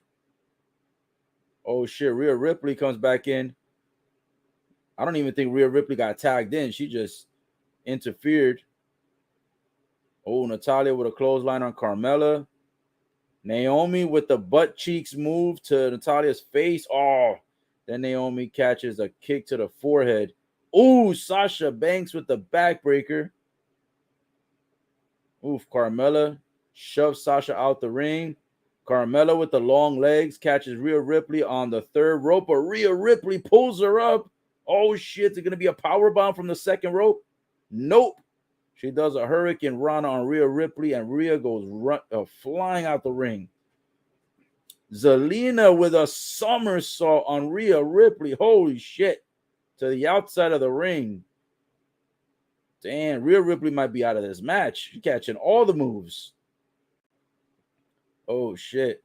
Oh, shit. Rhea Ripley comes back in. I don't even think Rhea Ripley got tagged in. She just interfered. Oh, Natalya with a clothesline on Carmella. Naomi with the butt cheeks move to Natalya's face. Oh, then Naomi catches a kick to the forehead. Ooh, Sasha Banks with the backbreaker. Oof, Carmella shoves Sasha out the ring. Carmella with the long legs catches Rhea Ripley on the third rope, but Rhea Ripley pulls her up. Oh, shit, is it going to be a powerbomb from the second rope? Nope. She does a hurricane run on Rhea Ripley, and Rhea goes flying out the ring. Zelina with a somersault on Rhea Ripley. Holy shit. To the outside of the ring. Damn, Rhea Ripley might be out of this match. She's catching all the moves. Oh, shit.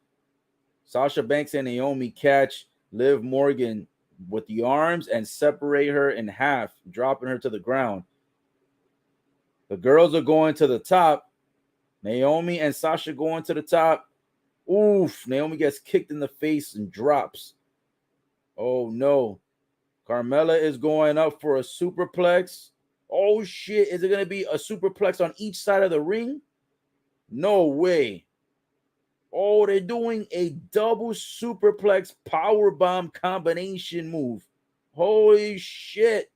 Sasha Banks and Naomi catch Liv Morgan with the arms and separate her in half, dropping her to the ground. The girls are going to the top. Naomi and Sasha going to the top. Oof. Naomi gets kicked in the face and drops. Oh, no. Carmella is going up for a superplex. Oh, shit. Is it going to be a superplex on each side of the ring? No way. Oh, they're doing a double superplex powerbomb combination move. Holy shit.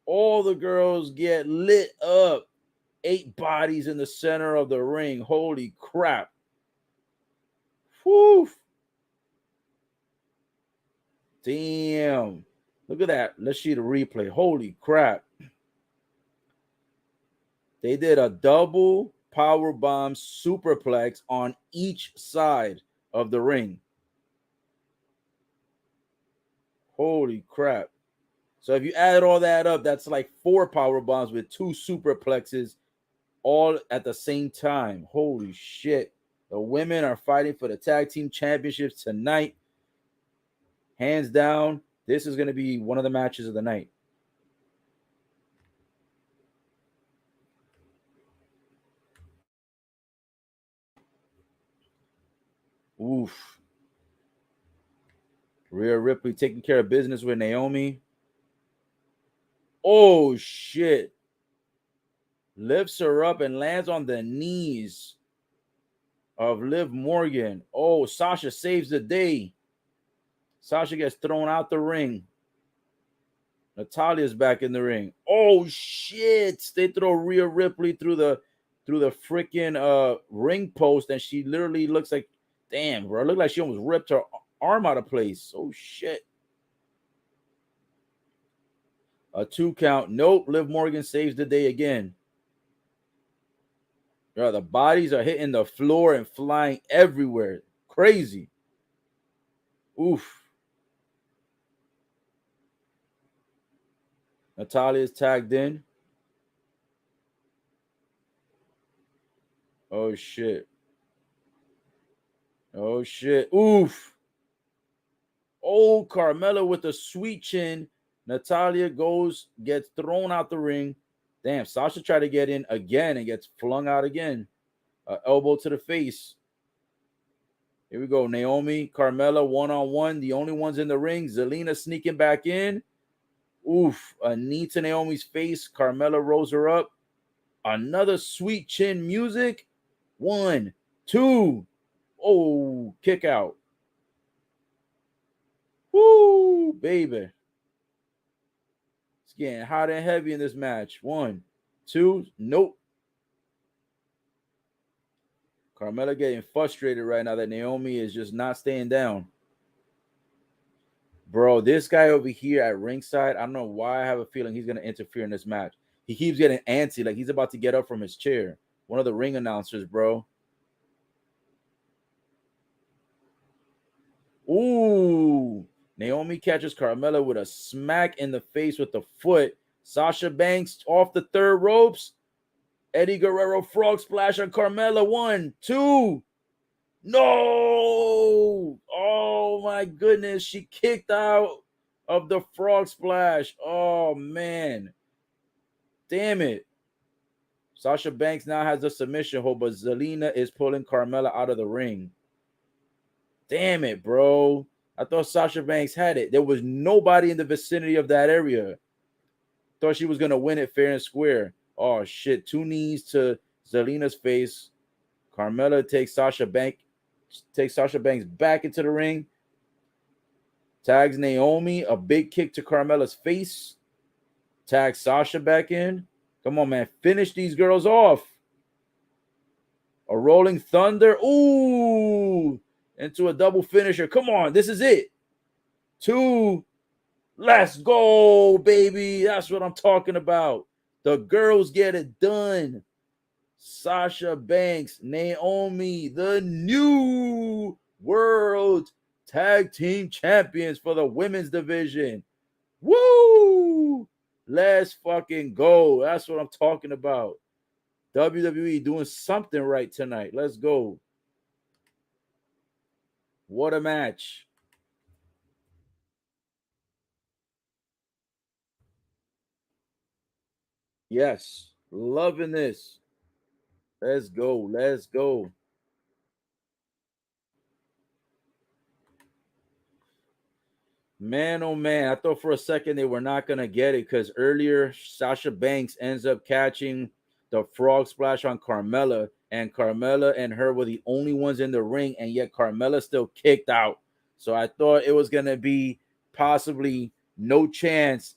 All the girls get lit up. 8 bodies in the center of the ring. Holy crap. Whew. Damn. Look at that. Let's see the replay. Holy crap. They did a double power bomb superplex on each side of the ring. Holy crap. So if you add all that up, that's like 4 power bombs with 2 superplexes all at the same time. Holy shit. The women are fighting for the tag team championships tonight. Hands down, this is going to be one of the matches of the night. Oof. Rhea Ripley taking care of business with Naomi. Oh, shit. Lifts her up and lands on the knees of Liv Morgan. Oh, Sasha saves the day. Sasha gets thrown out the ring. Natalia's back in the ring. Oh, shit. They throw Rhea Ripley through the freaking ring post, and she literally looks like, damn, bro. It looked like she almost ripped her arm out of place. Oh, shit. A 2 count. Nope. Liv Morgan saves the day again. Yeah, the bodies are hitting the floor and flying everywhere. Crazy. Oof. Natalia's tagged in. Oh, shit. Oh, shit. Oof. Oh, Carmella with a sweet chin. Natalya gets thrown out the ring. Damn, Sasha tried to get in again and gets flung out again. Elbow to the face. Here we go. Naomi, Carmella, one-on-one. The only ones in the ring. Zelina sneaking back in. Oof. A knee to Naomi's face. Carmella rolls her up. Another sweet chin music. 1, 2. Oh, kick out. Woo, baby. It's getting hot and heavy in this match. 1, 2. Nope. Carmella getting frustrated right now that Naomi is just not staying down. Bro, this guy over here at ringside, I don't know why I have a feeling he's going to interfere in this match. He keeps getting antsy, like he's about to get up from his chair. One of the ring announcers, bro. Ooh. Naomi catches Carmella with a smack in the face with the foot. Sasha Banks off the 3rd ropes. Eddie Guerrero frog splash on Carmella. 1, 2. No! Oh my goodness. She kicked out of the frog splash. Oh man. Damn it. Sasha Banks now has a submission hold, but Zelina is pulling Carmella out of the ring. Damn it, bro. I thought Sasha Banks had it. There was nobody in the vicinity of that area. Thought she was going to win it fair and square. Oh, shit. 2 knees to Zelina's face. Carmella takes Sasha Banks back into the ring. Tags Naomi. A big kick to Carmella's face. Tags Sasha back in. Come on, man. Finish these girls off. A rolling thunder. Ooh. Into a double finisher. Come on. This is it. 2. Let's go, baby. That's what I'm talking about. The girls get it done. Sasha Banks, Naomi, the new world tag team champions for the women's division. Woo! Let's fucking go. That's what I'm talking about. WWE doing something right tonight. Let's go. What a match. Yes. Loving this. Let's go. Let's go. Man, oh man, I thought for a second they were not going to get it because earlier Sasha Banks ends up catching the frog splash on Carmella, and Carmella and her were the only ones in the ring, and yet Carmella still kicked out. So I thought it was going to be possibly no chance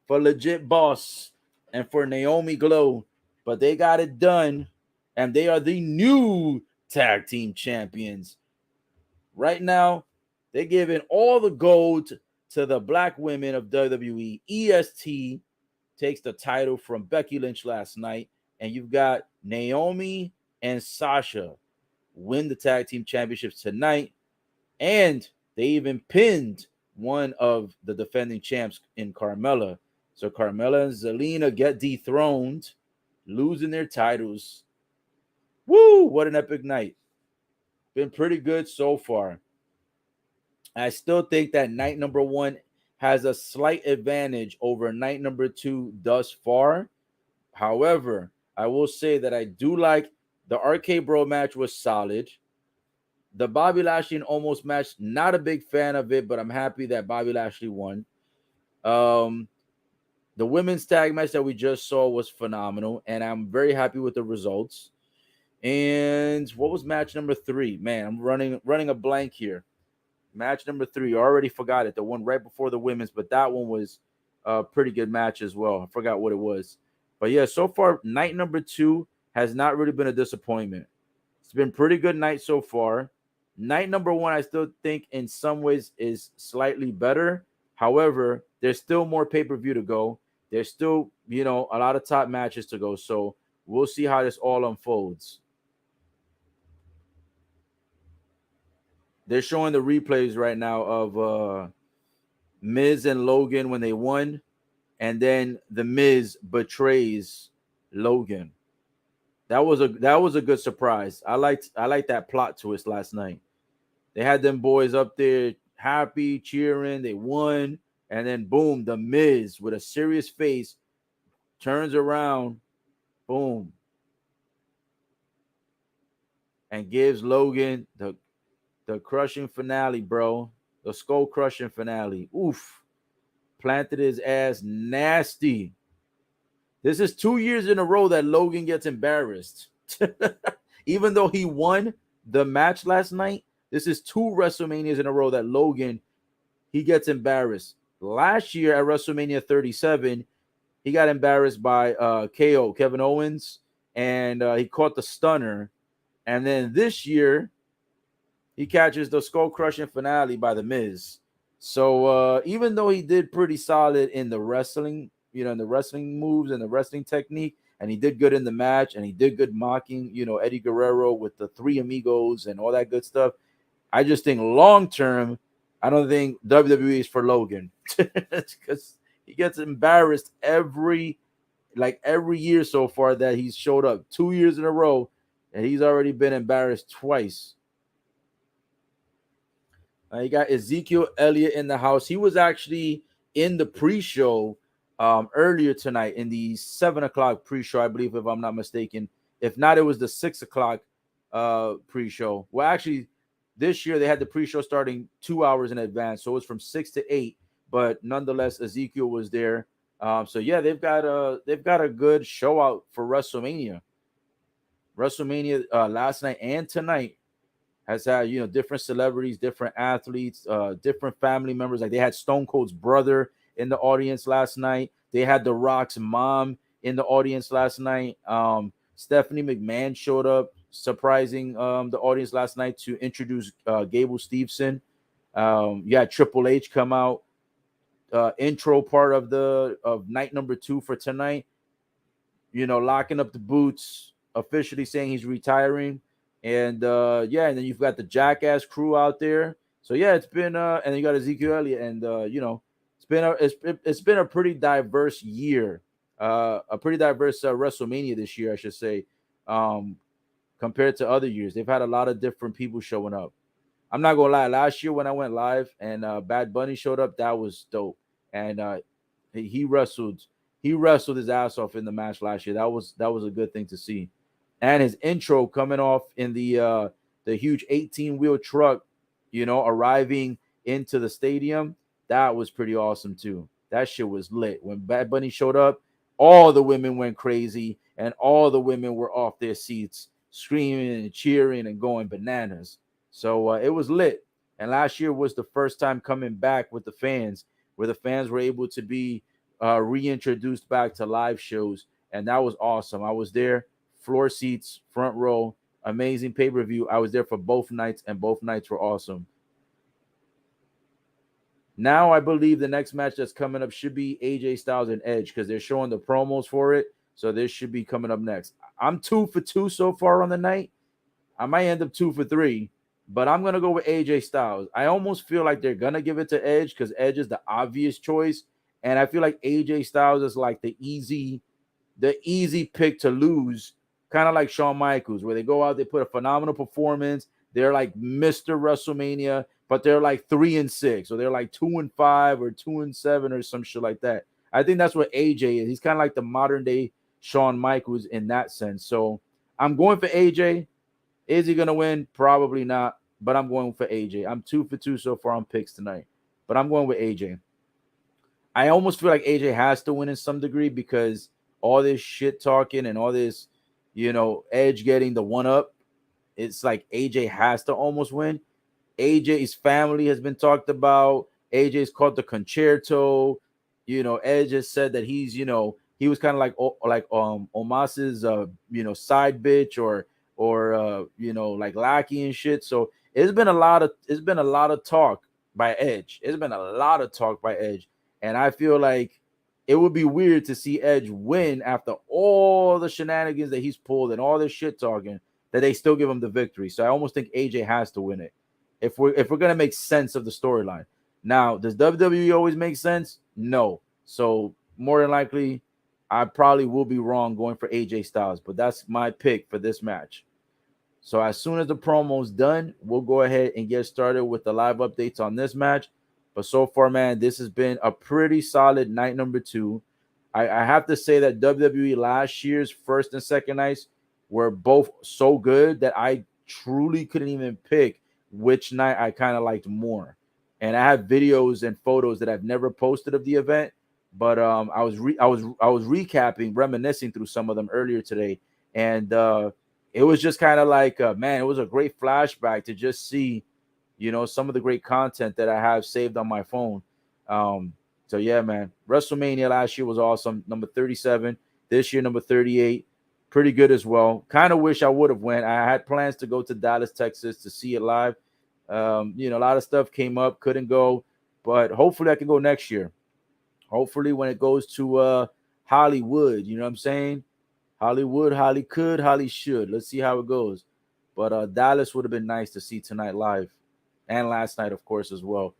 for Legit Boss and for Naomi Glow, but they got it done, and they are the new tag team champions. Right now, they're giving all the gold to the black women of WWE. EST takes the title from Becky Lynch last night, and you've got Naomi and Sasha win the tag team championships tonight, and they even pinned one of the defending champs in Carmella. So Carmella and Zelina get dethroned, losing their titles. Woo! What an epic night. Been pretty good so far. I still think that night number one has a slight advantage over night number two thus far. However, I will say that I do like the RK Bro match was solid. The Bobby Lashley and Almost match, not a big fan of it, but I'm happy that Bobby Lashley won. Um, the women's tag match that we just saw was phenomenal, and I'm very happy with the results. And what was match number three? Man, I'm running a blank here. Match number three, I already forgot it. The one right before the women's, but that one was a pretty good match as well. I forgot what it was. But yeah, so far, night number two has not really been a disappointment. It's been pretty good night so far. Night number one, I still think in some ways is slightly better. However, there's still more pay-per-view to go. There's still, a lot of top matches to go. So we'll see how this all unfolds. They're showing the replays right now of Miz and Logan when they won, and then the Miz betrays Logan. That was a good surprise. I liked that plot twist last night. They had them boys up there happy, cheering, they won, and then boom, the Miz with a serious face turns around, boom, and gives Logan the crushing finale, bro. The skull crushing finale. Oof. Planted his ass nasty. This is 2 years in a row that Logan gets embarrassed. Even though he won the match last night, this is 2 WrestleManias in a row that Logan, he gets embarrassed. Last year at WrestleMania 37, he got embarrassed by KO, Kevin Owens, and he caught the stunner. And then this year, he catches the skull crushing finale by the Miz. So even though he did pretty solid in the wrestling, in the wrestling moves and the wrestling technique, and he did good in the match, and he did good mocking, Eddie Guerrero with the Three Amigos and all that good stuff. I just think long term, I don't think WWE is for Logan because he gets embarrassed every year so far that he's showed up. 2 years in a row, and he's already been embarrassed twice. You got Ezekiel Elliott in the house. He was actually in the pre-show earlier tonight in the 7:00 pre-show, I believe, if I'm not mistaken. If not, it was the 6:00 pre-show. Well, actually, this year they had the pre-show starting 2 hours in advance, so it was from 6 to 8. But nonetheless, Ezekiel was there. So yeah, they've got a good show out for WrestleMania. WrestleMania last night and tonight has had different celebrities, different athletes, different family members. Like they had Stone Cold's brother in the audience last night. They had The Rock's mom in the audience last night. Stephanie McMahon showed up, surprising the audience last night to introduce Gable Steveson. You had Triple H come out, intro part of night number 2 for tonight. Locking up the boots, officially saying he's retiring. And and then you've got the Jackass crew out there. So yeah, it's been and then you got Ezekiel Elliott, and it's been a pretty diverse year, a pretty diverse WrestleMania this year, I should say, compared to other years. They've had a lot of different people showing up. I'm not gonna lie, last year when I went live and Bad Bunny showed up, that was dope, and he wrestled his ass off in the match last year. That was a good thing to see. And his intro coming off in the huge 18-wheel truck, arriving into the stadium, that was pretty awesome too. That shit was lit. When Bad Bunny showed up, all the women went crazy, and all the women were off their seats, screaming and cheering and going bananas. So it was lit. And last year was the first time coming back with the fans, where the fans were able to be reintroduced back to live shows, and that was awesome. I was there. Floor seats, front row, amazing pay-per-view. I was there for both nights, and both nights were awesome. Now I believe the next match that's coming up should be AJ Styles and Edge, because they're showing the promos for it. So this should be coming up next. I'm 2 for 2 so far on the night. I might end up 2 for 3, but I'm gonna go with AJ Styles. I almost feel like they're gonna give it to Edge because Edge is the obvious choice, and I feel like AJ Styles is like the easy pick to lose, kind of like Shawn Michaels, where they go out, they put a phenomenal performance. They're like Mr. WrestleMania, but they're like 3-6, or they're like 2-5 or 2-7 or some shit like that. I think that's what AJ is. He's kind of like the modern day Shawn Michaels in that sense. So I'm going for AJ. Is he gonna win? Probably not, but I'm going for AJ. I'm 2 for 2 so far on picks tonight, but I'm going with AJ. I almost feel like AJ has to win in some degree because all this shit talking and all this, Edge getting the one up, it's like AJ has to almost win. AJ's family has been talked about. AJ's called the concerto. Edge has said that he was kind of like Omas's side bitch or like lackey and shit. So it's been a lot of talk by Edge. It's been a lot of talk by Edge. And I feel like it would be weird to see Edge win after all the shenanigans that he's pulled and all this shit talking, that they still give him the victory. So I almost think AJ has to win it if we're gonna make sense of the storyline. Now, does WWE always make sense? No. So more than likely, I probably will be wrong going for AJ Styles, but that's my pick for this match. So as soon as the promo's done, we'll go ahead and get started with the live updates on this match. But so far, man, this has been a pretty solid night number 2. I have to say that WWE last year's first and second nights were both so good that I truly couldn't even pick which night I kind of liked more. And I have videos and photos that I've never posted of the event, but I was recapping, reminiscing through some of them earlier today, and it was just kind of like, man, it was a great flashback to just see, some of the great content that I have saved on my phone. So yeah, man, WrestleMania last year was awesome. Number 37. This year, number 38. Pretty good as well. Kind of wish I would have went. I had plans to go to Dallas, Texas to see it live. A lot of stuff came up, couldn't go, but hopefully I can go next year. Hopefully when it goes to Hollywood, you know what I'm saying? Hollywood, Holly could, Holly should. Let's see how it goes. But Dallas would have been nice to see tonight live, and last night, of course, as well.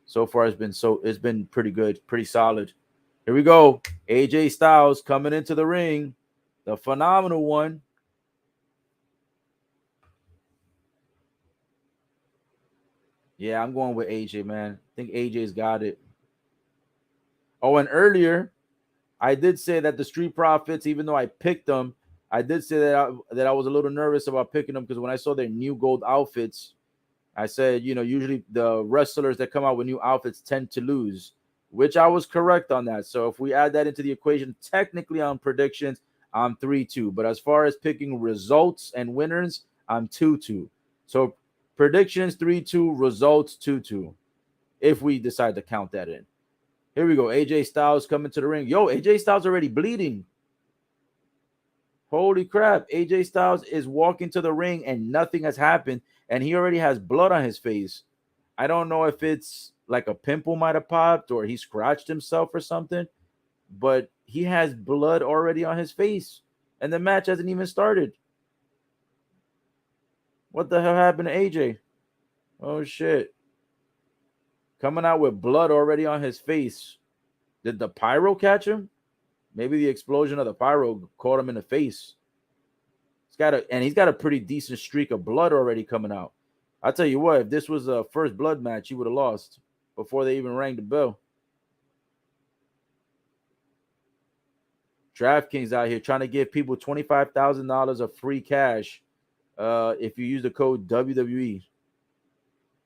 So far, it's been pretty good, pretty solid. Here we go. AJ Styles coming into the ring, the phenomenal one. Yeah, I'm going with AJ, man. I think AJ's got it. Oh, and earlier I did say that the Street Profits, even though I picked them, I did say that I was a little nervous about picking them because when I saw their new gold outfits, I said, usually the wrestlers that come out with new outfits tend to lose, which I was correct on that. So if we add that into the equation, technically on predictions, I'm 3-2. But as far as picking results and winners, I'm 2-2. So predictions 3-2, results 2-2, if we decide to count that in. Here we go. AJ Styles coming to the ring. Yo, AJ Styles already bleeding. Holy crap. AJ Styles is walking to the ring and nothing has happened. And he already has blood on his face. I don't know if it's like a pimple might have popped or he scratched himself or something, but he has blood already on his face. And the match hasn't even started. What the hell happened to AJ? Oh, shit. Coming out with blood already on his face. Did the pyro catch him? Maybe the explosion of the pyro caught him in the face. He's got a pretty decent streak of blood already coming out. I tell you what, if this was a first blood match, he would have lost before they even rang the bell. DraftKings out here trying to give people $25,000 of free cash if you use the code WWE.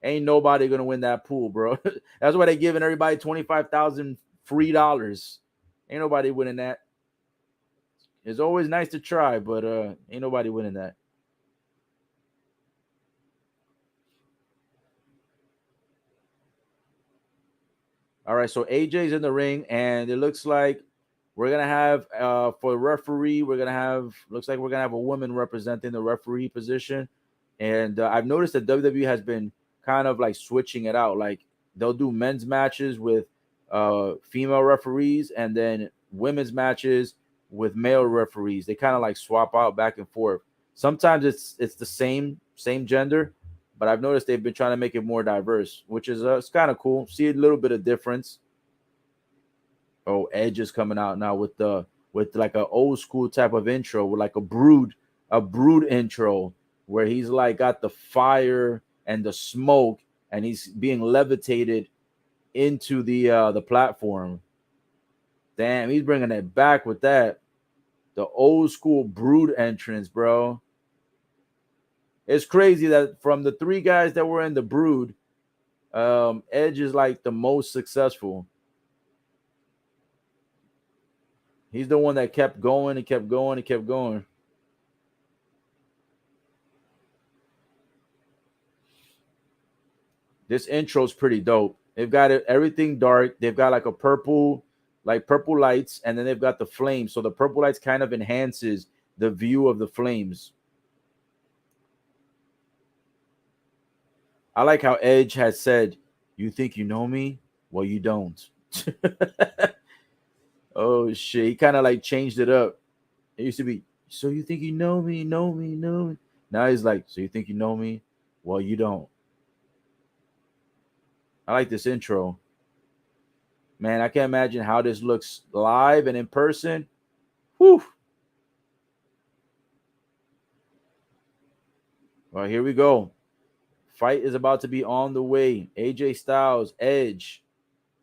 Ain't nobody gonna win that pool, bro. That's why they giving everybody 25,000 free dollars. Ain't nobody winning that. It's always nice to try, but ain't nobody winning that. All right, so AJ's in the ring, and it looks like we're gonna have for the referee, looks like we're gonna have a woman representing the referee position. And I've noticed that WWE has been kind of like switching it out. Like they'll do men's matches with female referees, and then women's matches with male referees. They kind of like swap out back and forth. Sometimes it's the same gender, but I've noticed they've been trying to make it more diverse, which is it's kind of cool. See a little bit of difference. Oh, Edge is coming out now with like an old school type of intro with like a brood intro where he's like got the fire and the smoke and he's being levitated into the platform. Damn, he's bringing it back with that. The old school brood entrance, bro. It's crazy that from the three guys that were in the brood, Edge is like the most successful. He's the one that kept going and kept going and kept going. This intro's pretty dope. They've got everything dark. They've got like purple lights, and then they've got the flames. So the purple lights kind of enhances the view of the flames. I like how Edge has said, "You think you know me? Well, you don't." Oh shit! He kind of like changed it up. It used to be, "So you think you know me? Know me? Know me?" Now he's like, "So you think you know me? Well, you don't." I like this intro. Man, I can't imagine how this looks live and in person. Whew. Well, here we go. Fight is about to be on the way. AJ Styles, Edge,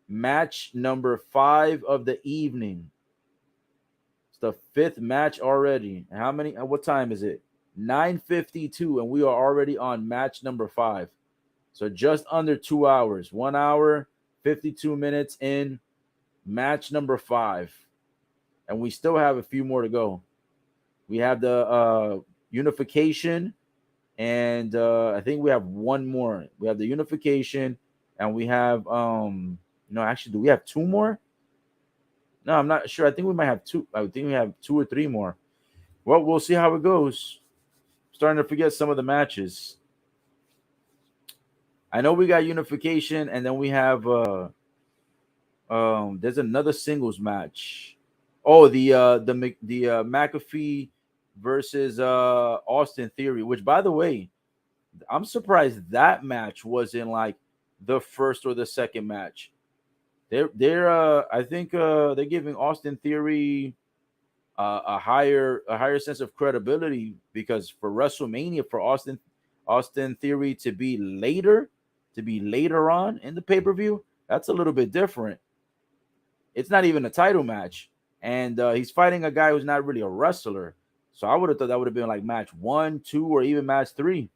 match number 5 of the evening. It's the 5th match already. How many? What time is it? 9:52, and we are already on match number 5. So just under 2 hours. 1 hour, 52 minutes in match number 5. And we still have a few more to go. We have the unification, and I think we have one more. We have the unification, and we have no, actually, do we have 2 more? No, I'm not sure. I think we might have 2. I think we have 2 or 3 more. Well, we'll see how it goes. Starting to forget some of the matches. I know we got unification, and then we have there's another singles match. Oh, the McAfee versus Austin Theory, which, by the way, I'm surprised that match was in like the first or the second match. They're I think they're giving Austin Theory a higher sense of credibility, because for WrestleMania, for Austin Theory to be later on in the pay-per-view, that's a little bit different. It's not even a title match, and he's fighting a guy who's not really a wrestler. So I would have thought that would have been like match 1, 2, or even match 3.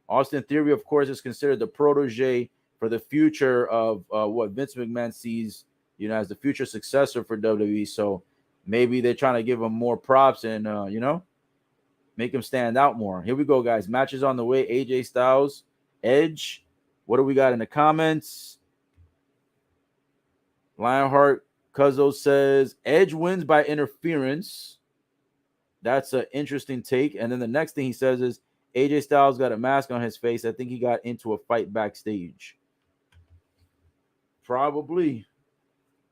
Austin Theory, of course, is considered the protege for the future of what Vince McMahon sees, as the future successor for WWE. So maybe they're trying to give him more props and, make him stand out more. Here we go, guys. Matches on the way. AJ Styles, Edge. What do we got in the comments? Lionheart Cuzzo says Edge wins by interference. That's an interesting take. And then the next thing he says is AJ Styles got a mask on his face. I think he got into a fight backstage. Probably.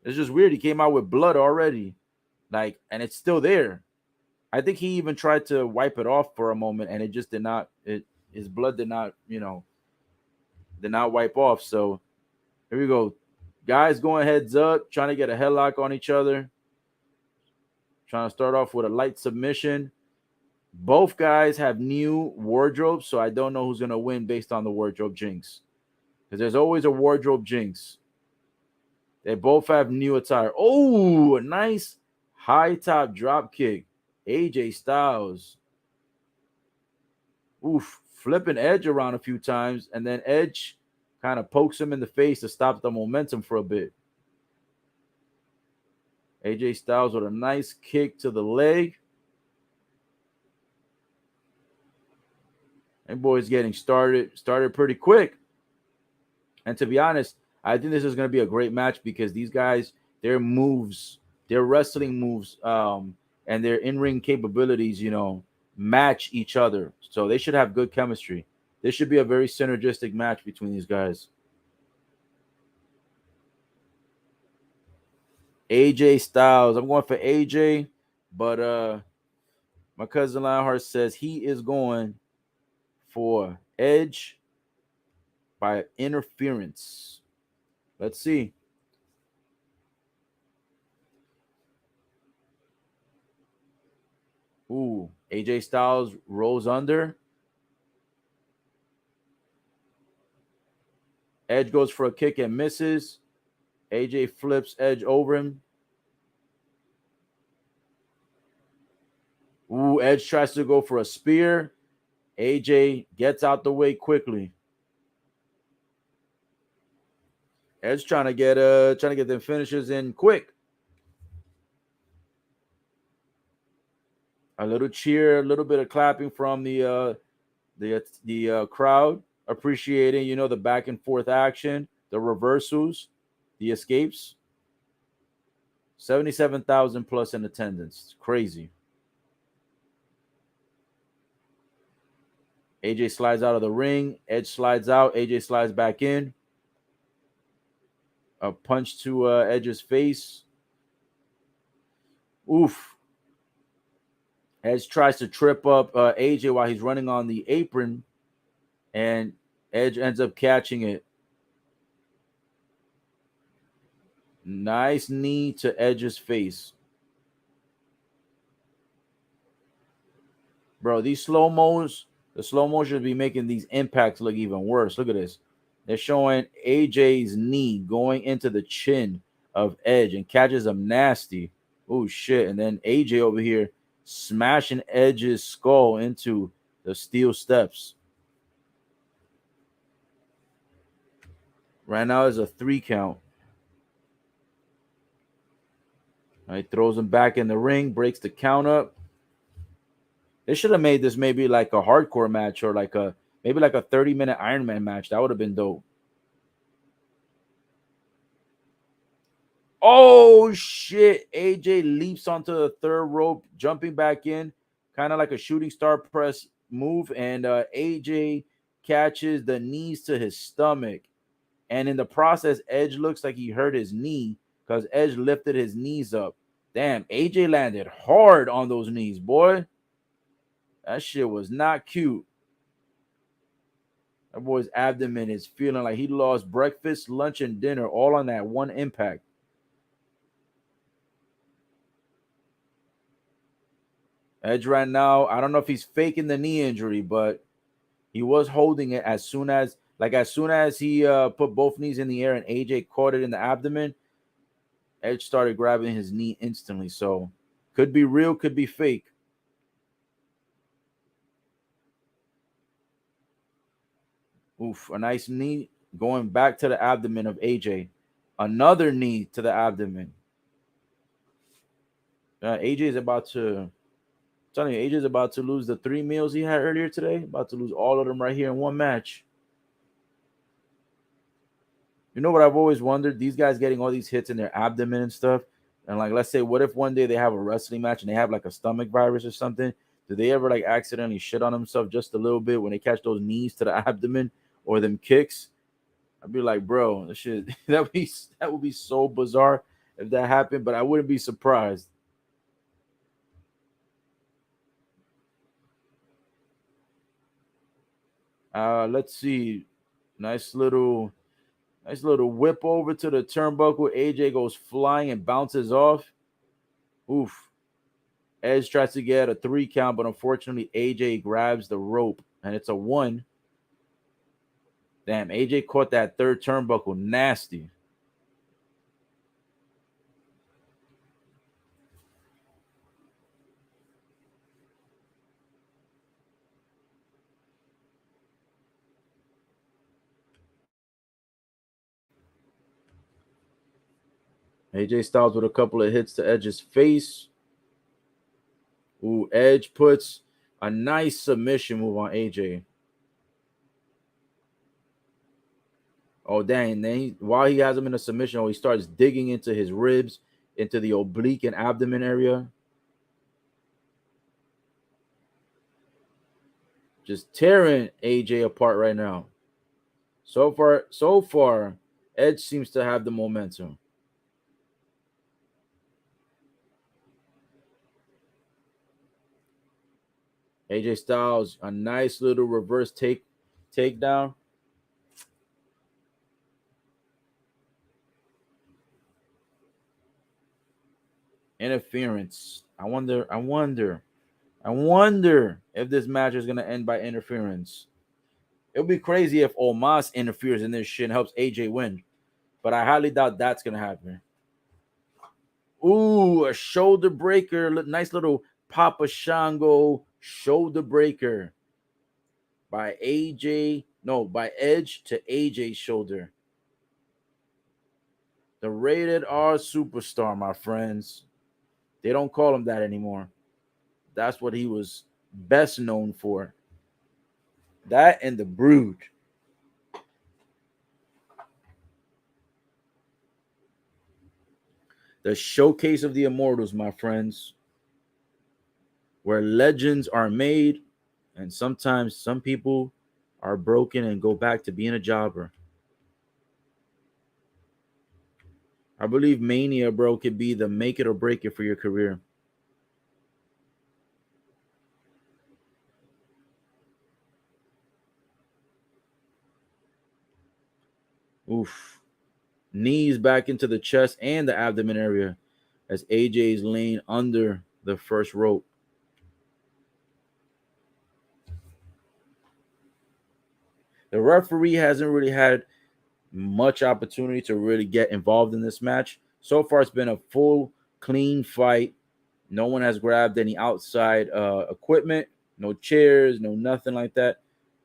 It's just weird. He came out with blood already. And it's still there. I think he even tried to wipe it off for a moment, and it just did not. His blood did not wipe off. So here we go. Guys going heads up, trying to get a headlock on each other. Trying to start off with a light submission. Both guys have new wardrobes, so I don't know who's going to win based on the wardrobe jinx. Because there's always a wardrobe jinx. They both have new attire. Oh, a nice high top drop kick. AJ Styles. Oof, flipping Edge around a few times, and then Edge kind of pokes him in the face to stop the momentum for a bit. AJ Styles with a nice kick to the leg. And boys getting started pretty quick. And to be honest, I think this is going to be a great match because these guys, their moves, their wrestling moves, and their in-ring capabilities, match each other. So they should have good chemistry. This should be a very synergistic match between these guys. AJ Styles. I'm going for AJ. But my cousin Lionheart says he is going for Edge by interference. Let's see. Ooh, AJ Styles rolls under. Edge goes for a kick and misses. AJ flips Edge over him. Ooh, Edge tries to go for a spear. AJ gets out the way quickly. Edge trying to get them finishes in quick. A little cheer, a little bit of clapping from the crowd, appreciating the back and forth action, the reversals, the escapes. 77,000 plus in attendance. It's crazy. AJ slides out of the ring. Edge slides out. AJ slides back in. A punch to Edge's face. Oof. Edge tries to trip up AJ while he's running on the apron, and Edge ends up catching it. Nice knee to Edge's face. Bro, these the slow mo should be making these impacts look even worse. Look at this. They're showing AJ's knee going into the chin of Edge and catches him nasty. Oh, shit. And then AJ over here smashing Edge's skull into the steel steps. Right now is a 3 count. He throws him back in the ring, breaks the count up. They should have made this maybe like a hardcore match or maybe like a 30-minute Iron Man match. That would have been dope. Oh, shit. AJ leaps onto the third rope, jumping back in, kind of like a shooting star press move. And AJ catches the knees to his stomach. And in the process, Edge looks like he hurt his knee because Edge lifted his knees up. Damn, AJ landed hard on those knees, boy. That shit was not cute. That boy's abdomen is feeling like he lost breakfast, lunch, and dinner all on that one impact. Edge right now, I don't know if he's faking the knee injury, but he was holding it as soon as he put both knees in the air and AJ caught it in the abdomen. Edge started grabbing his knee instantly. So could be real, could be fake. Oof, a nice knee going back to the abdomen of AJ. Another knee to the abdomen. AJ is about to, I'm telling you, AJ is about to lose the 3 meals he had earlier today. About to lose all of them right here in one match. You know what I've always wondered? These guys getting all these hits in their abdomen and stuff. And like, let's say, what if one day they have a wrestling match and they have like a stomach virus or something? Do they ever like accidentally shit on themselves just a little bit when they catch those knees to the abdomen or them kicks? I'd be like, bro, that shit that would be so bizarre if that happened, but I wouldn't be surprised. Let's see. Nice little whip over to the turnbuckle. AJ goes flying and bounces off. Oof. Edge tries to get a 3 count, but unfortunately AJ grabs the rope and it's a 1. Damn, AJ caught that third turnbuckle nasty. AJ Styles with a couple of hits to Edge's face. Ooh, Edge puts a nice submission move on AJ. Oh, dang. And then while he has him in a submission, he starts digging into his ribs, into the oblique and abdomen area. Just tearing AJ apart right now. So far, Edge seems to have the momentum. AJ Styles, a nice little reverse takedown. Interference. I wonder if this match is gonna end by interference. It would be crazy if Omos interferes in this shit and helps AJ win, but I highly doubt that's gonna happen. Ooh, a shoulder breaker. Nice little Papa Shango shoulder breaker by AJ. No, by Edge to AJ's shoulder. The rated R superstar, my friends. They don't call him that anymore. That's what he was best known for. That and the Brood. The showcase of the Immortals, my friends, where legends are made, and sometimes some people are broken and go back to being a jobber. I believe Mania, bro, could be the make it or break it for your career. Oof. Knees back into the chest and the abdomen area as AJ's laying under the first rope. The referee hasn't really had much opportunity to really get involved in this match. So far, it's been a full, clean fight. No one has grabbed any outside equipment, no chairs, no nothing like that.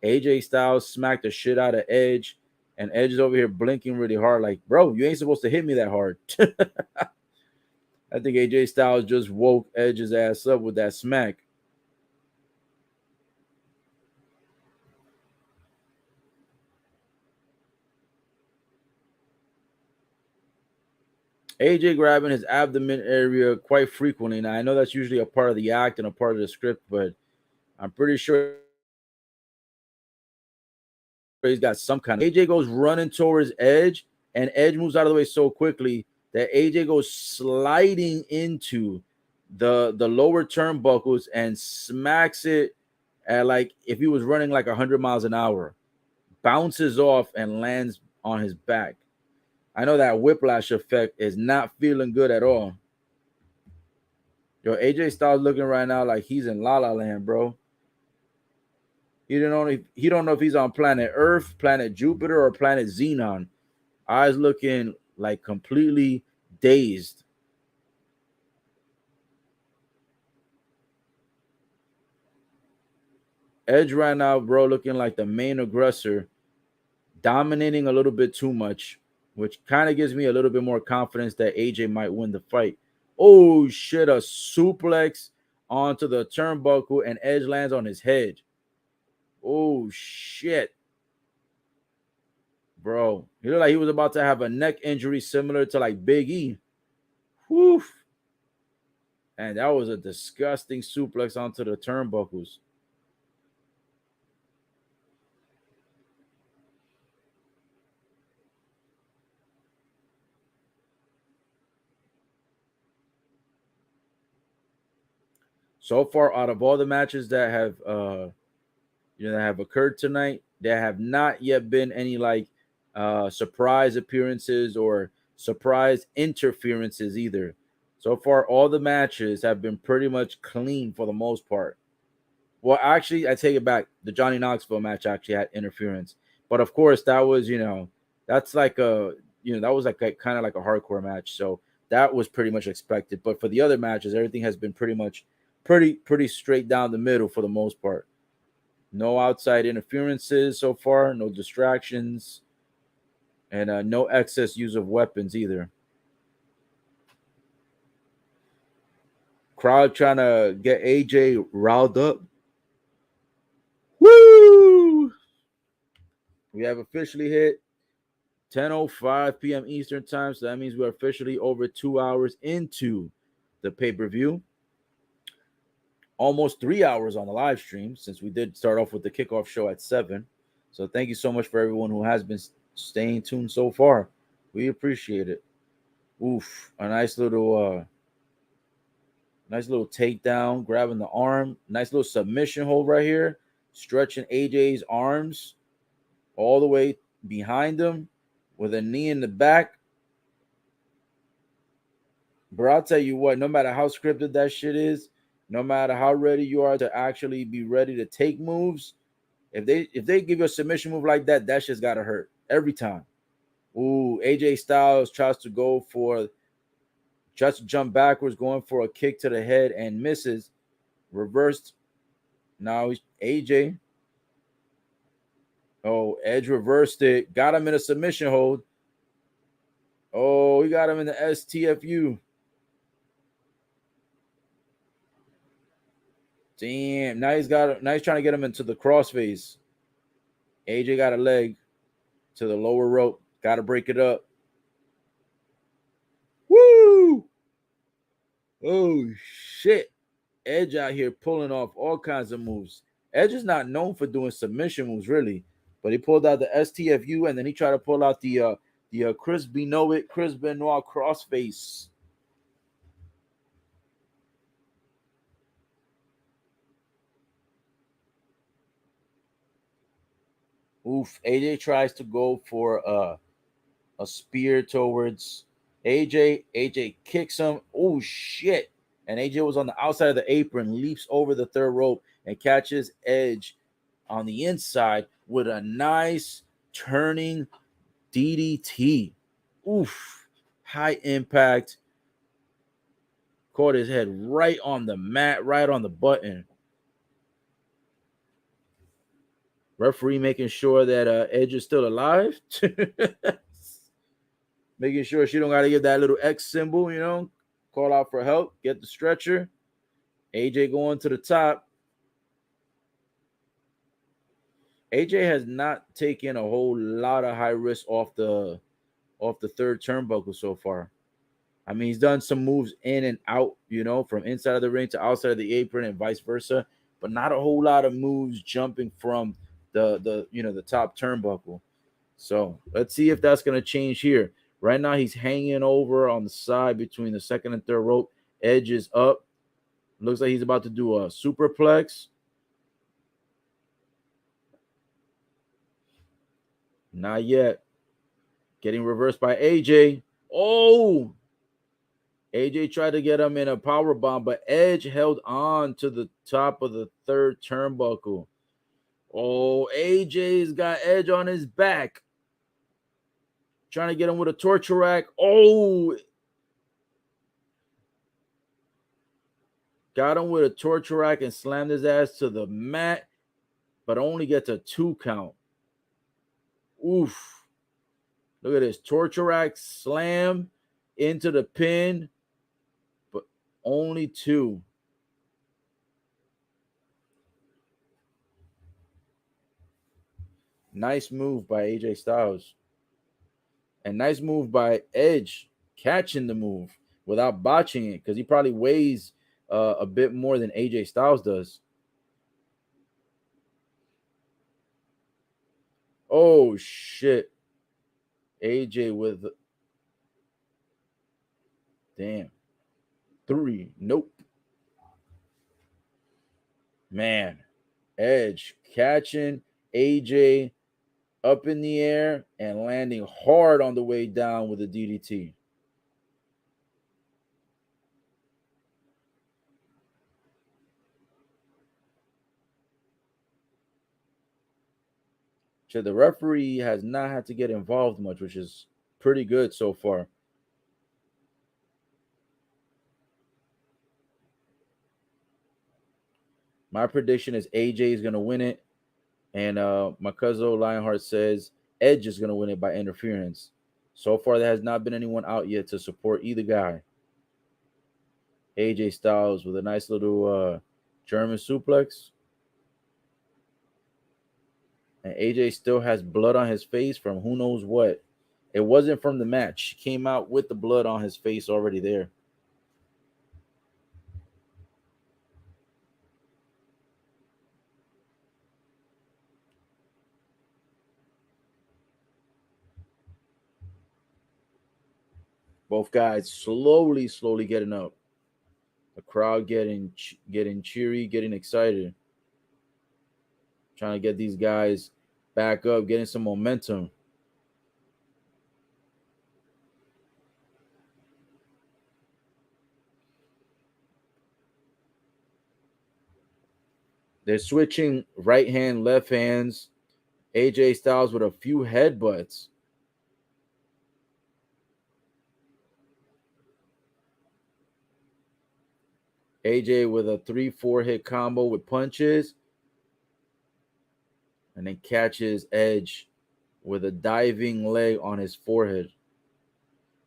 AJ Styles smacked the shit out of Edge, and Edge is over here blinking really hard, like, bro, you ain't supposed to hit me that hard. I think AJ Styles just woke Edge's ass up with that smack. AJ grabbing his abdomen area quite frequently. Now, I know that's usually a part of the act and a part of the script, but I'm pretty sure he's got some kind of. AJ goes running towards Edge, and Edge moves out of the way so quickly that AJ goes sliding into the lower turnbuckles and smacks it at like if he was running like 100 miles an hour, bounces off and lands on his back. I know that whiplash effect is not feeling good at all. Yo, AJ Styles looking right now like he's in La La Land, bro. He don't know if he's on planet Earth, planet Jupiter, or planet Xenon. Eyes looking like completely dazed. Edge right now, bro, looking like the main aggressor, dominating a little bit too much, which kind of gives me a little bit more confidence that AJ might win the fight. Oh shit, a suplex onto the turnbuckle and Edge lands on his head. Oh shit. Bro, he looked like he was about to have a neck injury similar to like Big E. Whew. And that was a disgusting suplex onto the turnbuckles. So far, out of all the matches that have that have occurred tonight, there have not yet been any like surprise appearances or surprise interferences either. So far, all the matches have been pretty much clean for the most part. Well, actually, I take it back. The Johnny Knoxville match actually had interference, but of course, that was that's like a that was like a, kind of like a hardcore match, so that was pretty much expected. But for the other matches, everything has been pretty much pretty straight down the middle for the most part. No outside interferences so far, no distractions, and no excess use of weapons either. Crowd trying to get AJ riled up. Woo! We have officially hit 10:05 p.m. Eastern time, so that means we're officially over 2 hours into the pay-per-view. Almost 3 hours on the live stream since we did start off with the kickoff show at 7. So thank you so much for everyone who has been staying tuned so far. We appreciate it. Oof, a Nice little takedown, grabbing the arm. Nice little submission hold right here. Stretching AJ's arms all the way behind him with a knee in the back. Bro, I'll tell you what, no matter how scripted that shit is, no matter how ready you are to actually be ready to take moves, if they give you a submission move like that, that shit's gotta hurt every time. Ooh, AJ Styles tries to jump backwards, going for a kick to the head and misses. Reversed. Now he's AJ. Oh, Edge reversed it. Got him in a submission hold. Oh, he got him in the STFU. Damn. Now he's trying to get him into the crossface. AJ got a leg to the lower rope. Got to break it up. Woo! Oh, shit. Edge out here pulling off all kinds of moves. Edge is not known for doing submission moves, really. But he pulled out the STFU, and then he tried to pull out the Chris Benoit crossface. Oof. AJ tries to go for a spear towards AJ. AJ kicks him. Oh, shit. And AJ was on the outside of the apron, leaps over the third rope, and catches Edge on the inside with a nice turning DDT. Oof. High impact. Caught his head right on the mat, right on the button. Referee making sure that Edge is still alive. Making sure she don't got to give that little X symbol, call out for help, get the stretcher. AJ going to the top. AJ has not taken a whole lot of high risk off the third turnbuckle so far. I mean, he's done some moves in and out, from inside of the ring to outside of the apron and vice versa, but not a whole lot of moves jumping from the top turnbuckle. So let's see if that's going to change here. Right now, he's hanging over on the side between the second and third rope. Edge is up. Looks like he's about to do a superplex. Not yet. Getting reversed by AJ. Oh! AJ tried to get him in a power bomb, but Edge held on to the top of the third turnbuckle. Oh, AJ's got Edge on his back. Trying to get him with a torture rack. Oh! Got him with a torture rack and slammed his ass to the mat, but only gets a 2 count. Oof. Look at this. Torture rack slam into the pin, but only 2. Nice move by AJ Styles. And nice move by Edge catching the move without botching it, because he probably weighs a bit more than AJ Styles does. Oh, shit. AJ with... Damn. 3. Nope. Man. Edge catching AJ up in the air and landing hard on the way down with a DDT. So the referee has not had to get involved much, which is pretty good so far. My prediction is AJ is going to win it. And my cousin Lionheart says Edge is going to win it by interference. So far, there has not been anyone out yet to support either guy. AJ Styles with a nice little German suplex. And AJ still has blood on his face from who knows what. It wasn't from the match. He came out with the blood on his face already there. Both guys slowly getting up. The Crowd getting cheery, getting excited, trying to get these guys back up, getting some momentum. They're switching right hand, left hands. AJ Styles with a few headbutts. AJ with a 3-4 hit combo with punches. And then catches Edge with a diving leg on his forehead.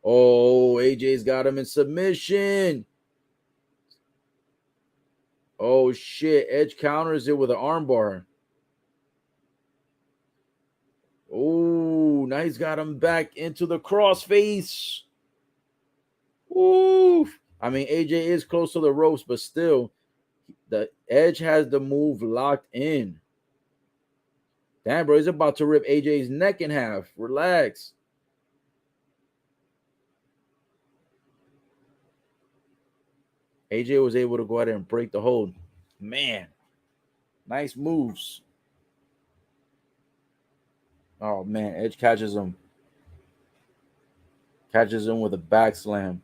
Oh, AJ's got him in submission. Oh, shit. Edge counters it with an armbar. Oh, now he's got him back into the crossface. Ooh. I mean, AJ is close to the ropes, but still, the Edge has the move locked in. Damn, bro, he's about to rip AJ's neck in half. Relax. AJ was able to go ahead and break the hold. Man, nice moves. Oh, man, Edge catches him. Catches him with a back slam.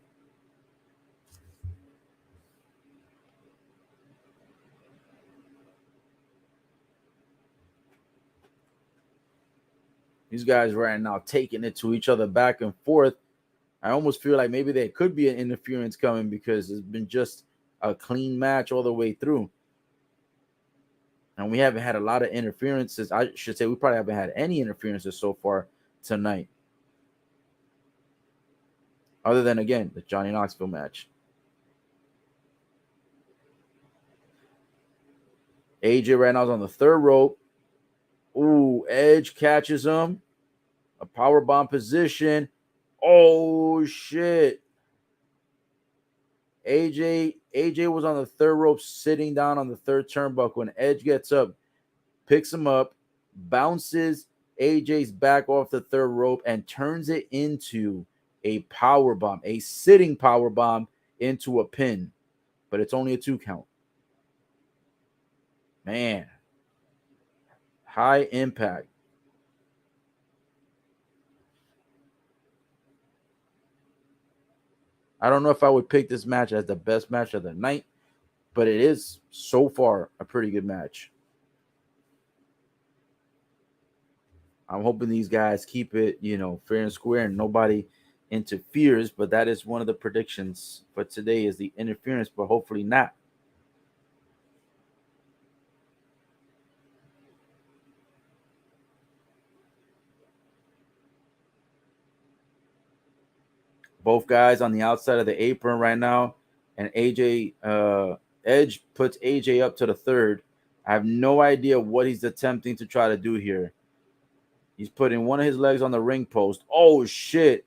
These guys right now taking it to each other back and forth. I almost feel like maybe there could be an interference coming because it's been just a clean match all the way through. And we haven't had a lot of interferences. I should say we probably haven't had any interferences so far tonight. Other than, again, the Johnny Knoxville match. AJ right now is on the third rope. Ooh, Edge catches him. A powerbomb position. Oh, shit. AJ was on the third rope sitting down on the third turnbuckle. When Edge gets up, picks him up, bounces AJ's back off the third rope, and turns it into a power bomb, a sitting power bomb into a pin. But it's only a 2 count. Man. High impact. I don't know if I would pick this match as the best match of the night, but it is so far a pretty good match. I'm hoping these guys keep it, fair and square and nobody interferes, but that is one of the predictions for today is the interference, but hopefully not. Both guys on the outside of the apron right now, and Edge puts AJ up to the third. I have no idea what he's attempting to try to do here. He's putting one of his legs on the ring post. Oh, shit.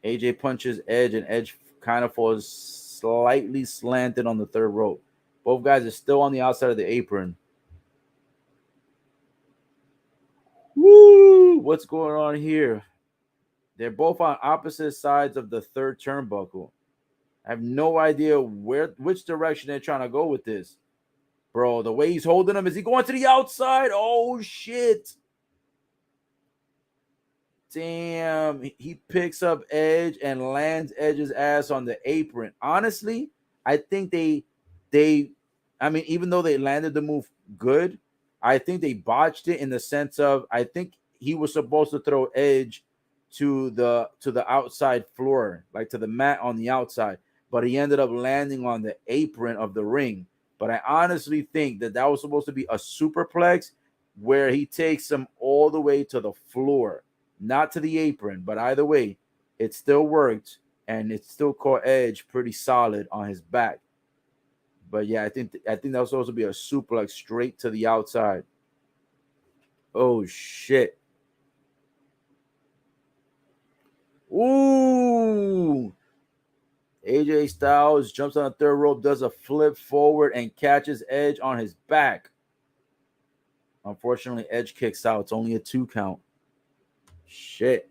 AJ punches Edge, and Edge kind of falls slightly slanted on the third rope. Both guys are still on the outside of the apron. Woo! What's going on here? They're both on opposite sides of the third turnbuckle. I have no idea which direction they're trying to go with this. Bro, the way he's holding him, is he going to the outside? Oh, shit. Damn. He picks up Edge and lands Edge's ass on the apron. Honestly, I think even though they landed the move good, I think they botched it in the sense of, I think he was supposed to throw Edge to the outside floor, like to the mat on the outside, but he ended up landing on the apron of the ring. But I honestly think that was supposed to be a superplex where he takes him all the way to the floor, not to the apron. But either way, it still worked, and it still caught Edge pretty solid on his back. But yeah, I think that was supposed to be a suplex straight to the outside. Oh, shit. Ooh. AJ Styles jumps on the third rope, does a flip forward, and catches Edge on his back. Unfortunately, Edge kicks out. It's only a 2 count. Shit.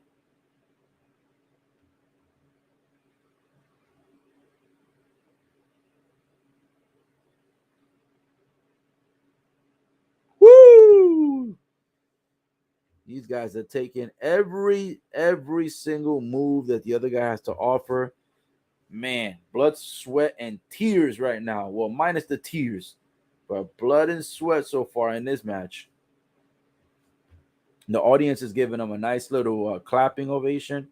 These guys are taking every single move that the other guy has to offer. Man, blood, sweat, and tears right now. Well, minus the tears, but blood and sweat so far in this match. The audience is giving them a nice little clapping ovation.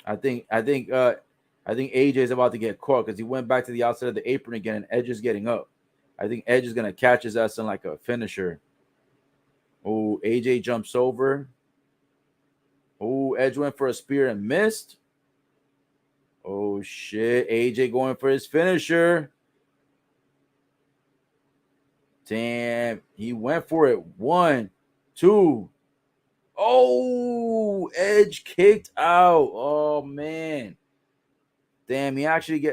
I think AJ is about to get caught because he went back to the outside of the apron again, and Edge is getting up. I think Edge is gonna catch his ass in like a finisher. Oh, AJ jumps over. Oh, Edge went for a spear and missed. Oh shit, AJ going for his finisher. Damn, he went for it. 1, 2. Oh, Edge kicked out. Oh man. Damn, he actually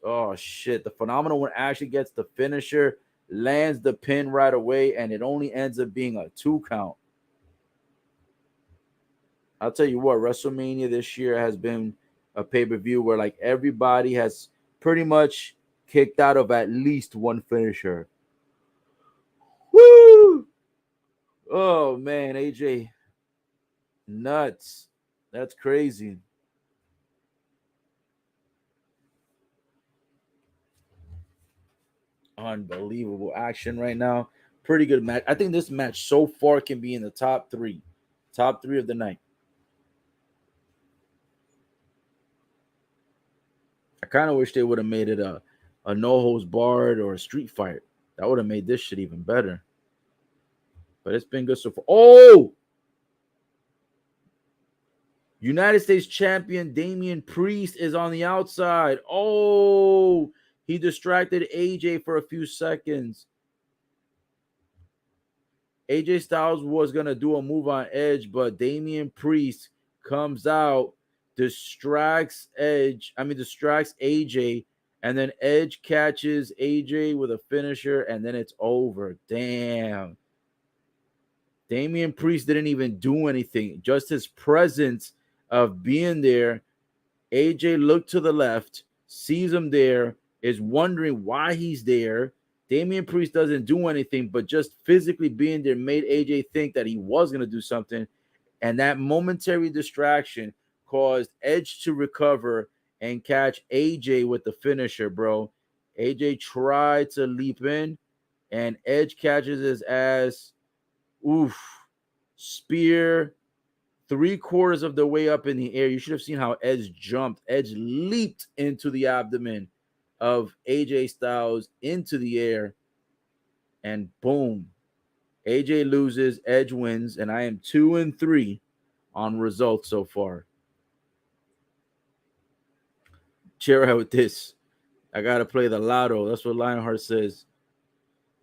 oh shit. The phenomenal one actually gets the finisher, lands the pin right away, and it only ends up being a 2 count. I'll tell you what, WrestleMania this year has been a pay-per-view where like everybody has pretty much kicked out of at least one finisher. Woo! Oh man, AJ. Nuts. That's crazy. Unbelievable action right now. Pretty good match. I think this match so far can be in the top 3. Top 3 of the night. I kind of wish they would have made it a no holds barred or a street fight. That would have made this shit even better. But it's been good so far. Oh! United States champion Damian Priest is on the outside. Oh! He distracted AJ for a few seconds. AJ Styles was going to do a move on Edge, but Damian Priest comes out, distracts AJ, and then Edge catches AJ with a finisher, and then it's over. Damn. Damian Priest didn't even do anything. Just his presence of being there. AJ looked to the left, sees him there, is wondering why he's there. Damian Priest doesn't do anything, but just physically being there made AJ think that he was going to do something. And that momentary distraction caused Edge to recover and catch AJ with the finisher, bro. AJ tried to leap in, and Edge catches his ass. Oof. Spear 3/4 of the way up in the air. You should have seen how Edge jumped. Edge leaped into the abdomen of AJ Styles into the air, and boom, AJ loses, Edge wins, and I am 2-3 on results so far. Cheer out with this. I gotta play the lotto. That's what Lionheart says.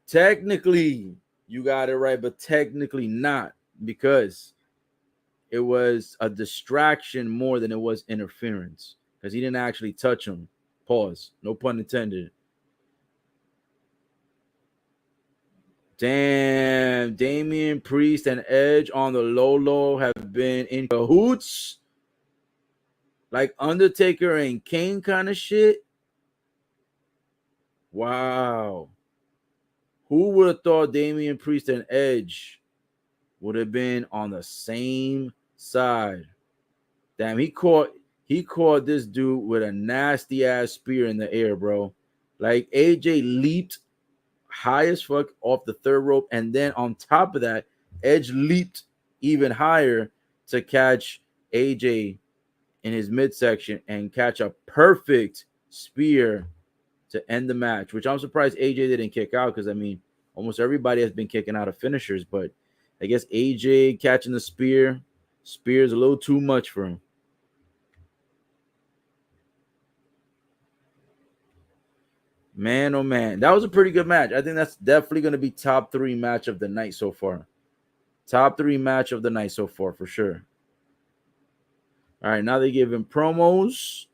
Technically, you got it right, but technically not, because it was a distraction more than it was interference, because he didn't actually touch him. Pause. No pun intended. Damn, Damian Priest and Edge on the low have been in cahoots, like Undertaker and Kane kind of shit. Wow. Who would have thought Damian Priest and Edge would have been on the same side? Damn, he caught this dude with a nasty ass spear in the air, bro. Like AJ leaped high as fuck off the third rope, and then on top of that, Edge leaped even higher to catch AJ in his midsection and catch a perfect spear to end the match, which I'm surprised AJ didn't kick out, because I mean, almost everybody has been kicking out of finishers, but I guess AJ catching the spear is a little too much for him. Man, oh man, that was a pretty good match. I think that's definitely going to be top 3 match of the night so far. Top 3 match of the night so far, for sure. All right, now they give him promos.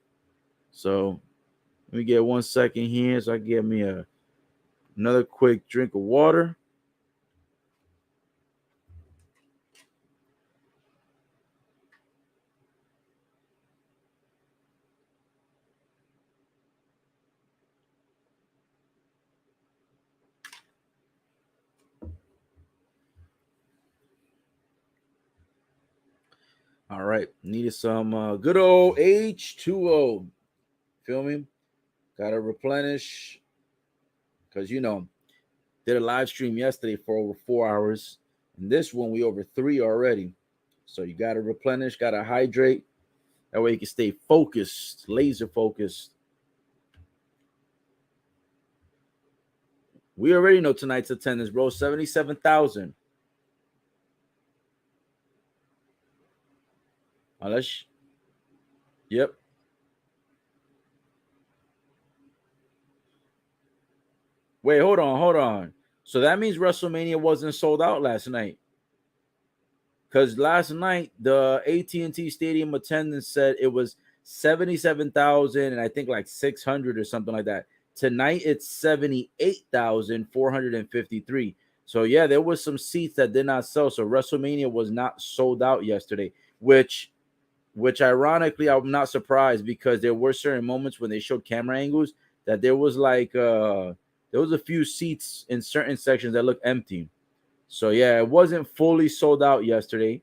So let me get 1 second here so I can get me another quick drink of water. All right, needed some good old H2O. Feel me? Got to replenish because did a live stream yesterday for over 4 hours, and this one we over 3 already. So you got to replenish, got to hydrate. That way you can stay focused, laser focused. We already know tonight's attendance, bro. 77,000. Unless, yep. Wait, hold on. So that means WrestleMania wasn't sold out last night. Because last night the AT&T Stadium attendance said it was 77,000 and I think like 600 or something like that. Tonight it's 78,453. So yeah, there was some seats that did not sell. So WrestleMania was not sold out yesterday, which ironically I'm not surprised because there were certain moments when they showed camera angles that there was there was a few seats in certain sections that looked empty. So yeah, it wasn't fully sold out yesterday.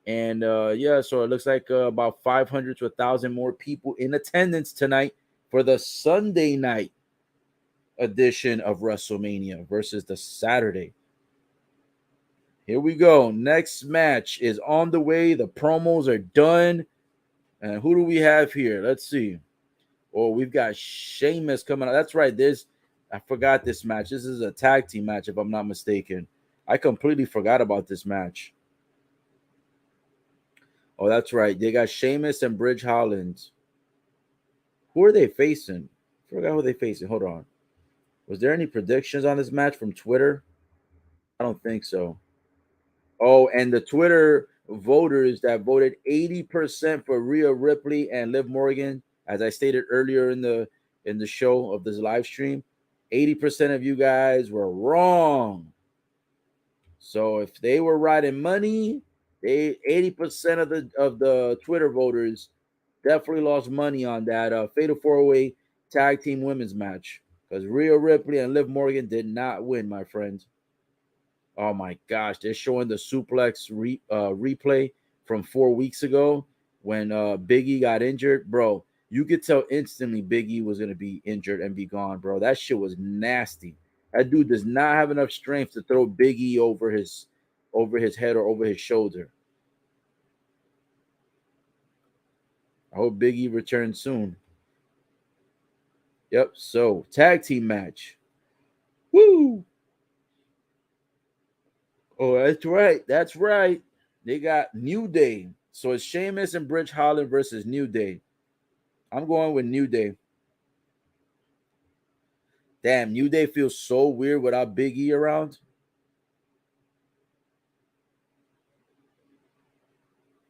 And yeah, so it looks like about 500 to 1,000 more people in attendance tonight for the Sunday night edition of WrestleMania versus the Saturday. Here we go. Next match is on the way. The promos are done. And who do we have here? Let's see. Oh, we've got Sheamus coming out. That's right. I forgot this match. This is a tag team match, if I'm not mistaken. I completely forgot about this match. Oh, that's right. They got Sheamus and Bridge Holland. Who are they facing? Forgot who they facing. Hold on. Was there any predictions on this match from Twitter? I don't think so. Oh, and the Twitter voters that voted 80% for Rhea Ripley and Liv Morgan, as I stated earlier in the show of this live stream, 80% of you guys were wrong. So if they were riding money, they 80% of the Twitter voters definitely lost money on that Fatal 4-Way Tag Team Women's match because Rhea Ripley and Liv Morgan did not win, my friends. Oh my gosh, they're showing the suplex replay from 4 weeks ago when Biggie got injured, bro. You could tell instantly Biggie was gonna be injured and be gone, bro. That shit was nasty. That dude does not have enough strength to throw Biggie over his head or over his shoulder. I hope Biggie returns soon. Yep. So tag team match. Woo! Oh, that's right. That's right. They got New Day. So it's Sheamus and Bridge Holland versus New Day. I'm going with New Day. Damn, New Day feels so weird without Big E around.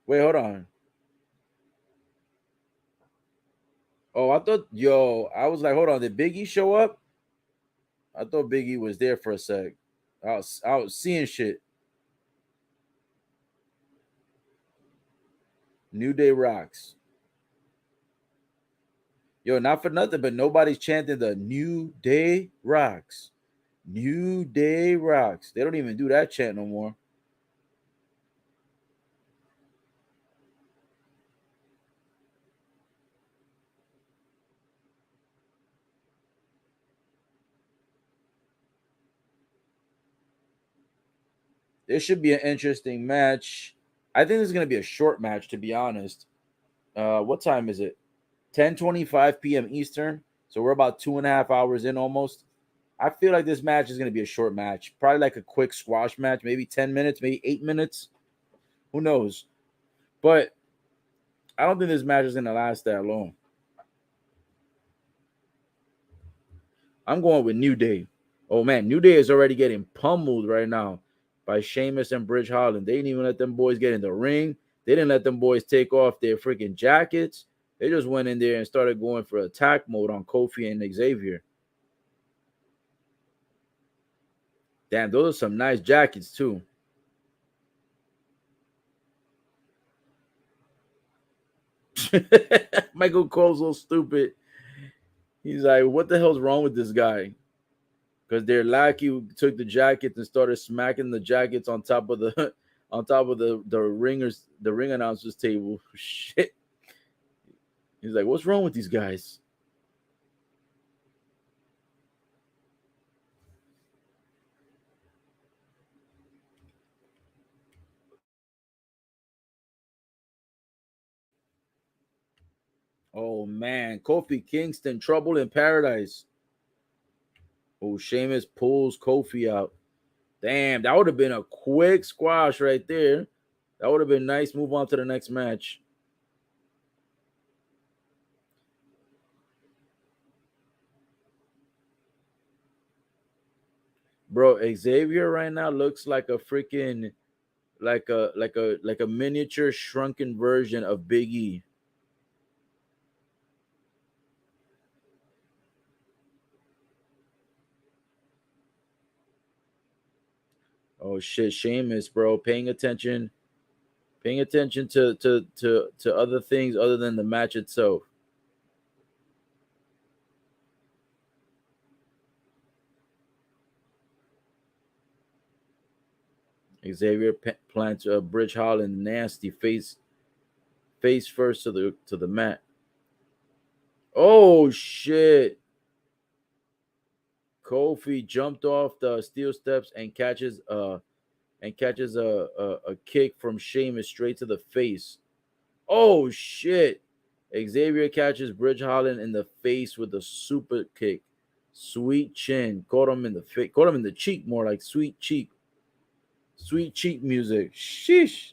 Wait, hold on. Oh, I was like, hold on. Did Big E show up? I thought Big E was there for a sec. I was seeing shit. New Day rocks. Yo, not for nothing, but nobody's chanting the New Day rocks. New Day rocks. They don't even do that chant no more. This should be an interesting match. I think this is going to be a short match, to be honest. What time is it? 10:25 p.m. Eastern. So we're about 2.5 hours in almost. I feel like this match is going to be a short match. Probably like a quick squash match, maybe 10 minutes, maybe 8 minutes. Who knows? But I don't think this match is going to last that long. I'm going with New Day. Oh man, New Day is already getting pummeled right now by Sheamus and Bridge Holland. They didn't even let them boys get in the ring. They didn't let them boys take off their freaking jackets. They just went in there and started going for attack mode on Kofi and Xavier. Damn, those are some nice jackets too. Michael Cole's so stupid. He's like, what the hell's wrong with this guy? Because their lackey took the jackets and started smacking the jackets on top of the on top of the ring announcers table. Shit. He's like, what's wrong with these guys? Oh man, Kofi Kingston, trouble in paradise. Oh, Sheamus pulls Kofi out. Damn, that would have been a quick squash right there. That would have been nice. Move on to the next match. Bro, Xavier right now looks like a freaking like a miniature shrunken version of Big E. Oh shit, Sheamus, bro, paying attention to other things other than the match itself. Xavier plants a Bridge Holland nasty face first to the mat. Oh shit! Kofi jumped off the steel steps and catches a kick from Sheamus straight to the face. Oh shit! Xavier catches Bridge Holland in the face with a super kick. Sweet chin. Caught him in the face. Caught him in the cheek more like sweet cheek. Sweet cheek music. Sheesh.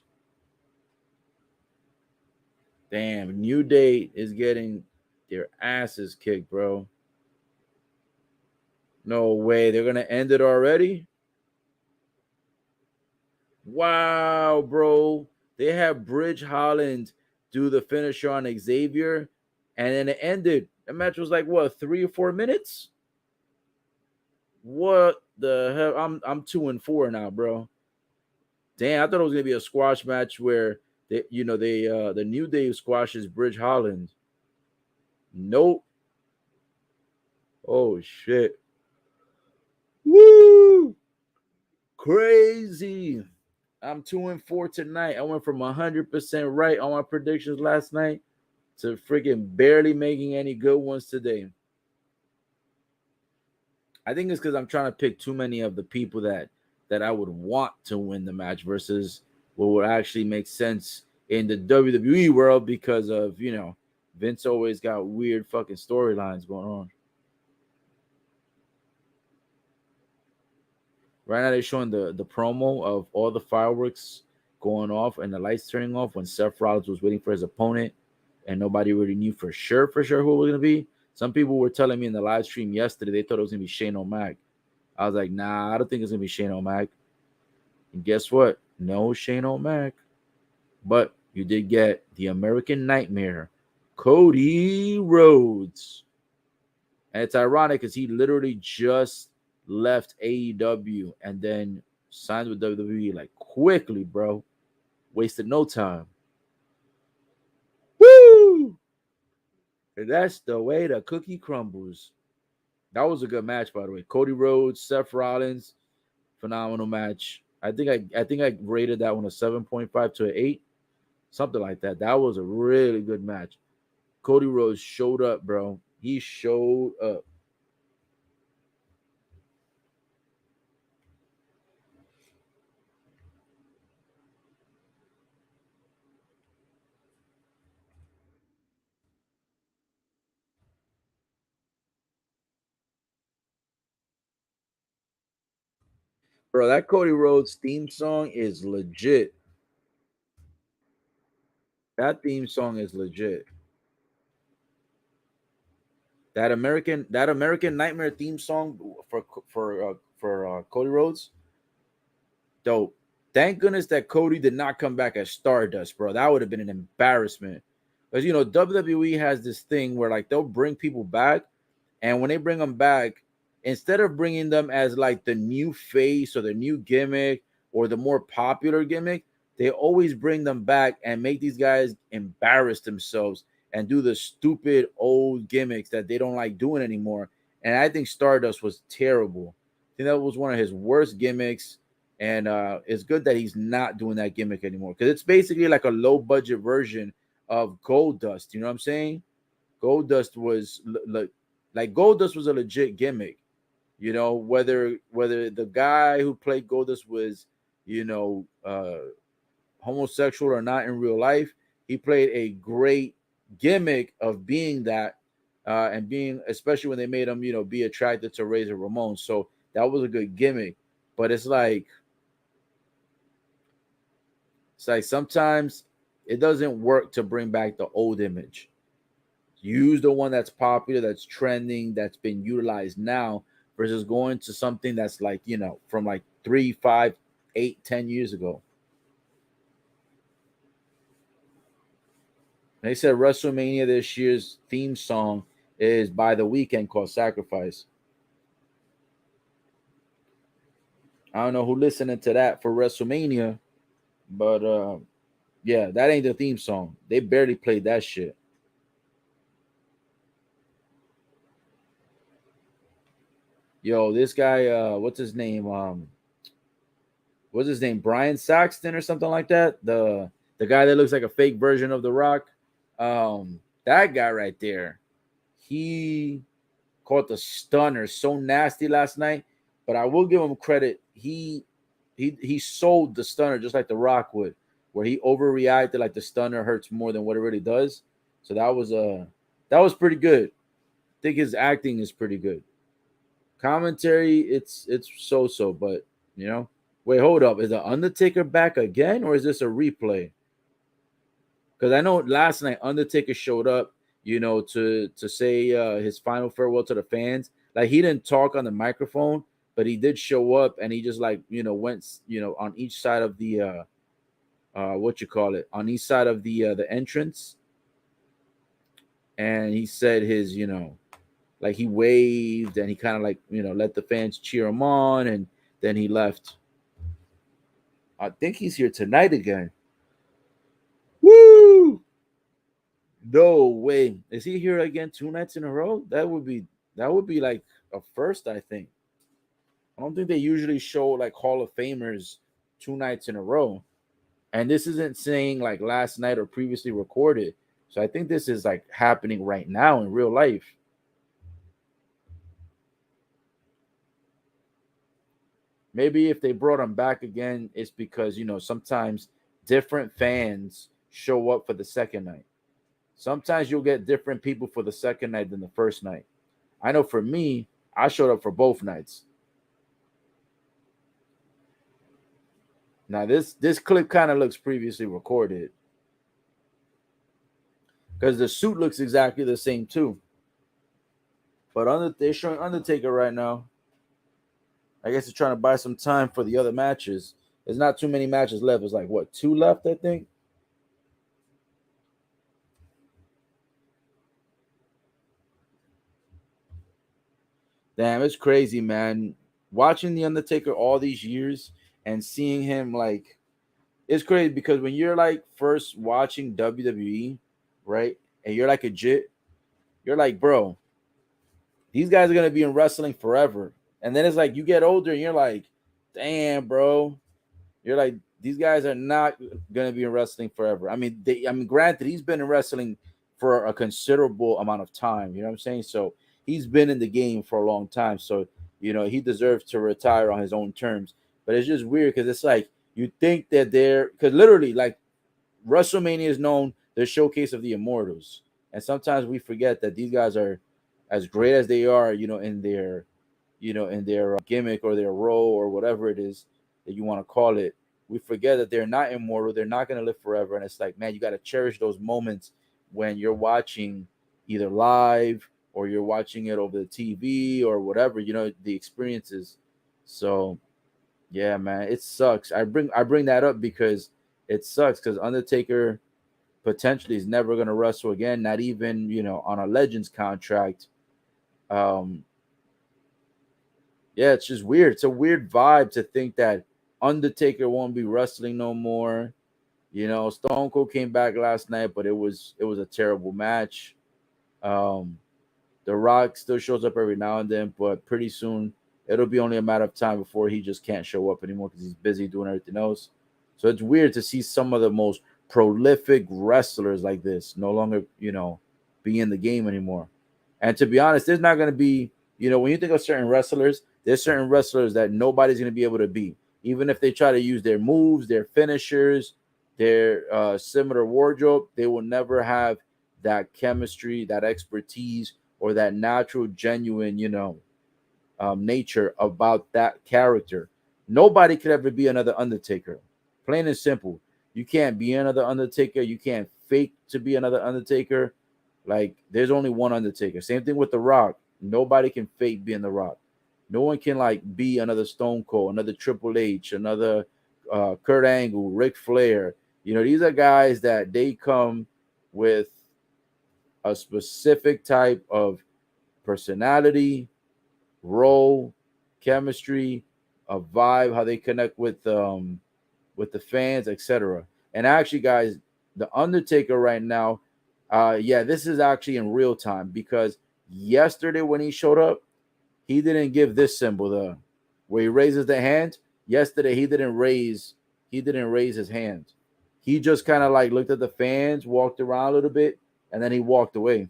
Damn. New Day is getting their asses kicked, bro. No way. They're gonna end it already? Wow, bro. They have Bridge Holland do the finisher on Xavier, and then it ended. The match was like what, 3 or 4 minutes? What the hell? I'm 2-4 now, bro. Damn, I thought it was gonna be a squash match where the New Day squashes Bridge Holland. Nope. Oh shit. Woo! Crazy. I'm 2-4 tonight. I went from 100% right on my predictions last night to freaking barely making any good ones today. I think it's because I'm trying to pick too many of the people that I would want to win the match versus what would actually make sense in the WWE world because of Vince always got weird fucking storylines going on. Right now they're showing the promo of all the fireworks going off and the lights turning off when Seth Rollins was waiting for his opponent and nobody really knew for sure who it was gonna be. Some people were telling me in the live stream yesterday they thought it was gonna be Shane O'Mac. I was like, nah, I don't think it's gonna be Shane O'Mac. And guess what? No Shane O'Mac. But you did get the American Nightmare, Cody Rhodes. And it's ironic because he literally just left AEW and then signed with WWE like quickly, bro. Wasted no time. Woo! And that's the way the cookie crumbles. That was a good match, by the way. Cody Rhodes, Seth Rollins, phenomenal match. I think I rated that one a 7.5 to an 8, something like that. That was a really good match. Cody Rhodes showed up, bro. He showed up. Bro, that Cody Rhodes theme song is legit. That theme song is legit. That American Nightmare theme song for Cody Rhodes, dope. Thank goodness that Cody did not come back as Stardust, bro. That would have been an embarrassment. Because WWE has this thing where like they'll bring people back, and when they bring them back, instead of bringing them as like the new face or the new gimmick or the more popular gimmick, they always bring them back and make these guys embarrass themselves and do the stupid old gimmicks that they don't like doing anymore. And I think Stardust was terrible. I think that was one of his worst gimmicks. And it's good that he's not doing that gimmick anymore, because it's basically like a low budget version of Gold Dust. You know what I'm saying? Gold Dust was like Gold Dust was a legit gimmick. You know, whether the guy who played Gold Dust was, you know, homosexual or not in real life, he played a great gimmick of being that, and being, especially when they made him, you know, be attracted to Razor Ramon. So that was a good gimmick. But it's like sometimes it doesn't work to bring back the old image. Use the one that's popular, that's trending, that's been utilized now, versus going to something that's like, you know, from like 3, 5, 8, 10 years ago. They said WrestleMania this year's theme song is by The Weeknd called Sacrifice. I don't know who listening to that for WrestleMania, but yeah, that ain't the theme song. They barely played that shit. Yo, this guy, what's his name? Brian Saxton or something like that. The guy that looks like a fake version of The Rock. That guy right there. He caught the stunner so nasty last night, but I will give him credit. He sold the stunner just like The Rock would, where he overreacted like the stunner hurts more than what it really does. So that was pretty good. I think his acting is pretty good. Commentary, it's so, but you know. Wait, hold up. Is the Undertaker back again, or is this a replay? Because I know last night Undertaker showed up, you know, to say his final farewell to the fans. Like, he didn't talk on the microphone, but he did show up, and he just, like, you know, went, you know, on each side of the what you call it, on each side of the entrance, and he said his, you know, like, he waved, and he kind of, like, you know, let the fans cheer him on, and then he left. I think he's here tonight again. Woo! No way. Is he here again 2 nights in a row? That would be like a first, I think. I don't think they usually show like Hall of Famers 2 nights in a row. And this isn't saying like last night or previously recorded. So I think this is like happening right now in real life. Maybe if they brought him back again, it's because, you know, sometimes different fans show up for the second night. Sometimes you'll get different people for the second night than the first night. I know for me, I showed up for both nights. Now this clip kind of looks previously recorded, because the suit looks exactly the same too. But they're showing Undertaker right now. I guess they're trying to buy some time for the other matches. There's not too many matches left. It's like what, two left, I think. Damn, it's crazy, man. Watching the Undertaker all these years and seeing him, like, it's crazy because when you're like first watching WWE, right, and you're like a jit, you're like, bro, these guys are gonna be in wrestling forever. And then it's like you get older and you're like, damn, bro, you're like, these guys are not gonna be in wrestling forever. I mean, granted, he's been in wrestling for a considerable amount of time. You know what I'm saying? So he's been in the game for a long time. So you know he deserves to retire on his own terms. But it's just weird because it's like you think that they're, because literally, like, WrestleMania is known the showcase of the Immortals, and sometimes we forget that these guys are as great as they are, in their gimmick or their role or whatever it is that you want to call it. We forget that they're not immortal. They're not going to live forever, and it's like, man, you got to cherish those moments when you're watching either live or you're watching it over the TV or whatever. The experiences. So yeah, man, it sucks. I bring that up because it sucks because Undertaker potentially is never gonna wrestle again, not even on a Legends contract. Um, yeah, it's just weird. It's a weird vibe to think that Undertaker won't be wrestling no more. Stone Cold came back last night, but it was a terrible match. Um, The Rock still shows up every now and then, but pretty soon it'll be only a matter of time before he just can't show up anymore because he's busy doing everything else. So it's weird to see some of the most prolific wrestlers like this no longer, be in the game anymore. And to be honest, there's not going to be, when you think of certain wrestlers, there's certain wrestlers that nobody's going to be able to beat. Even if they try to use their moves, their finishers, their similar wardrobe, they will never have that chemistry, that expertise, or that natural, genuine, nature about that character. Nobody could ever be another Undertaker. Plain and simple. You can't be another Undertaker. You can't fake to be another Undertaker. Like, there's only one Undertaker. Same thing with The Rock. Nobody can fake being The Rock. No one can like be another Stone Cold, another Triple H, another Kurt Angle, Ric Flair. These are guys that they come with a specific type of personality, role, chemistry, a vibe, how they connect with the fans, etc. And actually, guys, the Undertaker right now, yeah, this is actually in real time because yesterday when he showed up, he didn't give this symbol the where he raises the hand. Yesterday he didn't raise his hand. He just kind of like looked at the fans, walked around a little bit, and then he walked away.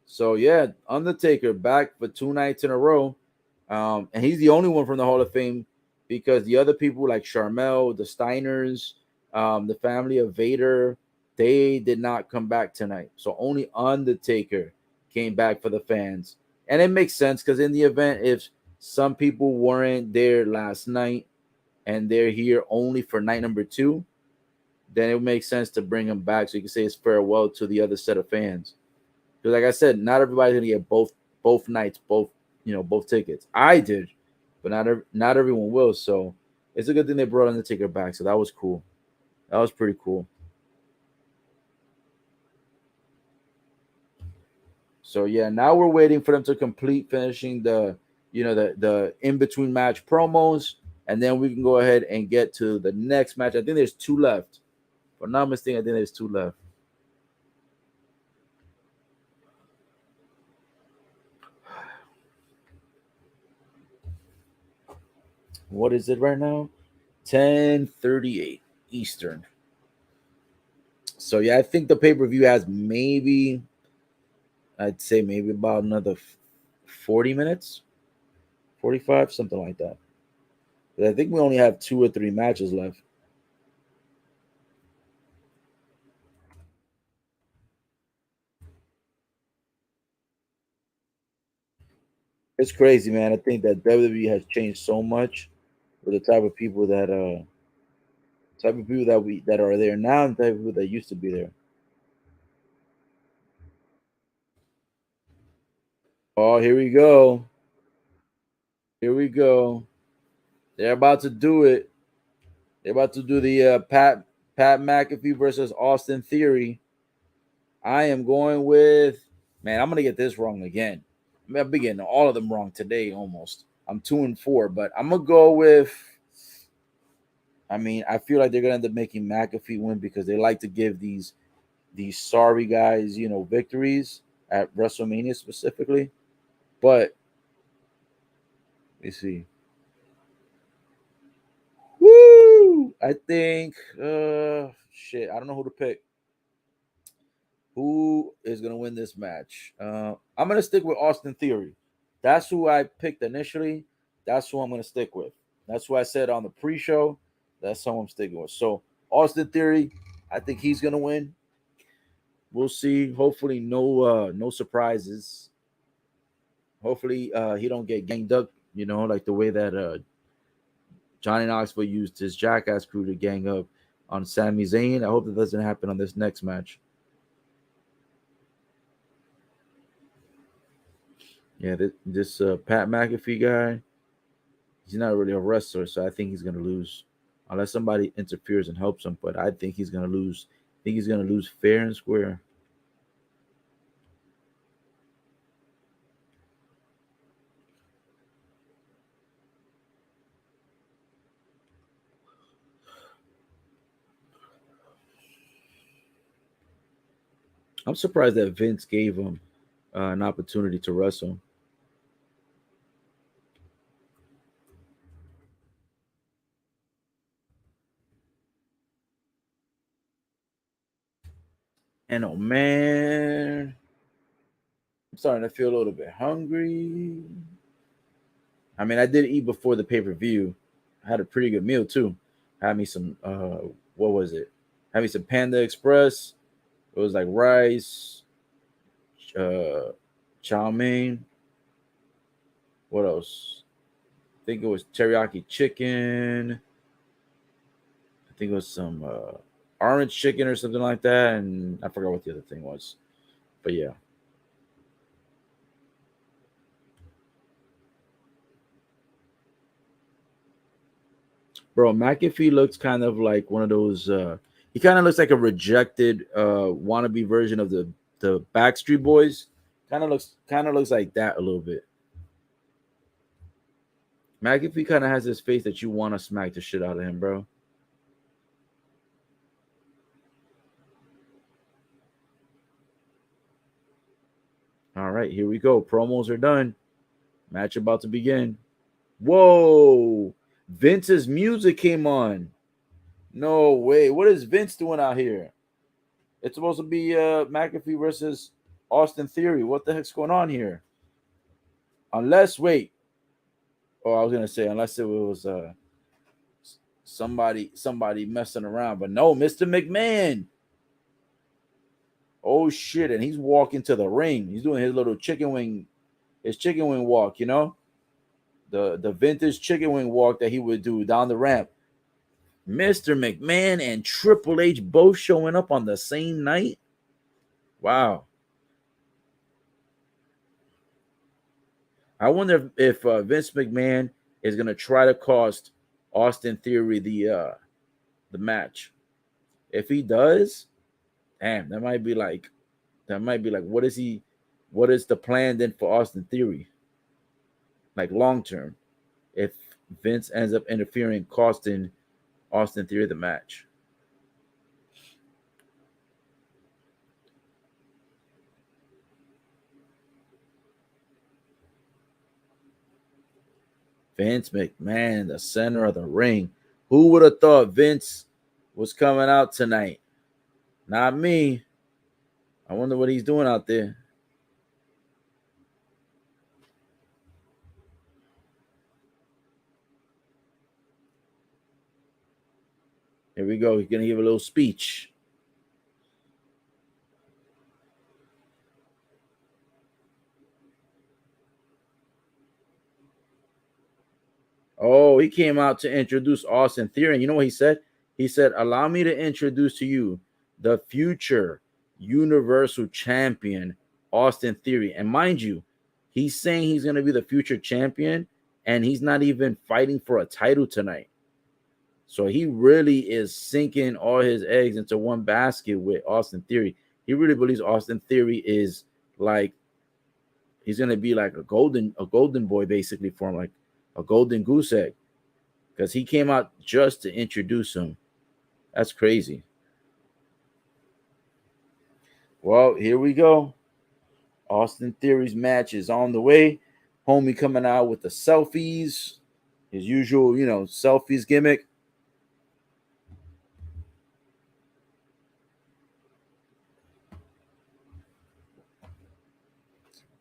So yeah, Undertaker back for 2 nights in a row, and he's the only one from the Hall of Fame because the other people like Charmel, the Steiners, the family of Vader, they did not come back tonight. So only Undertaker came back for the fans, and it makes sense because in the event if some people weren't there last night and they're here only for night number two, then it makes sense to bring them back so you can say it's farewell to the other set of fans. Because like I said, not everybody's gonna get both nights, both tickets. I did, but not everyone will. So it's a good thing they brought Undertaker back. So that was cool. That was pretty cool. So yeah, now we're waiting for them to complete finishing the in between match promos, and then we can go ahead and get to the next match. I think there's two left. If I'm not mistaken, I think there's two left. What is it right now? 10:38 Eastern. So yeah, I think the pay per view has maybe I'd say maybe about another 40 minutes, 45, something like that. But I think we only have two or three matches left. It's crazy, man. I think that WWE has changed so much with the type of people that are there now and the type of people that used to be there. Oh, here we go. Here we go. They're about to do it. They're about to do the Pat McAfee versus Austin Theory. I am going with man. I'm gonna get this wrong again. I mean, I've been getting all of them wrong today almost. I'm 2-4, but I'm gonna go with. I mean, I feel like they're gonna end up making McAfee win because they like to give these sorry guys, victories at WrestleMania specifically. But let's see. Woo! I think shit. I don't know who to pick. Who is gonna win this match? I'm gonna stick with Austin Theory. That's who I picked initially. That's who I'm gonna stick with. That's who I said on the pre-show. That's who I'm sticking with. So Austin Theory, I think he's gonna win. We'll see. Hopefully, no surprises. Hopefully, he don't get ganged up. Like the way that Johnny Knoxville used his Jackass crew to gang up on Sami Zayn. I hope that doesn't happen on this next match. Yeah, this Pat McAfee guy, he's not really a wrestler, so I think he's gonna lose unless somebody interferes and helps him. But I think he's gonna lose. I think he's gonna lose fair and square. I'm surprised that Vince gave him an opportunity to wrestle. And oh man, I'm starting to feel a little bit hungry. I mean, I did eat before the pay-per-view. I had a pretty good meal too. Had me some what was it? Had me some Panda Express. It was like rice, uh chow mein. What else? I think it was teriyaki chicken. I think it was some orange chicken or something like that, and I forgot what the other thing was. But yeah, bro, McAfee looks kind of like one of those. He kind of looks like a rejected wannabe version of the Backstreet Boys. Kind of looks like that a little bit. McAfee kind of has this face that you want to smack the shit out of him, bro. All right, here we go. Promos are done. Match about to begin. Whoa! Vince's music came on. No way. What is Vince doing out here? It's supposed to be McAfee versus Austin Theory. What the heck's going on here? Unless, wait. Oh, I was gonna say unless it was somebody messing around, but no, Mr. McMahon. Oh shit! And he's walking to the ring. He's doing his chicken wing walk. You know, the vintage chicken wing walk that he would do down the ramp. Mr. McMahon and Triple H both showing up on the same night. Wow. I wonder if Vince McMahon is going to try to cost Austin Theory the match. If he does, damn, that might be like what is the plan then for Austin Theory? Like long term, if Vince ends up interfering, costing Austin Theory the match. Vince McMahon, the center of the ring. Who would have thought Vince was coming out tonight? Not me. I wonder what he's doing out there. Here we go. He's gonna give a little speech. Oh, he came out to introduce Austin Theory. And you know what he said? He said, "Allow me to introduce to you the future Universal Champion, Austin Theory." And mind you, he's saying he's gonna be the future champion, and he's not even fighting for a title tonight. So he really is sinking all his eggs into one basket with Austin Theory. He really believes Austin Theory is like he's gonna be like a golden boy basically for him, like a golden goose egg. Because he came out just to introduce him. That's crazy. Well, here we go. Austin Theory's match is on the way. Homie coming out with the selfies, his usual, selfies gimmick.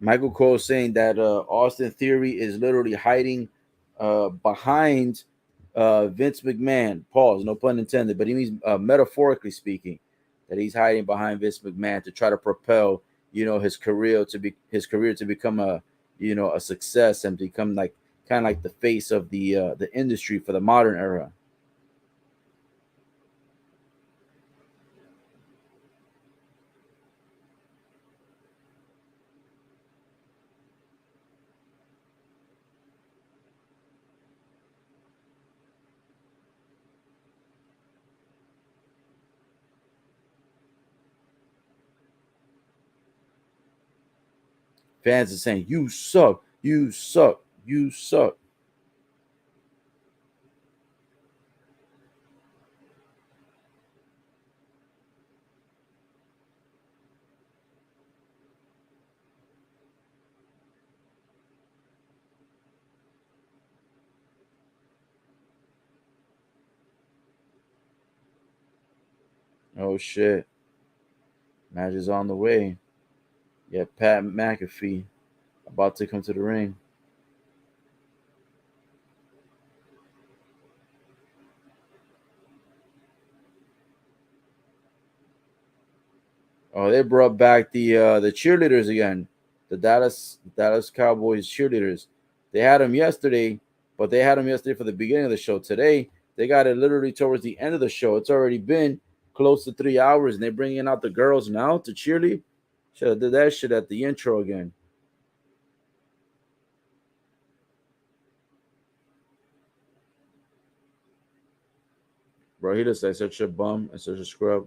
Michael Cole saying that Austin Theory is literally hiding behind Vince McMahon. Pause, no pun intended, but he means metaphorically speaking that he's hiding behind Vince McMahon to try to propel, his career to become a success and become like kind of like the face of the industry for the modern era. Fans are saying, "You suck, you suck, you suck." Oh shit. Match is on the way. Yeah, Pat McAfee about to come to the ring. Oh, they brought back the cheerleaders again. The Dallas Cowboys cheerleaders. They had them yesterday, but they had them yesterday for the beginning of the show. Today, they got it literally towards the end of the show. It's already been close to 3 hours, and they're bringing out the girls now to cheerlead. Should have did that shit at the intro again. Bro, he just like such a bum and such a scrub.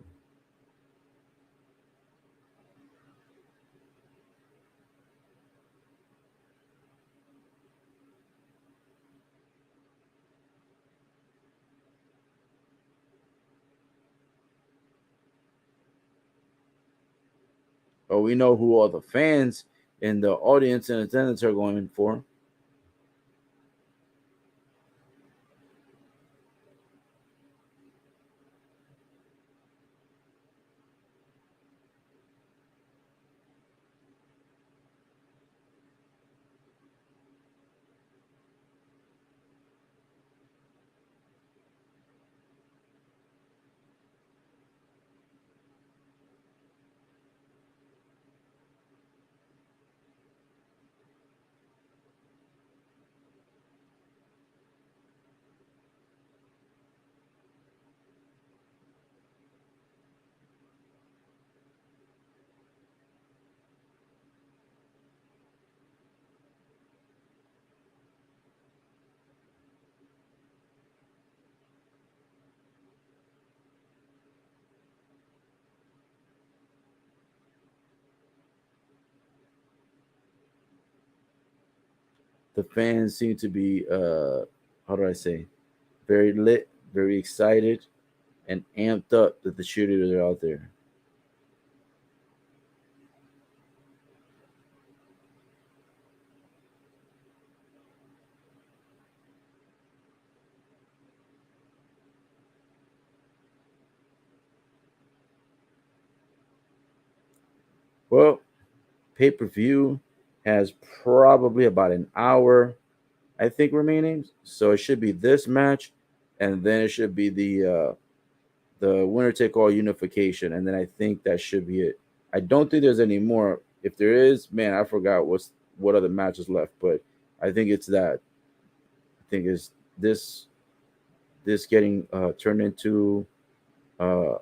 But we know who all the fans and the audience and attendance are going for. The fans seem to be how do I say, very lit, very excited, and amped up that the cheerleaders are out there. Well, pay-per-view has probably about an hour, I think, remaining. So it should be this match, and then it should be the winner take all unification, and then I think that should be it. I don't think there's any more. If there is, man, I forgot what other matches left, but I think it's that. I think it's this getting turned into uh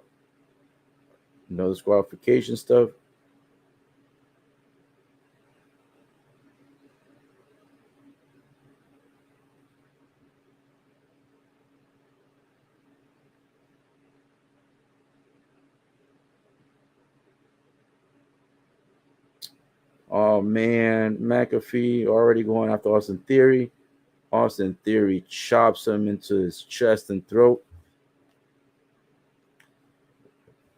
disqualification stuff. Oh man, McAfee already going after Austin Theory. Austin Theory chops him into his chest and throat.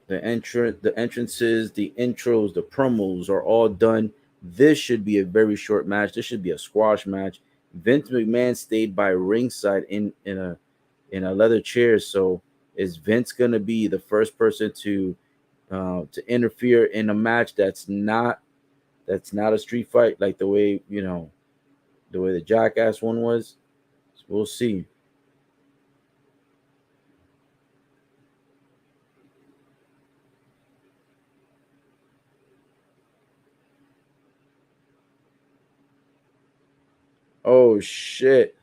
The entrances, the intros, the promos are all done. This should be a very short match. This should be a squash match. Vince McMahon stayed by ringside in a leather chair. So is Vince gonna be the first person to interfere in a match that's not a street fight like the way the Jackass one was? We'll see. Oh shit!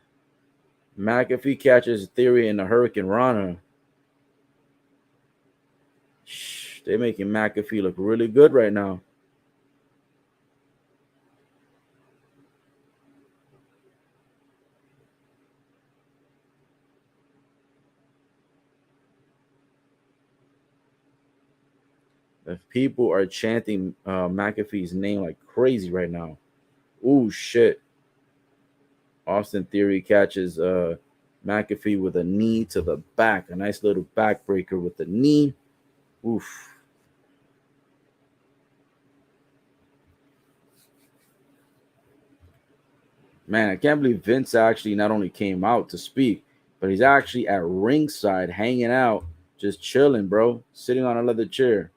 McAfee catches Theory in the Hurricane Rana. They're making McAfee look really good right now. If people are chanting McAfee's name like crazy right now. Ooh, shit. Austin Theory catches McAfee with a knee to the back. A nice little backbreaker with the knee. Oof. Man, I can't believe Vince actually not only came out to speak, but he's actually at ringside hanging out, just chilling, bro, sitting on a leather chair.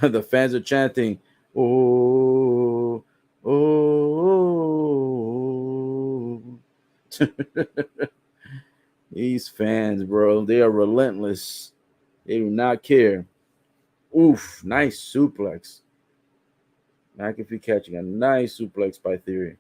The fans are chanting, "Oh, oh." These fans, bro, they are relentless. They do not care. Oof, nice suplex. McAfee catching a nice suplex by Theory.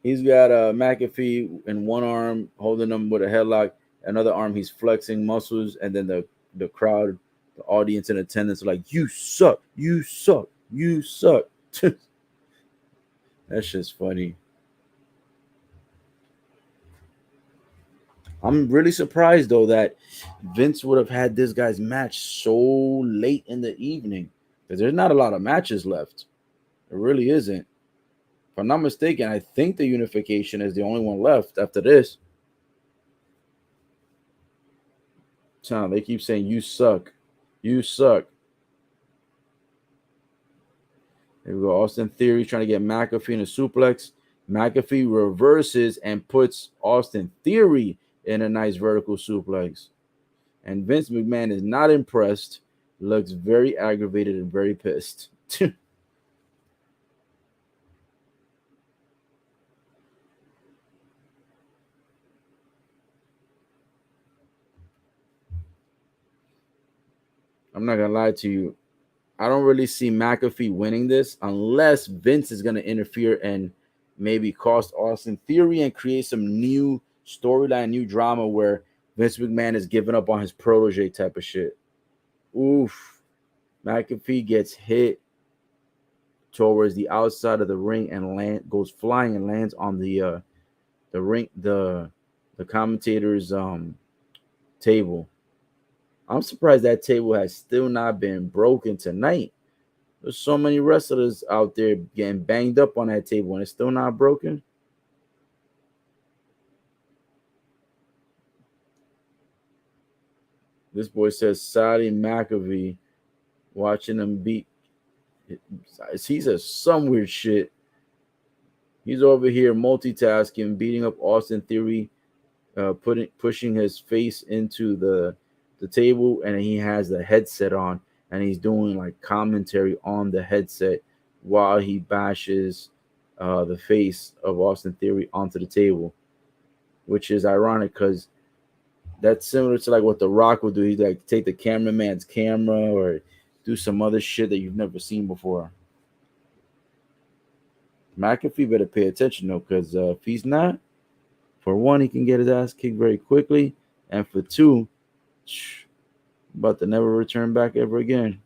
He's got McAfee in one arm holding him with a headlock, another arm he's flexing muscles, and then the crowd, the audience in attendance are like, "You suck, you suck, you suck." That's just funny. I'm really surprised though that Vince would have had this guy's match so late in the evening because there's not a lot of matches left. It really isn't. If I'm not mistaken, I think the unification is the only one left after this. Tom, they keep saying you suck. You suck. Here we go. Austin Theory trying to get McAfee in a suplex. McAfee reverses and puts Austin Theory in a nice vertical suplex. And Vince McMahon is not impressed. Looks very aggravated and very pissed. I'm not gonna lie to you. I don't really see McAfee winning this unless Vince is gonna interfere and maybe cost Austin Theory and create some new storyline, new drama where Vince McMahon is giving up on his protege type of shit. Oof. McAfee gets hit towards the outside of the ring and goes flying and lands on the ring the commentator's table. I'm surprised that table has still not been broken tonight. There's so many wrestlers out there getting banged up on that table and it's still not broken. This boy says Saudi McAfee watching him beat. He says some weird shit. He's over here multitasking, beating up Austin Theory, pushing his face into the table, and he has the headset on, and he's doing like commentary on the headset while he bashes the face of Austin Theory onto the table, which is ironic because that's similar to like what The Rock would do. He'd like take the cameraman's camera or do some other shit that you've never seen before. McAfee better pay attention though, because if he's not, for one, he can get his ass kicked very quickly, and for two, about to never return back ever again.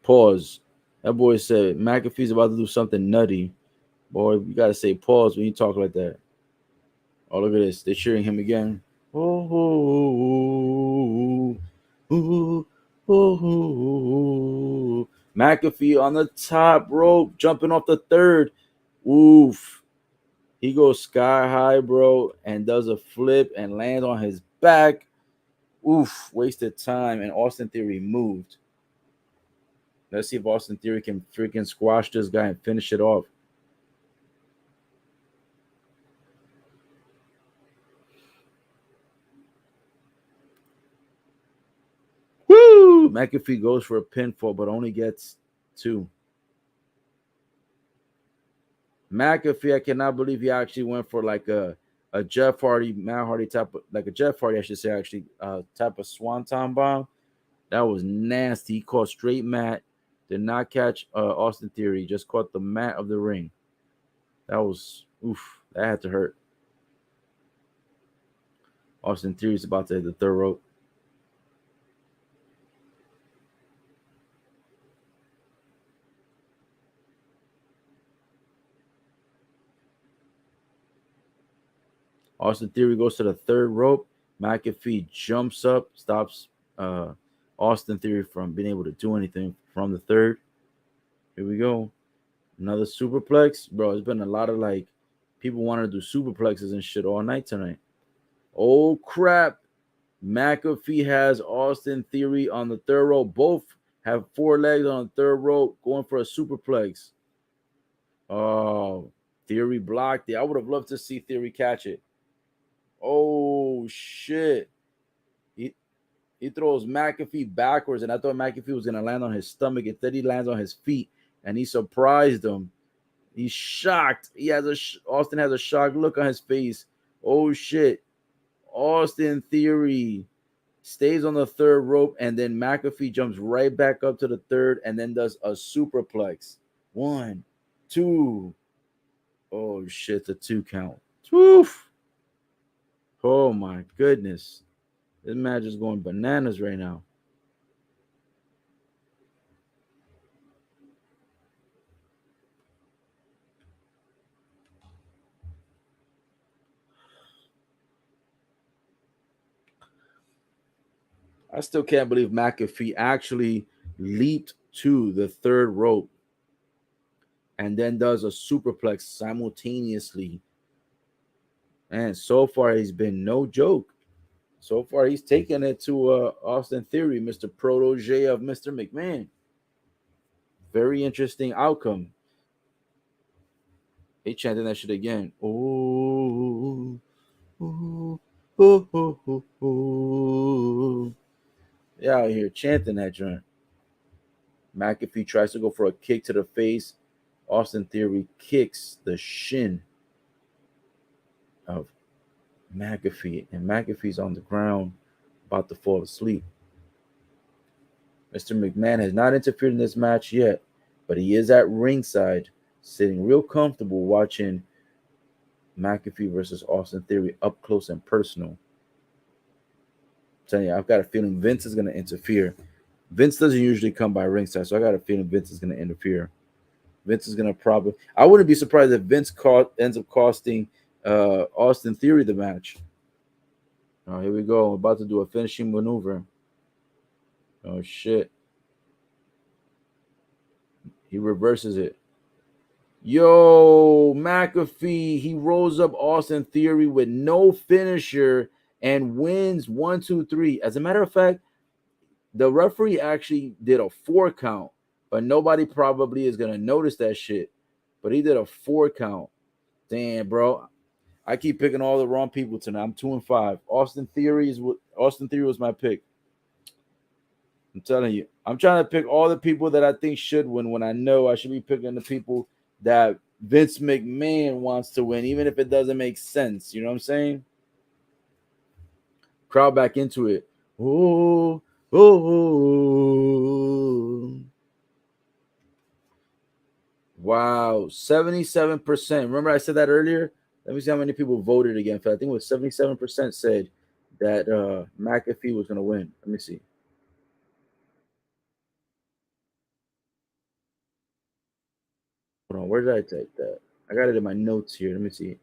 Pause. That boy said McAfee's about to do something nutty. Boy, you gotta say pause when you talk like that. Oh, look at this. They're cheering him again. Oh, oh, oh, oh. McAfee on the top rope, jumping off the third. Oof. He goes sky high, bro, and does a flip and lands on his back. Oof, wasted time, and Austin Theory moved. Let's see if Austin Theory can freaking squash this guy and finish it off. Woo! McAfee goes for a pinfall, but only gets two. McAfee, I cannot believe he actually went for like a Jeff Hardy, Matt Hardy type of, like a Jeff Hardy, I should say, actually, type of swanton bomb. That was nasty. He caught straight mat, did not catch Austin Theory, just caught the mat of the ring. That was, oof, that had to hurt. Austin Theory's about to hit the third rope. Austin Theory goes to the third rope. McAfee jumps up, stops Austin Theory from being able to do anything from the third. Here we go. Another superplex. Bro, it's been a lot of like People wanted to do superplexes and shit all night tonight. Oh crap. McAfee has Austin Theory on the third rope. Both have 4 legs on the third rope going for a superplex. Oh, Theory blocked it. I would have loved to see Theory catch it. Oh shit. He throws McAfee backwards, and I thought McAfee was gonna land on his stomach. Instead, he lands on his feet, and he surprised him. He's shocked. Austin has a shocked look on his face. Oh shit. Austin Theory stays on the third rope, and then McAfee jumps right back up to the third and then does a superplex. 1, 2. Oh shit, the 2 count. Woof. Oh my goodness. This match is going bananas right now. I still can't believe McAfee actually leaped to the third rope and then does a superplex simultaneously. And so far, he's been no joke. So far, he's taken it to Austin Theory, Mr. Protege of Mr. McMahon. Very interesting outcome. He chanting that shit again. Oh, oh, oh, oh, oh, oh. Yeah, out here chanting that joint. McAfee tries to go for a kick to the face. Austin Theory kicks the shin of McAfee, and McAfee's on the ground, about to fall asleep. Mr. McMahon has not interfered in this match yet, but he is at ringside, sitting real comfortable watching McAfee versus Austin Theory up close and personal. I'm telling you, I've got a feeling Vince is going to interfere. Vince doesn't usually come by ringside, so I got a feeling Vince is going to interfere. Vince is going to probably... I wouldn't be surprised if Vince ends up costing Austin Theory the match. Oh, here we go. I'm about to do a finishing maneuver. Oh, shit. He reverses it. Yo, McAfee, he rolls up Austin Theory with no finisher and wins 1, 2, 3. As a matter of fact, the referee actually did a 4 count, but nobody probably is going to notice that shit. But he did a 4 count. Damn, bro. I keep picking all the wrong people tonight. I'm 2 and 5. Austin Theory was my pick. I'm telling you, I'm trying to pick all the people that I think should win when I know I should be picking the people that Vince McMahon wants to win, even if it doesn't make sense. You know what I'm saying? Crowd back into it. Oh, oh. Wow, 77%. Remember I said that earlier? Let me see how many people voted again. I think it was 77% said that McAfee was going to win. Let me see. Hold on, where did I take that? I got it in my notes here. Let me see.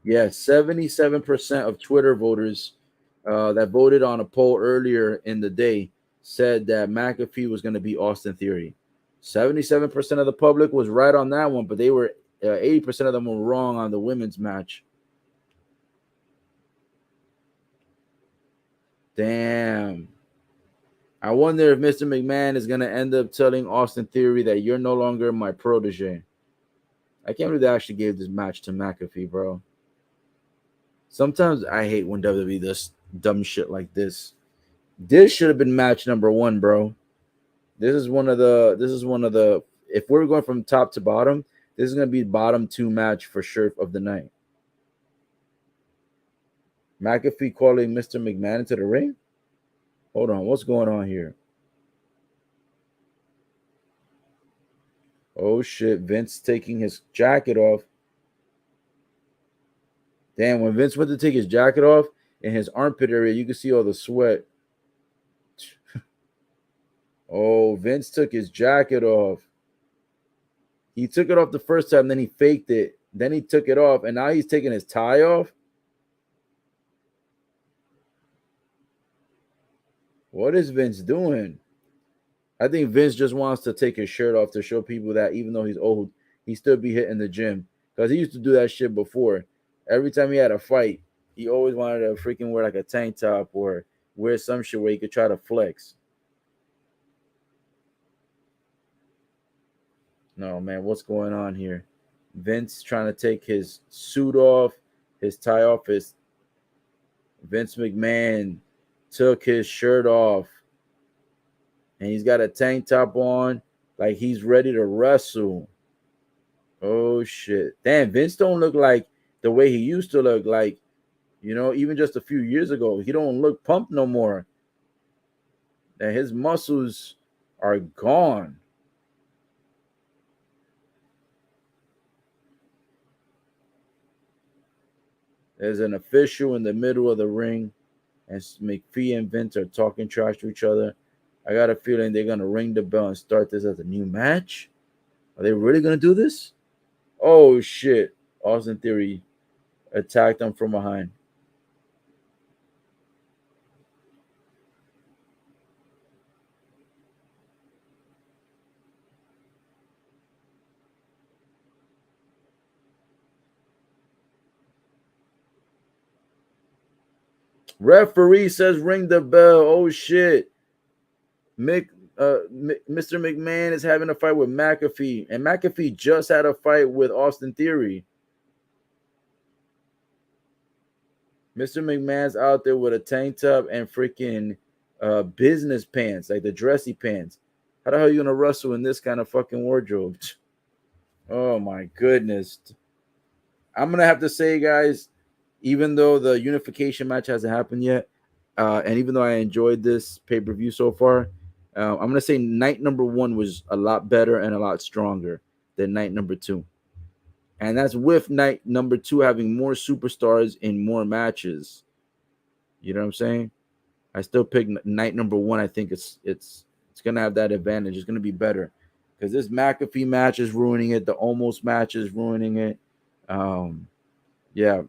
Yeah, 77% of Twitter voters that voted on a poll earlier in the day said that McAfee was going to be Austin Theory. 77% of the public was right on that one, but they were 80% of them were wrong on the women's match. Damn. I wonder if Mr. McMahon is going to end up telling Austin Theory that you're no longer my protege. I can't believe they actually gave this match to McAfee, bro. Sometimes I hate when WWE does dumb shit like this. This should have been match number 1, bro. This is one of the if we're going from top to bottom, this is going to be bottom 2 match for sure of the night. McAfee calling Mr. McMahon into the ring? Hold on, what's going on here? Oh shit, Vince taking his jacket off. Damn, when Vince went to take his jacket off in his armpit area, you can see all the sweat. Oh, Vince took his jacket off. He took it off the first time, then he faked it. Then he took it off, and now he's taking his tie off. What is Vince doing? I think Vince just wants to take his shirt off to show people that even though he's old, he still be hitting the gym. because he used to do that shit before. Every time he had a fight, he always wanted to freaking wear like a tank top or wear some shit where he could try to flex. No, man, what's going on here? Vince trying to take his suit off, his tie off. His Vince McMahon took his shirt off, and he's got a tank top on, like he's ready to wrestle. Oh shit! Damn, Vince don't look like the way he used to look. Like, even just a few years ago, he don't look pumped no more. And his muscles are gone. There's an official in the middle of the ring, and McPhee and Vince are talking trash to each other. I got a feeling they're gonna ring the bell and start this as a new match. Are they really gonna do this? Oh shit! Austin Theory attacked them from behind. Referee says ring the bell. Oh shit! Mick, Mr. McMahon is having a fight with McAfee, and McAfee just had a fight with Austin Theory. Mr. McMahon's out there with a tank top and freaking business pants, like the dressy pants. How the hell are you gonna wrestle in this kind of fucking wardrobe? Oh my goodness. I'm gonna have to say, guys, even though the unification match hasn't happened yet, and even though I enjoyed this pay-per-view so far, I'm gonna say night number one was a lot better and a lot stronger than night number two. And that's with night number two having more superstars in more matches. You know what I'm saying? I still pick night number one. I think it's gonna have that advantage. It's gonna be better because this McAfee match is ruining it. The almost match is ruining it. Um, yeah,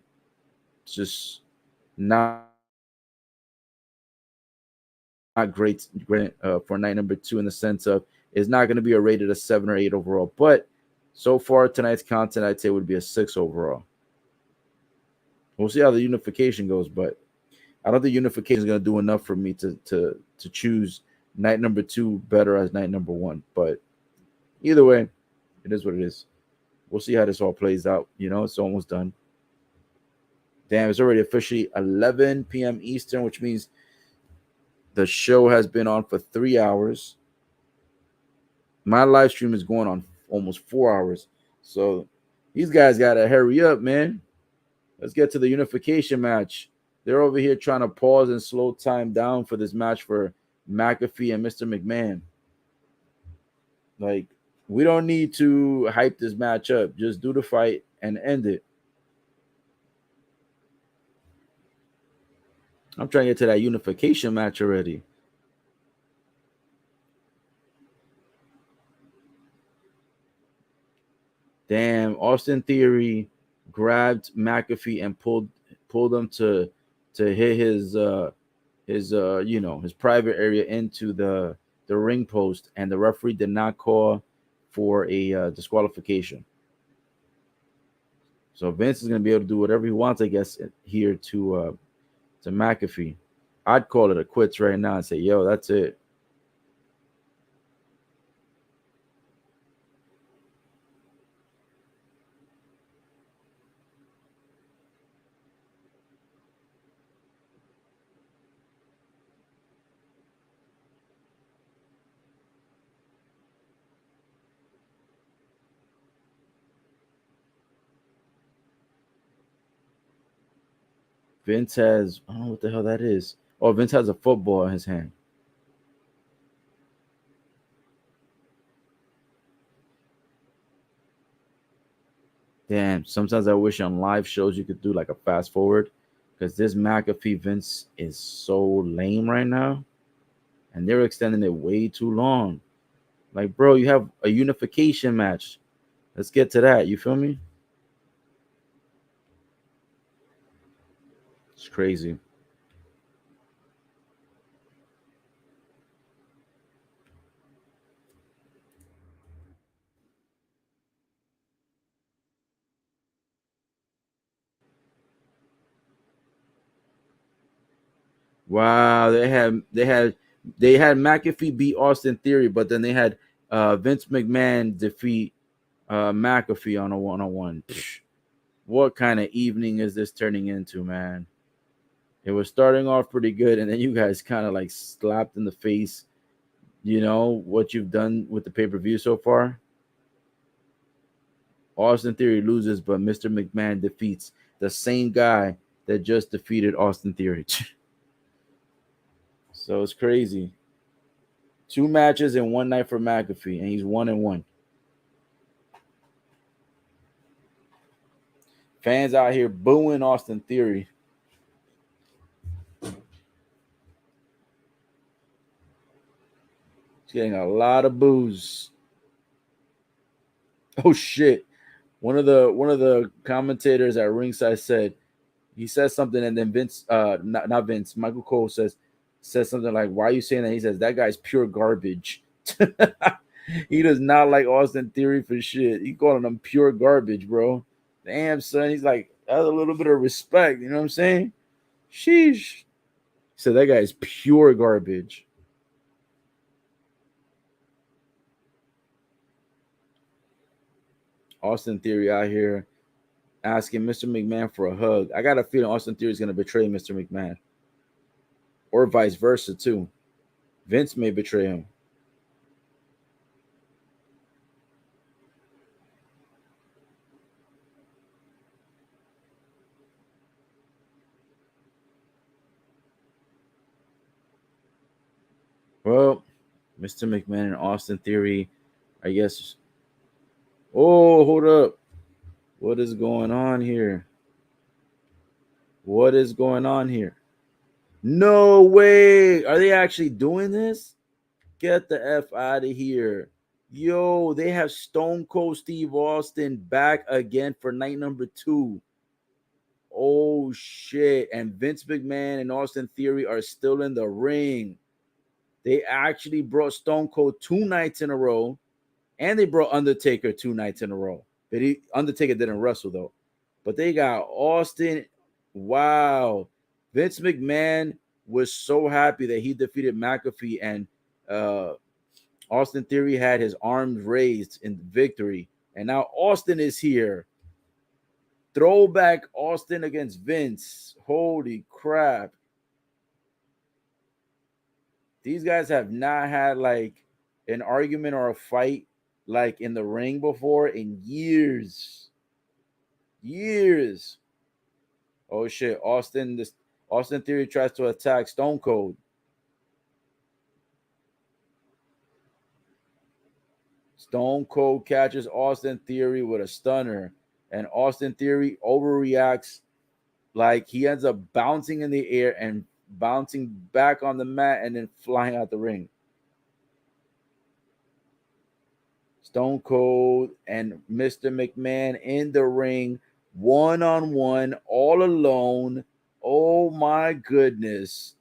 it's just not great for night number two in the sense of it's not going to be a rated a 7 or 8 overall. But so far tonight's content, I'd say would be a 6 overall. We'll see how the unification goes, but I don't think unification is going to do enough for me to choose night number two better as night number one. But either way, it is what it is. We'll see how this all plays out. It's almost done. Damn, it's already officially 11 p.m. Eastern, which means the show has been on for 3 hours. My live stream is going on almost 4 hours. So these guys got to hurry up, man. Let's get to the unification match. They're over here trying to pause and slow time down for this match for McAfee and Mr. McMahon. Like, we don't need to hype this match up. Just do the fight and end it. I'm trying to get to that unification match already. Damn, Austin Theory grabbed McAfee and pulled him to hit his private area into the ring post, and the referee did not call for a disqualification. So Vince is gonna be able to do whatever he wants, I guess, here to McAfee. I'd call it a quits right now and say, "Yo, that's it." Vince has I don't know what the hell that is. Oh, Vince has a football in his hand. Damn, sometimes I wish on live shows you could do like a fast forward because this McAfee Vince is so lame right now, and they're extending it way too long. Like, bro, you have a unification match. Let's get to that. You feel me? It's crazy. Wow, they had McAfee beat Austin Theory, but then they had Vince McMahon defeat McAfee on a one-on-one. What kind of evening is this turning into, man? It was starting off pretty good, and then you guys kind of like slapped in the face. You know what you've done with the pay-per-view so far. Austin Theory loses, but Mr. McMahon defeats the same guy that just defeated Austin Theory. So it's crazy. 2 matches in one night for McAfee, and he's 1-1. Fans out here booing Austin Theory. He's getting a lot of boos. Oh shit! One of the commentators at ringside said he says something, and then Vince, not Vince, Michael Cole says something like, "Why are you saying that?" He says that guy's pure garbage. He does not like Austin Theory for shit. He calling him pure garbage, bro. Damn, son. He's like, that's a little bit of respect. You know what I'm saying? Sheesh. So that guy is pure garbage. Austin Theory out here asking Mr. McMahon for a hug. I got a feeling Austin Theory is going to betray Mr. McMahon, or vice versa too. Vince may betray him. Well, Mr. McMahon and Austin Theory, I guess. Oh, hold up. What is going on here? What is going on here? No way. Are they actually doing this? Get the F out of here. Yo, they have Stone Cold Steve Austin back again for night number 2. Oh, shit. And Vince McMahon and Austin Theory are still in the ring. They actually brought Stone Cold 2 nights in a row, and they brought Undertaker 2 nights in a row. But Undertaker didn't wrestle, though. But they got Austin. Wow. Vince McMahon was so happy that he defeated McAfee, and uh, Austin Theory had his arms raised in victory. And now Austin is here. Throwback Austin against Vince. Holy crap. These guys have not had like an argument or a fight like in the ring before in years. Years. Oh shit. Austin Theory tries to attack Stone Cold. Stone Cold catches Austin Theory with a stunner, and Austin Theory overreacts, like he ends up bouncing in the air and bouncing back on the mat and then flying out the ring. Stone Cold and Mr. McMahon in the ring, 1-on-1, all alone. Oh my goodness.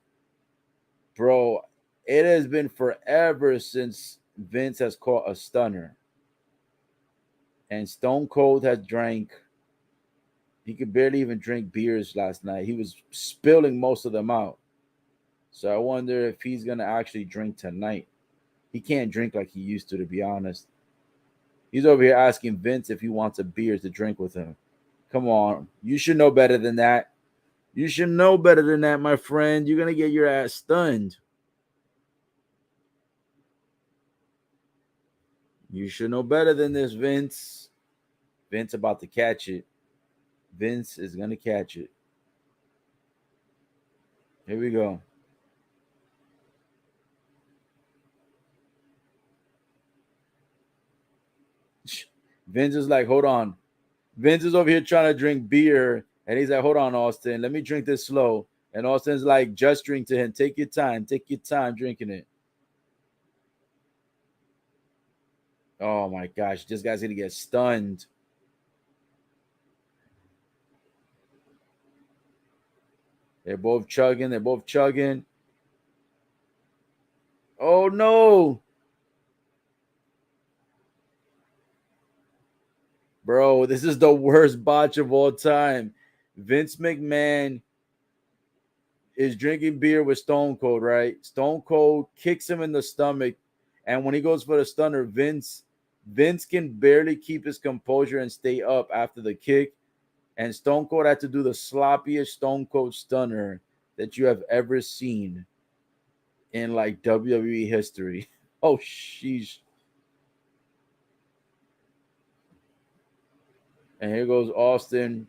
Bro, it has been forever since Vince has caught a stunner. And Stone Cold has drank. He could barely even drink beers last night. He was spilling most of them out. So I wonder if he's going to actually drink tonight. He can't drink like he used to be honest. He's over here asking Vince if he wants a beer to drink with him. Come on. You should know better than that. You should know better than that, my friend. You're going to get your ass stunned. You should know better than this, Vince. Vince about to catch it. Vince is going to catch it. Here we go. Vince is like, hold on. Vince is over here trying to drink beer, and he's like, hold on, Austin. Let me drink this slow. And Austin's like gesturing to him, take your time drinking it. Oh my gosh, this guy's gonna get stunned. They're both chugging. Oh no. Bro, this is the worst botch of all time. Vince McMahon is drinking beer with Stone Cold, right? Stone Cold kicks him in the stomach, and when he goes for the stunner, Vince can barely keep his composure and stay up after the kick, and Stone Cold had to do the sloppiest Stone Cold stunner that you have ever seen in like WWE history. Oh, sheesh. And here goes Austin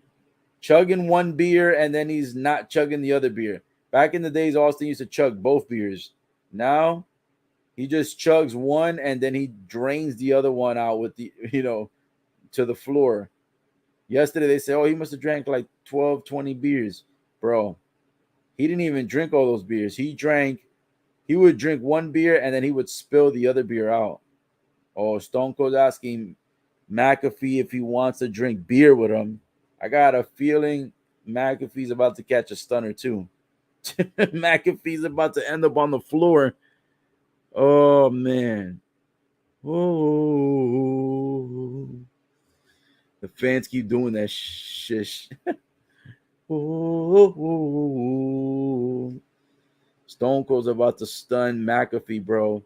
chugging one beer and then he's not chugging the other beer. Back in the days, Austin used to chug both beers. Now he just chugs one and then he drains the other one out with the, to the floor. Yesterday they said, oh, he must have drank like 12, 20 beers. Bro, he didn't even drink all those beers. He would drink one beer and then he would spill the other beer out. Oh, Stone Cold asking McAfee if he wants to drink beer with him. I got a feeling McAfee's about to catch a stunner too. McAfee's about to end up on the floor. Oh man. Oh. The fans keep doing that shish. Oh. Stone Cold's about to stun McAfee, bro.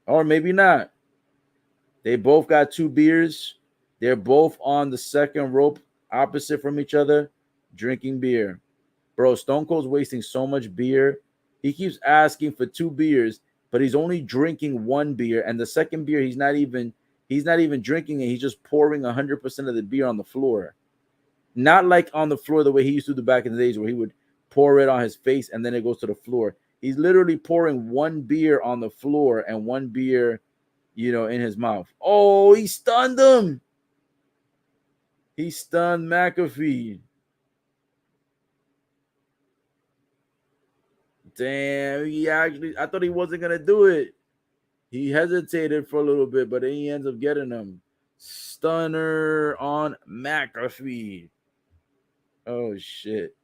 Or maybe not. They both got two beers. They're both on the second rope opposite from each other, drinking beer. Bro, Stone Cold's wasting so much beer. He keeps asking for two beers, but he's only drinking one beer. And the second beer, he's not even drinking it. He's just pouring 100% of the beer on the floor. Not like on the floor the way he used to do back in the days where he would pour it on his face and then it goes to the floor. He's literally pouring one beer on the floor and one beer, in his mouth. Oh, he stunned him. He stunned McAfee. Damn, I thought he wasn't going to do it. He hesitated for a little bit, but then he ends up getting him. Stunner on McAfee. Oh, shit.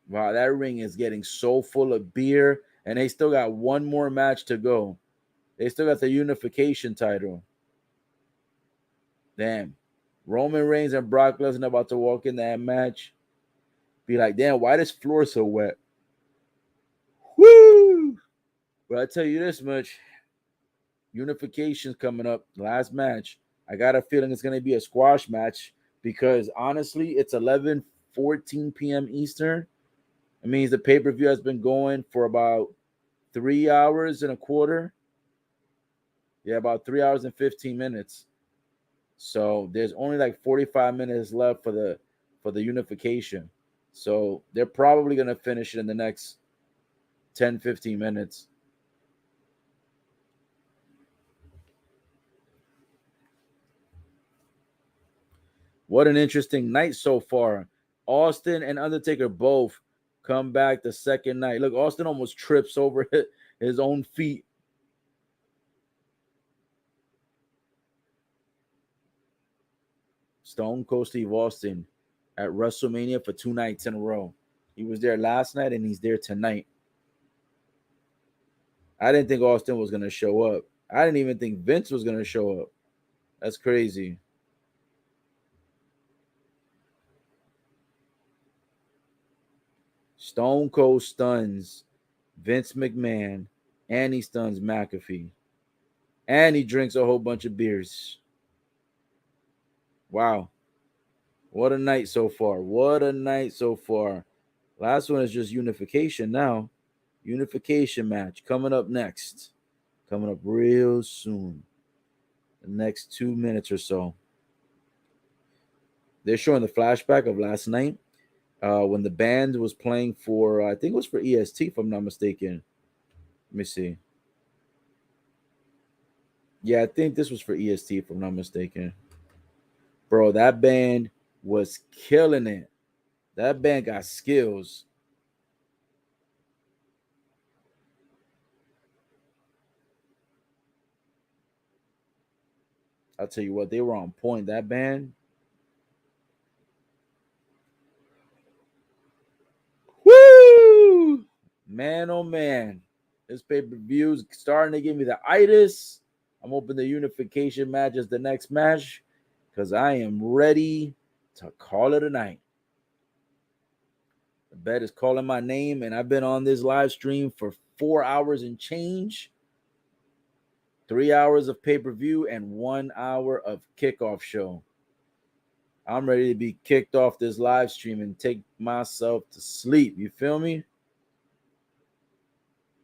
Wow, that ring is getting so full of beer, and they still got one more match to go. They still got the unification title. Damn. Roman Reigns and Brock Lesnar about to walk in that match. Be like, damn, why this floor so wet? Woo! But I tell you this much. Unification's coming up. Last match. I got a feeling it's going to be a squash match because honestly, it's 11:14 p.m. Eastern. It means the pay-per-view has been going for about 3 hours and a quarter. Yeah, about 3 hours and 15 minutes. So there's only like 45 minutes left for the unification. So they're probably going to finish it in the next 10, 15 minutes. What an interesting night so far. Austin and Undertaker both come back the second night. Look, Austin almost trips over his own feet. Stone Cold Steve Austin at WrestleMania for 2 nights in a row. He was there last night and he's there tonight. I didn't think Austin was going to show up. I didn't even think Vince was going to show up. That's crazy. Stone Cold stuns Vince McMahon and he stuns McAfee. And he drinks a whole bunch of beers. Wow. What a night so far. What a night so far. Last one is just unification now. Unification match coming up next. Coming up real soon. The next 2 minutes or so. They're showing the flashback of last night when the band was playing for, I think it was for EST, if I'm not mistaken. Let me see. Yeah, I think this was for EST, if I'm not mistaken. Bro, that band was killing it. That band got skills. I'll tell you what, they were on point. That band. Woo! Man, oh man. This pay-per-view is starting to give me the itis. I'm hoping the unification match is the next match because I am ready to call it a night. The bet is calling my name, and I've been on this live stream for 4 hours and change. 3 hours of pay-per-view and 1 hour of kickoff show. I'm ready to be kicked off this live stream and take myself to sleep. You feel me?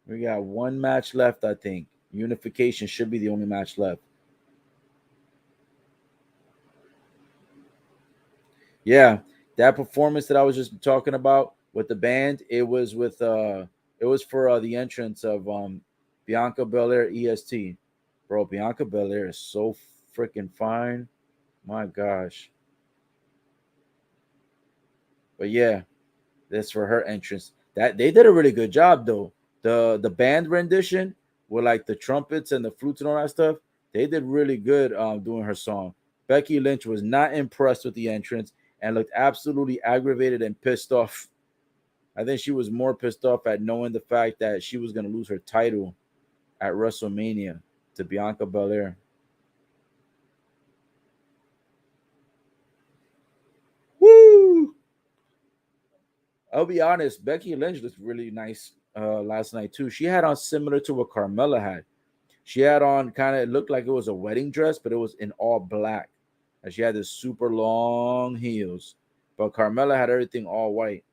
We got one match left, I think. Unification should be the only match left. Yeah, that performance that I was just talking about with the band, it was for the entrance of Bianca Belair EST. Bro, Bianca Belair is so freaking fine. My gosh. But yeah, that's for her entrance. That they did a really good job though. The band rendition with like the trumpets and the flutes and all that stuff, they did really good doing her song. Becky Lynch was not impressed with the entrance and looked absolutely aggravated and pissed off. I think she was more pissed off at knowing the fact that she was going to lose her title at WrestleMania to Bianca Belair. Woo! I'll be honest, Becky Lynch looked really nice last night too. She had on similar to what Carmella had. She had on kind of, it looked like it was a wedding dress, but it was in all black. And she had this super long heels. But Carmella had everything all white.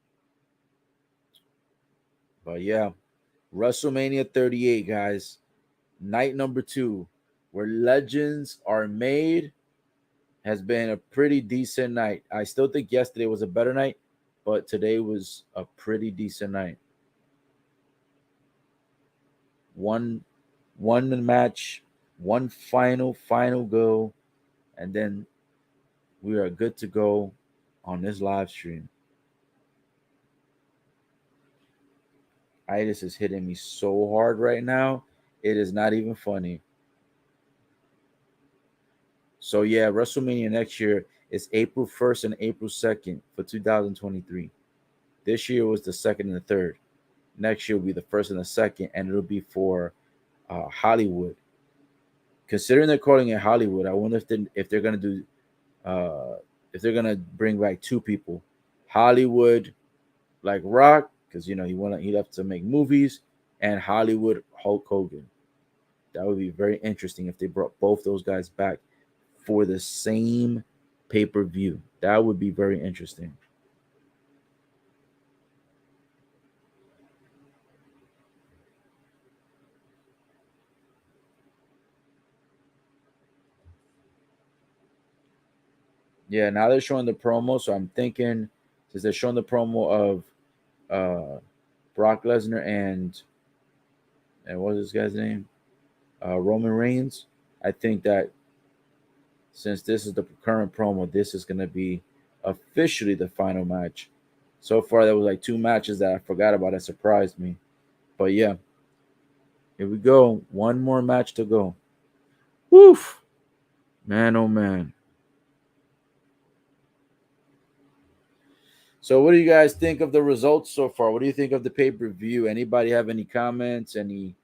But yeah, WrestleMania 38, guys. Night number 2, where legends are made, has been a pretty decent night. I still think yesterday was a better night, but today was a pretty decent night. One match, one final go, and then we are good to go on this live stream. Itis is hitting me so hard right now. It is not even funny. So yeah, WrestleMania next year is April 1st and April 2nd for 2023. This year was the 2nd and the 3rd. Next year will be the 1st and the 2nd, and it'll be for Hollywood. Considering they're calling it Hollywood, I wonder if they're gonna do if they're gonna bring back two people, Hollywood like Rock, because he left to make movies, and Hollywood Hulk Hogan. That would be very interesting if they brought both those guys back for the same pay-per-view. That would be very interesting. Yeah, now they're showing the promo, so I'm thinking since they're showing the promo of uh Brock Lesnar and what's this guy's name? Roman Reigns. I think that since this is the current promo, this is gonna be officially the final match. So far, there was like two matches that I forgot about that surprised me. But yeah, here we go. One more match to go. Woof, man, oh man. So, what do you guys think of the results so far? What do you think of the pay per view? Anybody have any comments? Any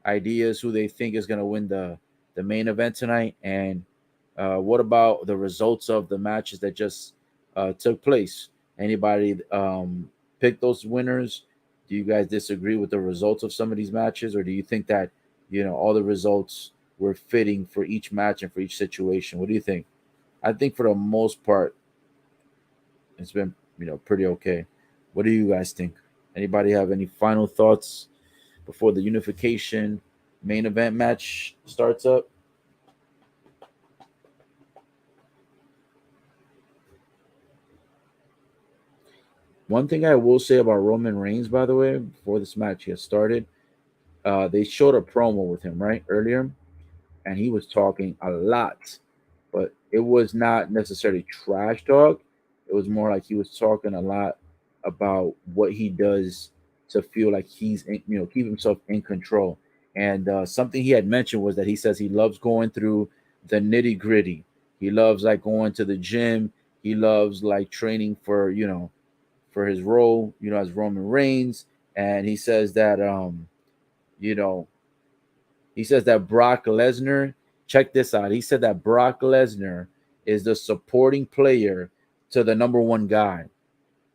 ideas who they think is going to win the main event tonight? And what about the results of the matches that just took place? Anybody pick those winners? Do you guys disagree with the results of some of these matches, or do you think that all the results were fitting for each match and for each situation? What do you think? I think for the most part, it's been pretty okay. What do you guys think? Anybody have any final thoughts before the unification main event match starts up? One thing I will say about Roman Reigns, by the way, before this match gets started, they showed a promo with him right earlier, and he was talking a lot, but it was not necessarily trash talk. It was more like he was talking a lot about what he does to feel like keep himself in control. And something he had mentioned was that he says he loves going through the nitty gritty. He loves like going to the gym. He loves like training for for his role, as Roman Reigns. And he says that you know He says that Brock Lesnar, check this out. He said that Brock Lesnar is the supporting player to the number one guy,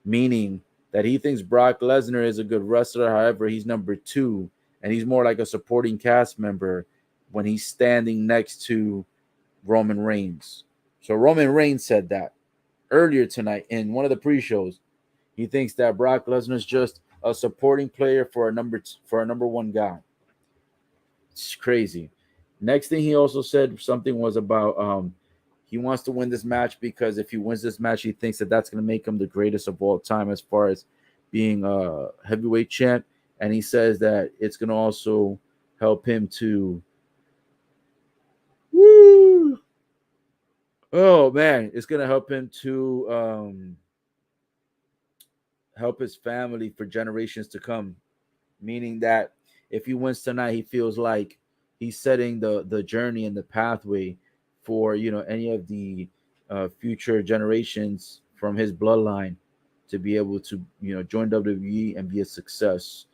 meaning that he thinks Brock Lesnar is a good wrestler. However, he's number two, and he's more like a supporting cast member when he's standing next to Roman Reigns. So Roman Reigns said that earlier tonight in one of the pre-shows. He thinks that Brock Lesnar is just a supporting player for a number one guy. It's crazy. Next thing he also said something was about he wants to win this match because if he wins this match, he thinks that that's going to make him the greatest of all time as far as being a heavyweight champ. And he says that it's going to also help him to. Woo! Oh man, it's going to help him to help his family for generations to come. Meaning that if he wins tonight, he feels like he's setting the journey and the pathway for any of the future generations from his bloodline to be able to join WWE and be a success.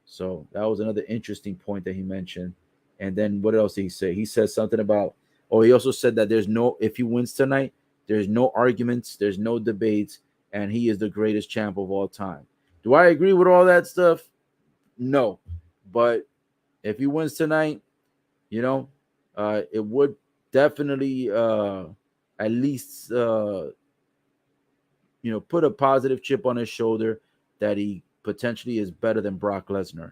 So that was another interesting point that he mentioned. And then what else did he say? He said something about he also said that there's no if he wins tonight, there's no arguments, there's no debates, and he is the greatest champ of all time. Do I agree with all that stuff? No, but if he wins tonight, it would definitely at least put a positive chip on his shoulder that he potentially is better than Brock Lesnar.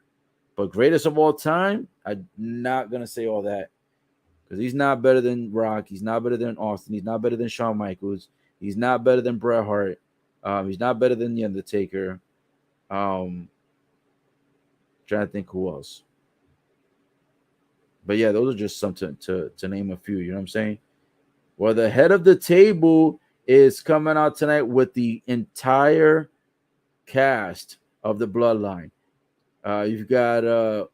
But greatest of all time, I'm not gonna say all that because he's not better than Rock. He's not better than Austin. He's not better than Shawn Michaels. He's not better than Bret Hart. He's not better than The Undertaker. Trying to think who else. But yeah, those are just something to name a few. You know what I'm saying? Well, the head of the table is coming out tonight with the entire cast of the Bloodline. You've got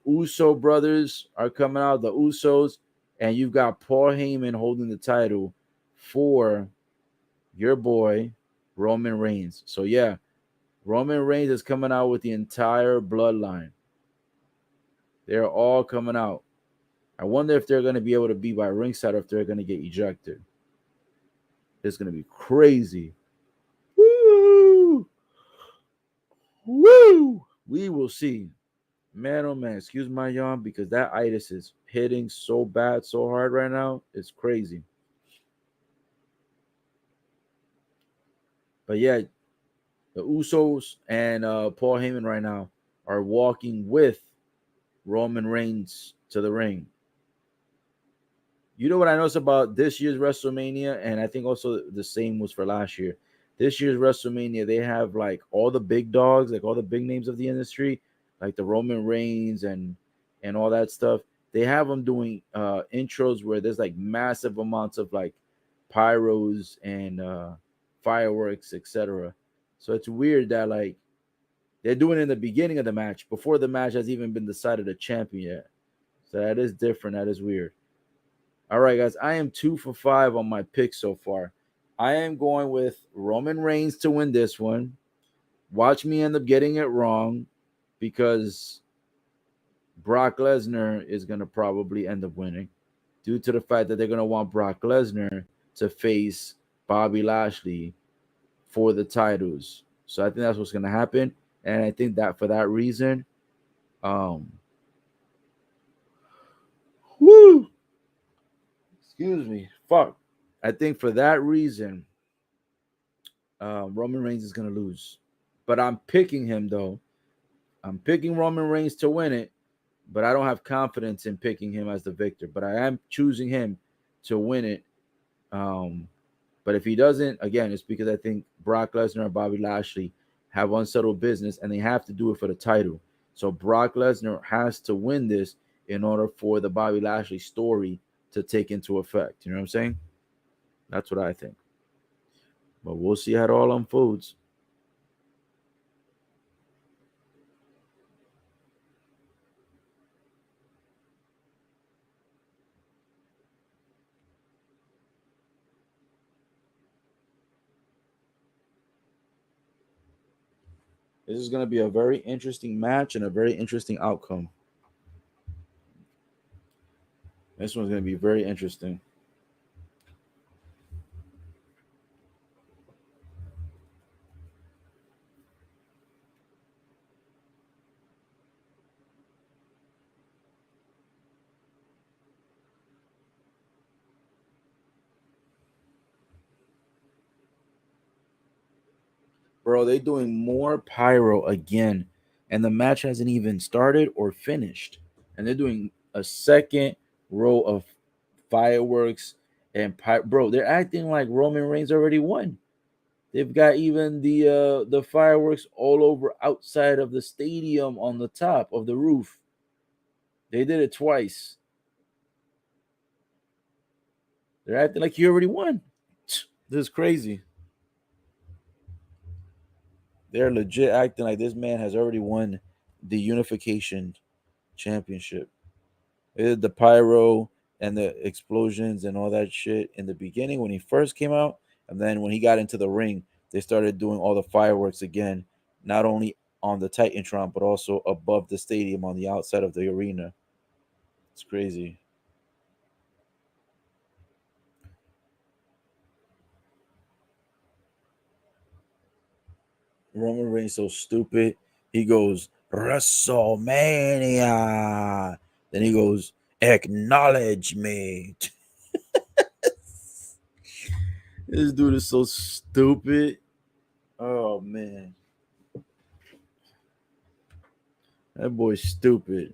Uso brothers are coming out, the Usos, and you've got Paul Heyman holding the title for your boy Roman Reigns. So yeah, Roman Reigns is coming out with the entire Bloodline. They're all coming out. I wonder if they're going to be able to be by ringside or if they're going to get ejected. It's going to be crazy. Woo! Woo! We will see. Man, oh man, excuse my yawn because that itis is hitting so bad, so hard right now. It's crazy. But yeah, the Usos and Paul Heyman right now are walking with Roman Reigns to the ring. You know what I noticed about this year's WrestleMania, and I think also the same was for last year. This year's WrestleMania, they have like all the big dogs, like all the big names of the industry, like the Roman Reigns and all that stuff. They have them doing intros where there's like massive amounts of like pyros and fireworks, etc. So it's weird that like they're doing it in the beginning of the match before the match has even been decided a champion yet. So that is different. That is weird. All right, guys, I am 2 for 5 on my pick so far. I am going with Roman Reigns to win this one. Watch me end up getting it wrong because Brock Lesnar is going to probably end up winning due to the fact that they're going to want Brock Lesnar to face Bobby Lashley for the titles. So I think that's what's going to happen. And I think that for that reason, um, whoo, excuse me, fuck. I think for that reason, Roman Reigns is going to lose. But I'm picking him though. I'm picking Roman Reigns to win it, but I don't have confidence in picking him as the victor. But I am choosing him to win it. Um, but if he doesn't, again, it's because I think Brock Lesnar and Bobby Lashley have unsettled business and they have to do it for the title. So Brock Lesnar has to win this in order for the Bobby Lashley story to take into effect. You know what I'm saying? That's what I think. But we'll see how it all unfolds. This is going to be a very interesting match and a very interesting outcome. This one's going to be very interesting. Bro, they doing more pyro again, and the match hasn't even started or finished. And they're doing a second row of fireworks and bro, they're acting like Roman Reigns already won. They've got even the fireworks all over outside of the stadium on the top of the roof. They did it twice. They're acting like you already won. This is crazy. They're legit acting like this man has already won the unification championship. They did the pyro and the explosions and all that shit in the beginning when he first came out, and then when he got into the ring, they started doing all the fireworks again, not only on the Titantron but also above the stadium on the outside of the arena. It's crazy. Roman Reigns so stupid. He goes WrestleMania. Then he goes acknowledge me. This dude is so stupid. Oh man, that boy's stupid.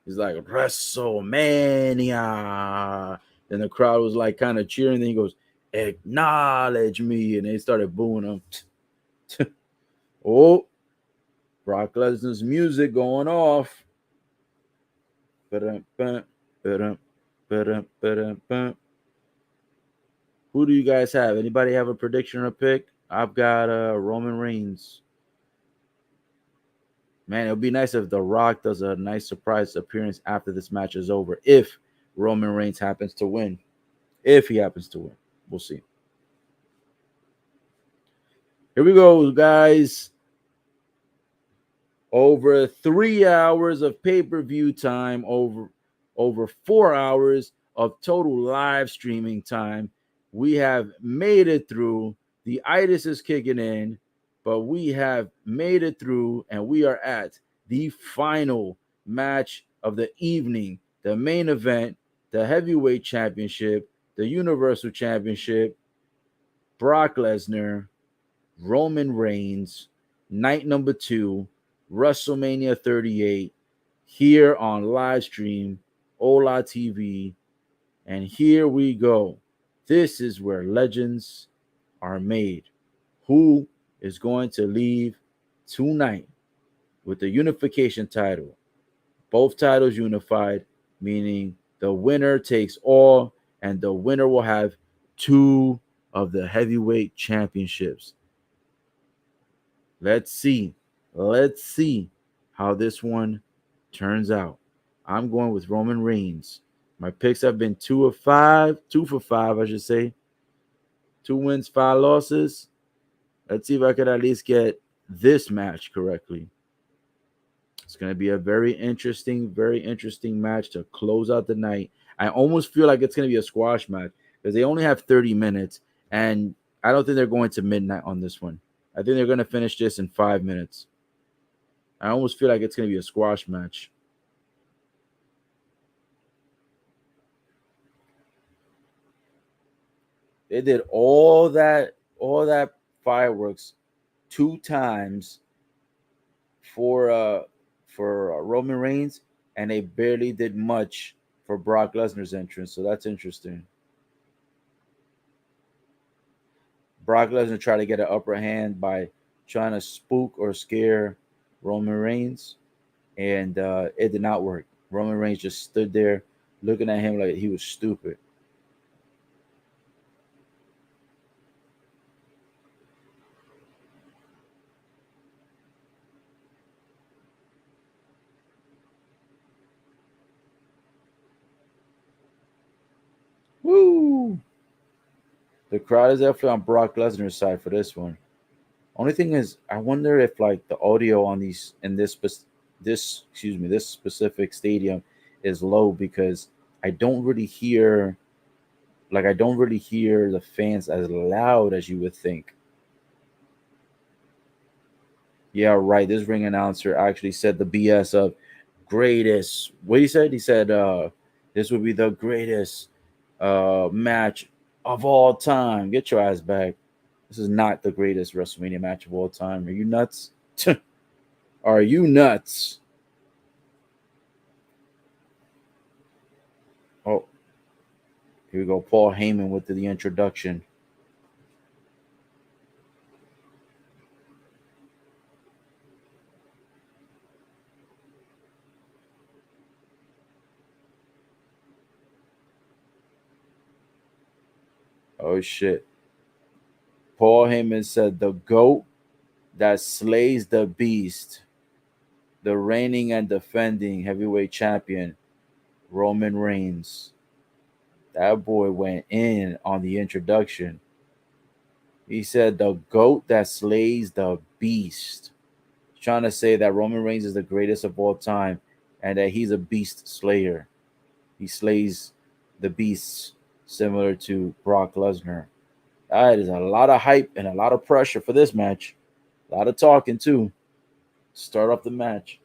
He's like WrestleMania. Then the crowd was like kind of cheering. Then he goes, acknowledge me. And they started booing him. Oh, Brock Lesnar's music going off. Ba-dum, ba-dum, ba-dum, ba-dum. Who do you guys have? Anybody have a prediction or a pick? I've got Roman Reigns. Man, it would be nice if The Rock does a nice surprise appearance after this match is over. If Roman Reigns happens to win. If he happens to win. We'll see. Here we go, guys. Over 3 hours of pay-per-view time, over 4 hours of total live streaming time. We have made it through. The itis is kicking in, but we have made it through, and we are at the final match of the evening, the main event, the heavyweight championship, the universal championship. Brock Lesnar, Roman Reigns, night number 2, WrestleMania 38, here on live stream, Ola TV. And here we go. This is where legends are made. Who is going to leave tonight with the unification title? Both titles unified, meaning the winner takes all, and the winner will have 2 of the heavyweight championships. Let's see. Let's see how this one turns out. I'm going with Roman Reigns. My picks have been 2 of 5, 2 for 5, I should say. 2 wins, 5 losses. Let's see if I could at least get this match correctly. It's going to be a very interesting match to close out the night. I almost feel like it's going to be a squash match because they only have 30 minutes, and I don't think they're going to midnight on this one. I think they're going to finish this in 5 minutes. I almost feel like it's going to be a squash match. They did all that fireworks 2 times for Roman Reigns, and they barely did much for Brock Lesnar's entrance. So that's interesting. Brock Lesnar tried to get an upper hand by trying to spook or scare Roman Reigns, and it did not work. Roman Reigns just stood there looking at him like he was stupid. Woo! The crowd is definitely on Brock Lesnar's side for this one. Only thing is, I wonder if like the audio on these in this this specific stadium is low because I don't really hear I don't really hear the fans as loud as you would think. Yeah, right. This ring announcer actually said the BS of greatest. What he said? He said this would be the greatest match of all time. Get your ass back. This is not the greatest WrestleMania match of all time. Are you nuts? Are you nuts? Oh, here we go. Paul Heyman with the introduction. Oh shit. Paul Heyman said the GOAT that slays the beast, the reigning and defending heavyweight champion, Roman Reigns. That boy went in on the introduction. He said the GOAT that slays the beast. Trying to say that Roman Reigns is the greatest of all time and that he's a beast slayer. He slays the beasts similar to Brock Lesnar. That is a lot of hype and a lot of pressure for this match. A lot of talking too. Start off the match.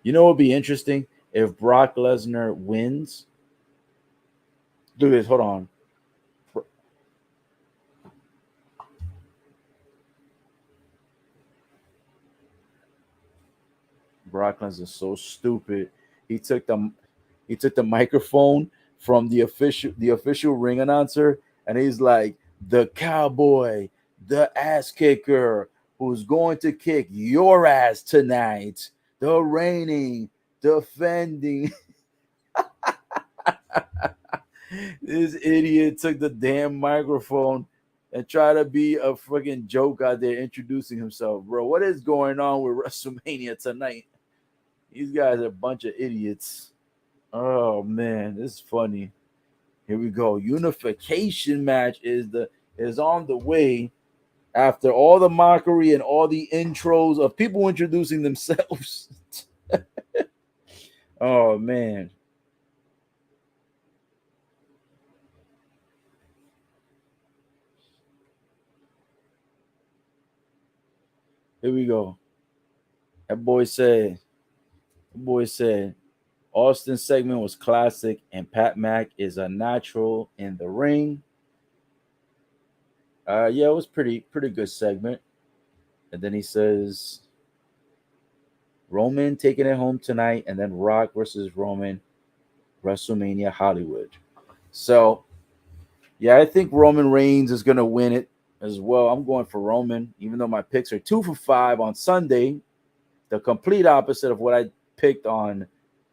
You know what would be interesting if Brock Lesnar wins? Look at this. Hold on. Brock Lesnar is so stupid. He took the he took the microphone from the official ring announcer, and he's like, the cowboy, the ass kicker, who's going to kick your ass tonight, the reigning, defending. This idiot took the damn microphone and tried to be a freaking joke out there introducing himself, bro. What is going on with WrestleMania tonight? These guys are a bunch of idiots. Oh man, this is funny. Here we go. Unification match is on the way after all the mockery and all the intros of people introducing themselves. Oh man. Here we go. That boy said Austin's segment was classic and Pat Mack is a natural in the ring. Yeah, it was pretty good segment. And then he says Roman taking it home tonight, and then Rock versus Roman, WrestleMania Hollywood. So yeah, I think Roman Reigns is gonna win it as well. I'm going for Roman, even though my picks are 2 for 5 on Sunday, the complete opposite of what I picked on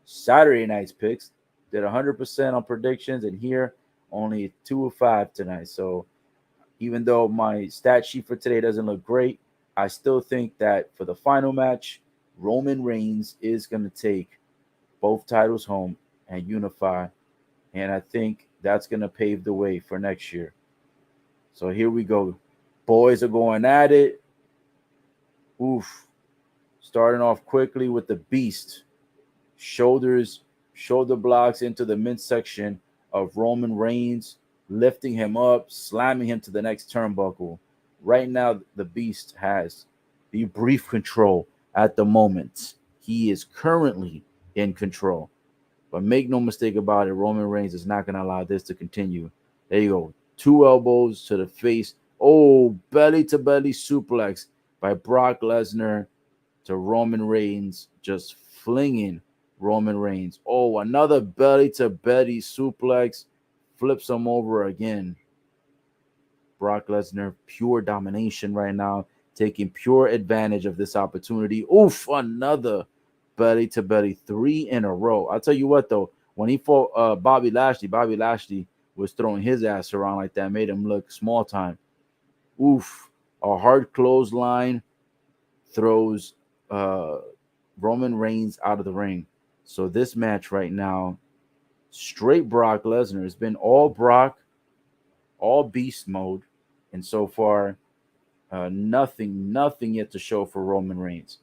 Saturday night's picks. Did 100% on predictions, and here only 2 of 5 tonight. So even though my stat sheet for today doesn't look great, I still think that for the final match, Roman Reigns is going to take both titles home and unify. And I think that's going to pave the way for next year. So here we go. Boys are going at it. Oof. Starting off quickly with the beast. Shoulder blocks into the midsection of Roman Reigns, lifting him up, slamming him to the next turnbuckle. Right now, the beast has the brief control at the moment. He is currently in control. But make no mistake about it, Roman Reigns is not going to allow this to continue. There you go. 2 elbows to the face. Oh, belly to belly suplex by Brock Lesnar to Roman Reigns, just flinging Roman Reigns. Oh, another belly to belly suplex, flips him over again. Brock Lesnar, pure domination right now, taking pure advantage of this opportunity. Oof, another belly to belly, 3 in a row. I'll tell you what though, when he fought Bobby Lashley was throwing his ass around like that, made him look small time. Oof, a hard clothesline throws uh, Roman Reigns out of the ring. So this match right now, straight Brock Lesnar. It's been all Brock, all beast mode, and so far, nothing yet to show for Roman Reigns.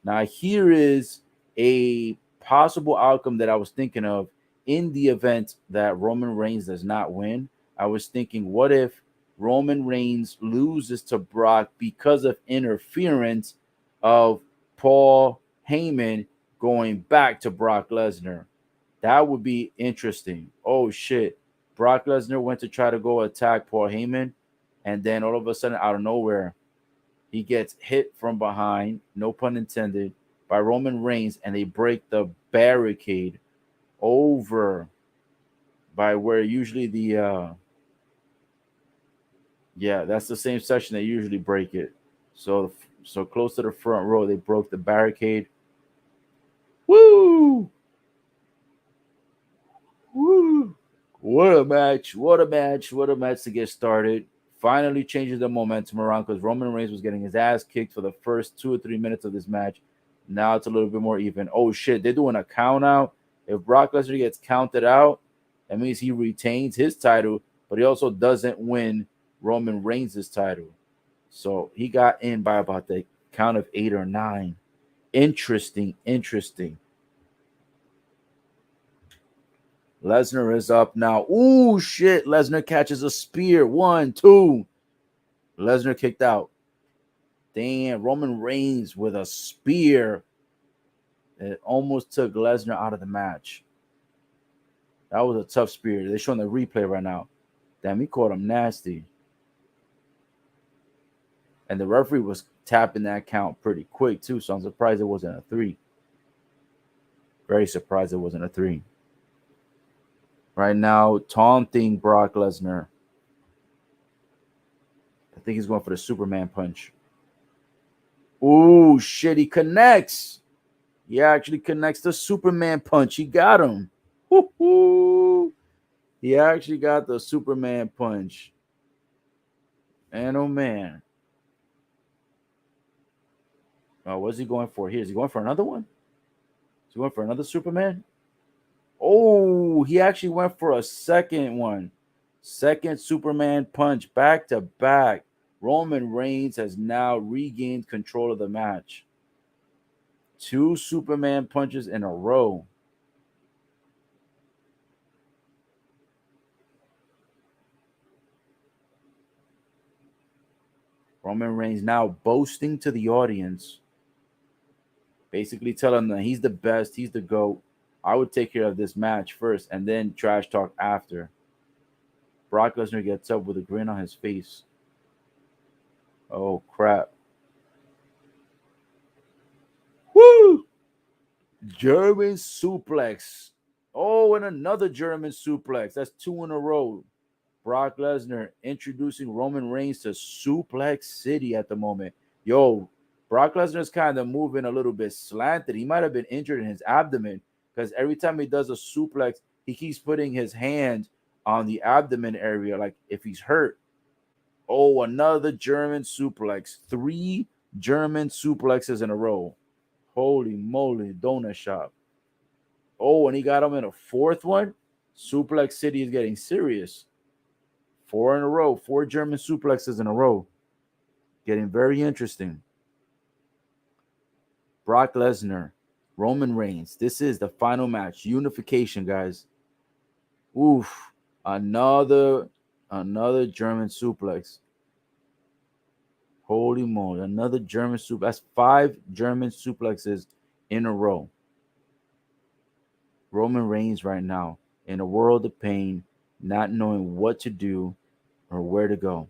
Now here is a possible outcome that I was thinking of in the event that Roman Reigns does not win, I was thinking, what if Roman Reigns loses to Brock because of interference of Paul Heyman going back to Brock Lesnar? That would be interesting. Oh shit. Brock Lesnar went to try to go attack Paul Heyman, and then all of a sudden, out of nowhere, he gets hit from behind, no pun intended, by Roman Reigns, and they break the barricade over by where usually yeah, that's the same section they usually break it. So close to the front row, they broke the barricade. Woo! Woo! What a match! What a match! What a match to get started. Finally changes the momentum around because Roman Reigns was getting his ass kicked for the first 2 or 3 minutes of this match. Now it's a little bit more even. Oh shit, they're doing a count out. If Brock Lesnar gets counted out, that means he retains his title, but he also doesn't win Roman Reigns' title. So he got in by about the count of 8 or 9. Interesting, interesting. Lesnar is up now. Ooh, shit. Lesnar catches a spear. 1, 2. Lesnar kicked out. Damn, Roman Reigns with a spear. It almost took Lesnar out of the match. That was a tough spear. They're showing the replay right now. Damn, he caught him nasty. And the referee was tapping that count pretty quick, too, so I'm surprised it wasn't a 3. Very surprised it wasn't a 3. Right now, taunting Brock Lesnar. I think he's going for the Superman punch. Ooh, shit, he connects. He actually connects the Superman punch. He got him. Woo-hoo. He actually got the Superman punch. And oh, man. Oh, what's he going for here? Is he going for another one? Is he going for another Superman? Oh, he actually went for a second one. Second Superman punch back to back. Roman Reigns has now regained control of the match. 2 Superman punches in a row. Roman Reigns now boasting to the audience. Basically telling them he's the best, he's the GOAT. I would take care of this match first and then trash talk after. Brock Lesnar gets up with a grin on his face. Oh, crap. Woo! German suplex. Oh, and another German suplex. That's 2 in a row. Brock Lesnar introducing Roman Reigns to Suplex City at the moment. Yo, Brock Lesnar is kind of moving a little bit slanted. He might have been injured in his abdomen because every time he does a suplex, he keeps putting his hand on the abdomen area like if he's hurt. Oh, another German suplex. 3 German suplexes in a row. Holy moly, donut shop. Oh, and he got him in a 4th one. Suplex City is getting serious. 4 in a row. 4 German suplexes in a row. Getting very interesting. Brock Lesnar, Roman Reigns. This is the final match. Unification, guys. Oof. Another German suplex. Holy moly. Another German suplex. That's 5 German suplexes in a row. Roman Reigns right now in a world of pain, not knowing what to do or where to go.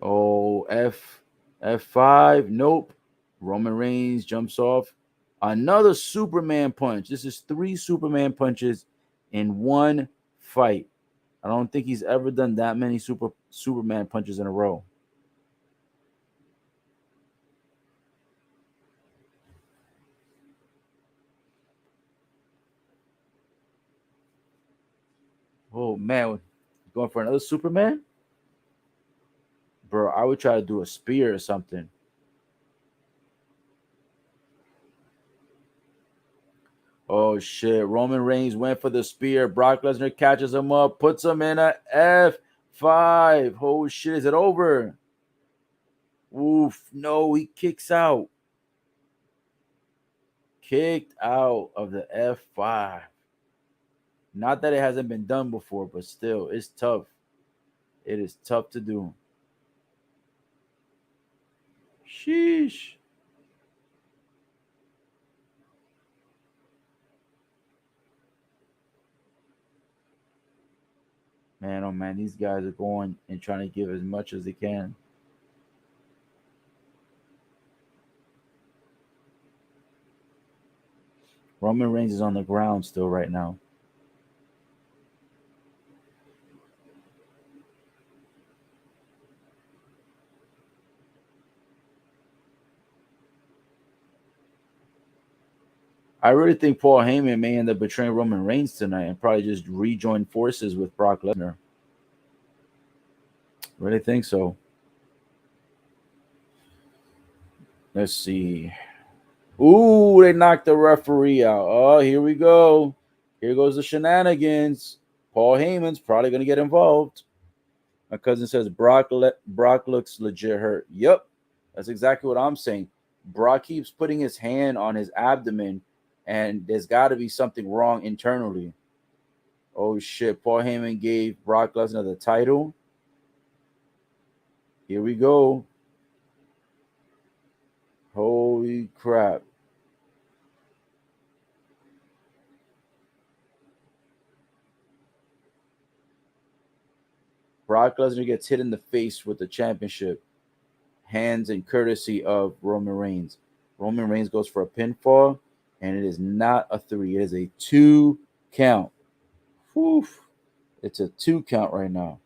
Oh, F5. Nope. Roman Reigns jumps off. Another Superman punch. This is 3 Superman punches in one fight. I don't think he's ever done that many Superman punches in a row. Oh, man. Going for another Superman? Bro, I would try to do a spear or something. Oh shit! Roman Reigns went for the spear. Brock Lesnar catches him up, puts him in a F5. Oh shit! Is it over? Oof. No, he kicks out. Kicked out of the F5. Not that it hasn't been done before, but still, it's tough. It is tough to do. Sheesh. Man, oh man, these guys are going and trying to give as much as they can. Roman Reigns is on the ground still right now. I really think Paul Heyman may end up betraying Roman Reigns tonight and probably just rejoin forces with Brock Lesnar. Really think so. Let's see. Ooh, they knocked the referee out. Oh, here we go. Here goes the shenanigans. Paul Heyman's probably going to get involved. My cousin says Brock looks legit hurt. Yep, that's exactly what I'm saying. Brock keeps putting his hand on his abdomen, and there's got to be something wrong internally. Oh shit! Paul Heyman gave Brock Lesnar the title. Here we go. Holy crap! Brock Lesnar gets hit in the face with the championship, hands and courtesy of Roman Reigns. Roman Reigns goes for a pinfall, and it is not a 3. It is a 2 count. Whew. It's a 2 count right now.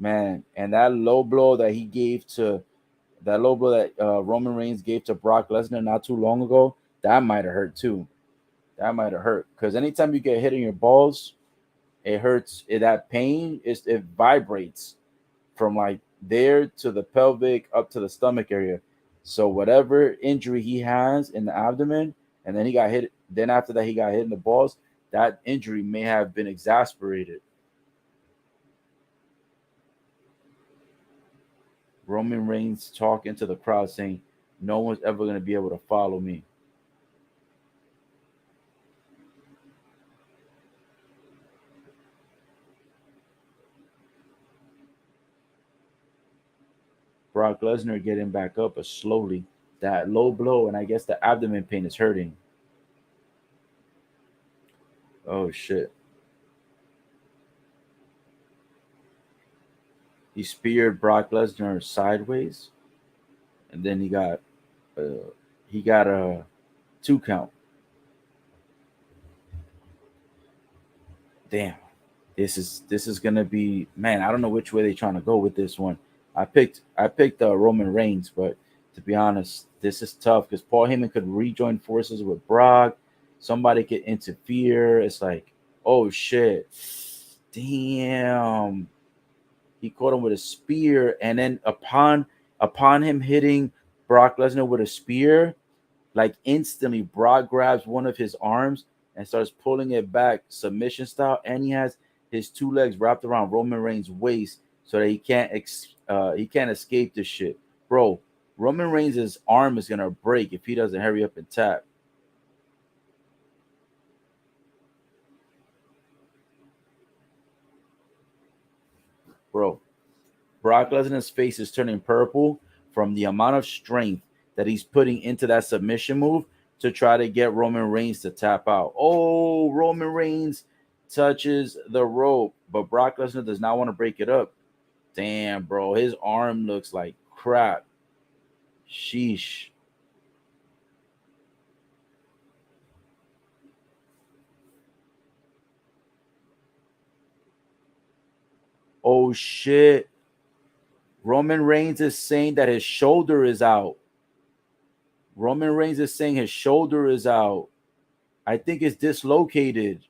Man, and that low blow that he gave to that low blow that Roman Reigns gave to Brock Lesnar not too long ago, that might have hurt too. That might have hurt because anytime you get hit in your balls, it hurts. That pain it vibrates from like there to the pelvic up to the stomach area. So whatever injury he has in the abdomen, and then he got hit. Then after that, he got hit in the balls. That injury may have been exasperated. Roman Reigns talking to the crowd saying, "No one's ever going to be able to follow me." Brock Lesnar getting back up, but slowly. That low blow, and I guess the abdomen pain is hurting. Oh shit! He speared Brock Lesnar sideways, and then he got a 2 count. Damn, this is gonna be, man. I don't know which way they're trying to go with this one. I picked Roman Reigns, but to be honest, this is tough because Paul Heyman could rejoin forces with Brock. Somebody could interfere. It's like, oh shit, damn. He caught him with a spear, and then upon him hitting Brock Lesnar with a spear, like instantly, Brock grabs one of his arms and starts pulling it back submission style, and he has his 2 legs wrapped around Roman Reigns' waist so that he can't escape this shit, bro. Roman Reigns' arm is gonna break if he doesn't hurry up and tap, bro. Brock Lesnar's face is turning purple from the amount of strength that he's putting into that submission move to try to get Roman Reigns to tap out. Oh, Roman Reigns touches the rope, but Brock Lesnar does not want to break it up. Damn, bro, his arm looks like crap. Sheesh. Oh shit. Roman Reigns is saying that his shoulder is out. Roman Reigns is saying his shoulder is out. I think it's dislocated.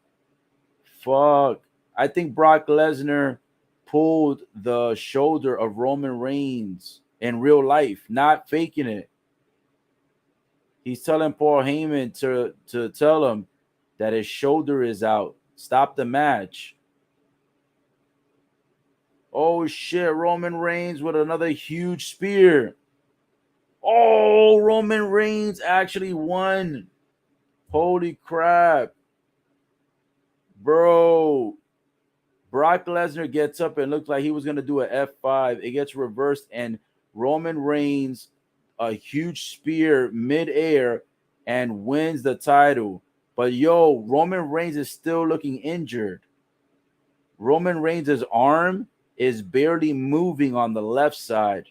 Fuck. I think Brock Lesnar pulled the shoulder of Roman Reigns in real life, not faking it. He's telling Paul Heyman to tell him that his shoulder is out. Stop the match. Oh shit, Roman Reigns with another huge spear. Oh, Roman Reigns actually won. Holy crap. Bro, Brock Lesnar gets up and looks like he was going to do an F5. It gets reversed, and Roman Reigns, a huge spear midair, and wins the title. But yo, Roman Reigns is still looking injured. Roman Reigns' arm is barely moving on the left side.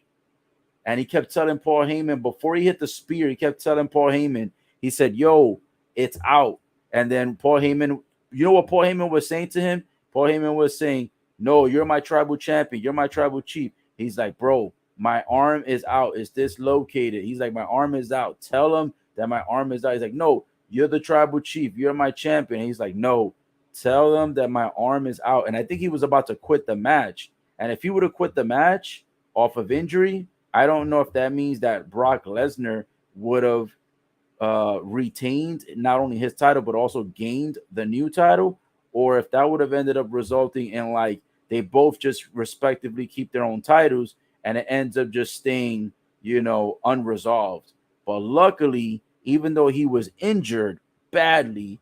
And he kept telling Paul Heyman before he hit the spear, he kept telling Paul Heyman, he said, yo, it's out. And then Paul Heyman, you know what Paul Heyman was saying to him? Paul Heyman was saying, no, you're my tribal champion. You're my tribal chief. He's like, bro, my arm is out. It's dislocated. He's like, my arm is out. Tell him that my arm is out. He's like, no, you're the tribal chief. You're my champion. He's like, no, tell them that my arm is out. And I think he was about to quit the match. And if he would have quit the match off of injury, I don't know if that means that Brock Lesnar would have retained not only his title but also gained the new title, or if that would have ended up resulting in like they both just respectively keep their own titles and it ends up just staying, unresolved. But luckily, even though he was injured badly,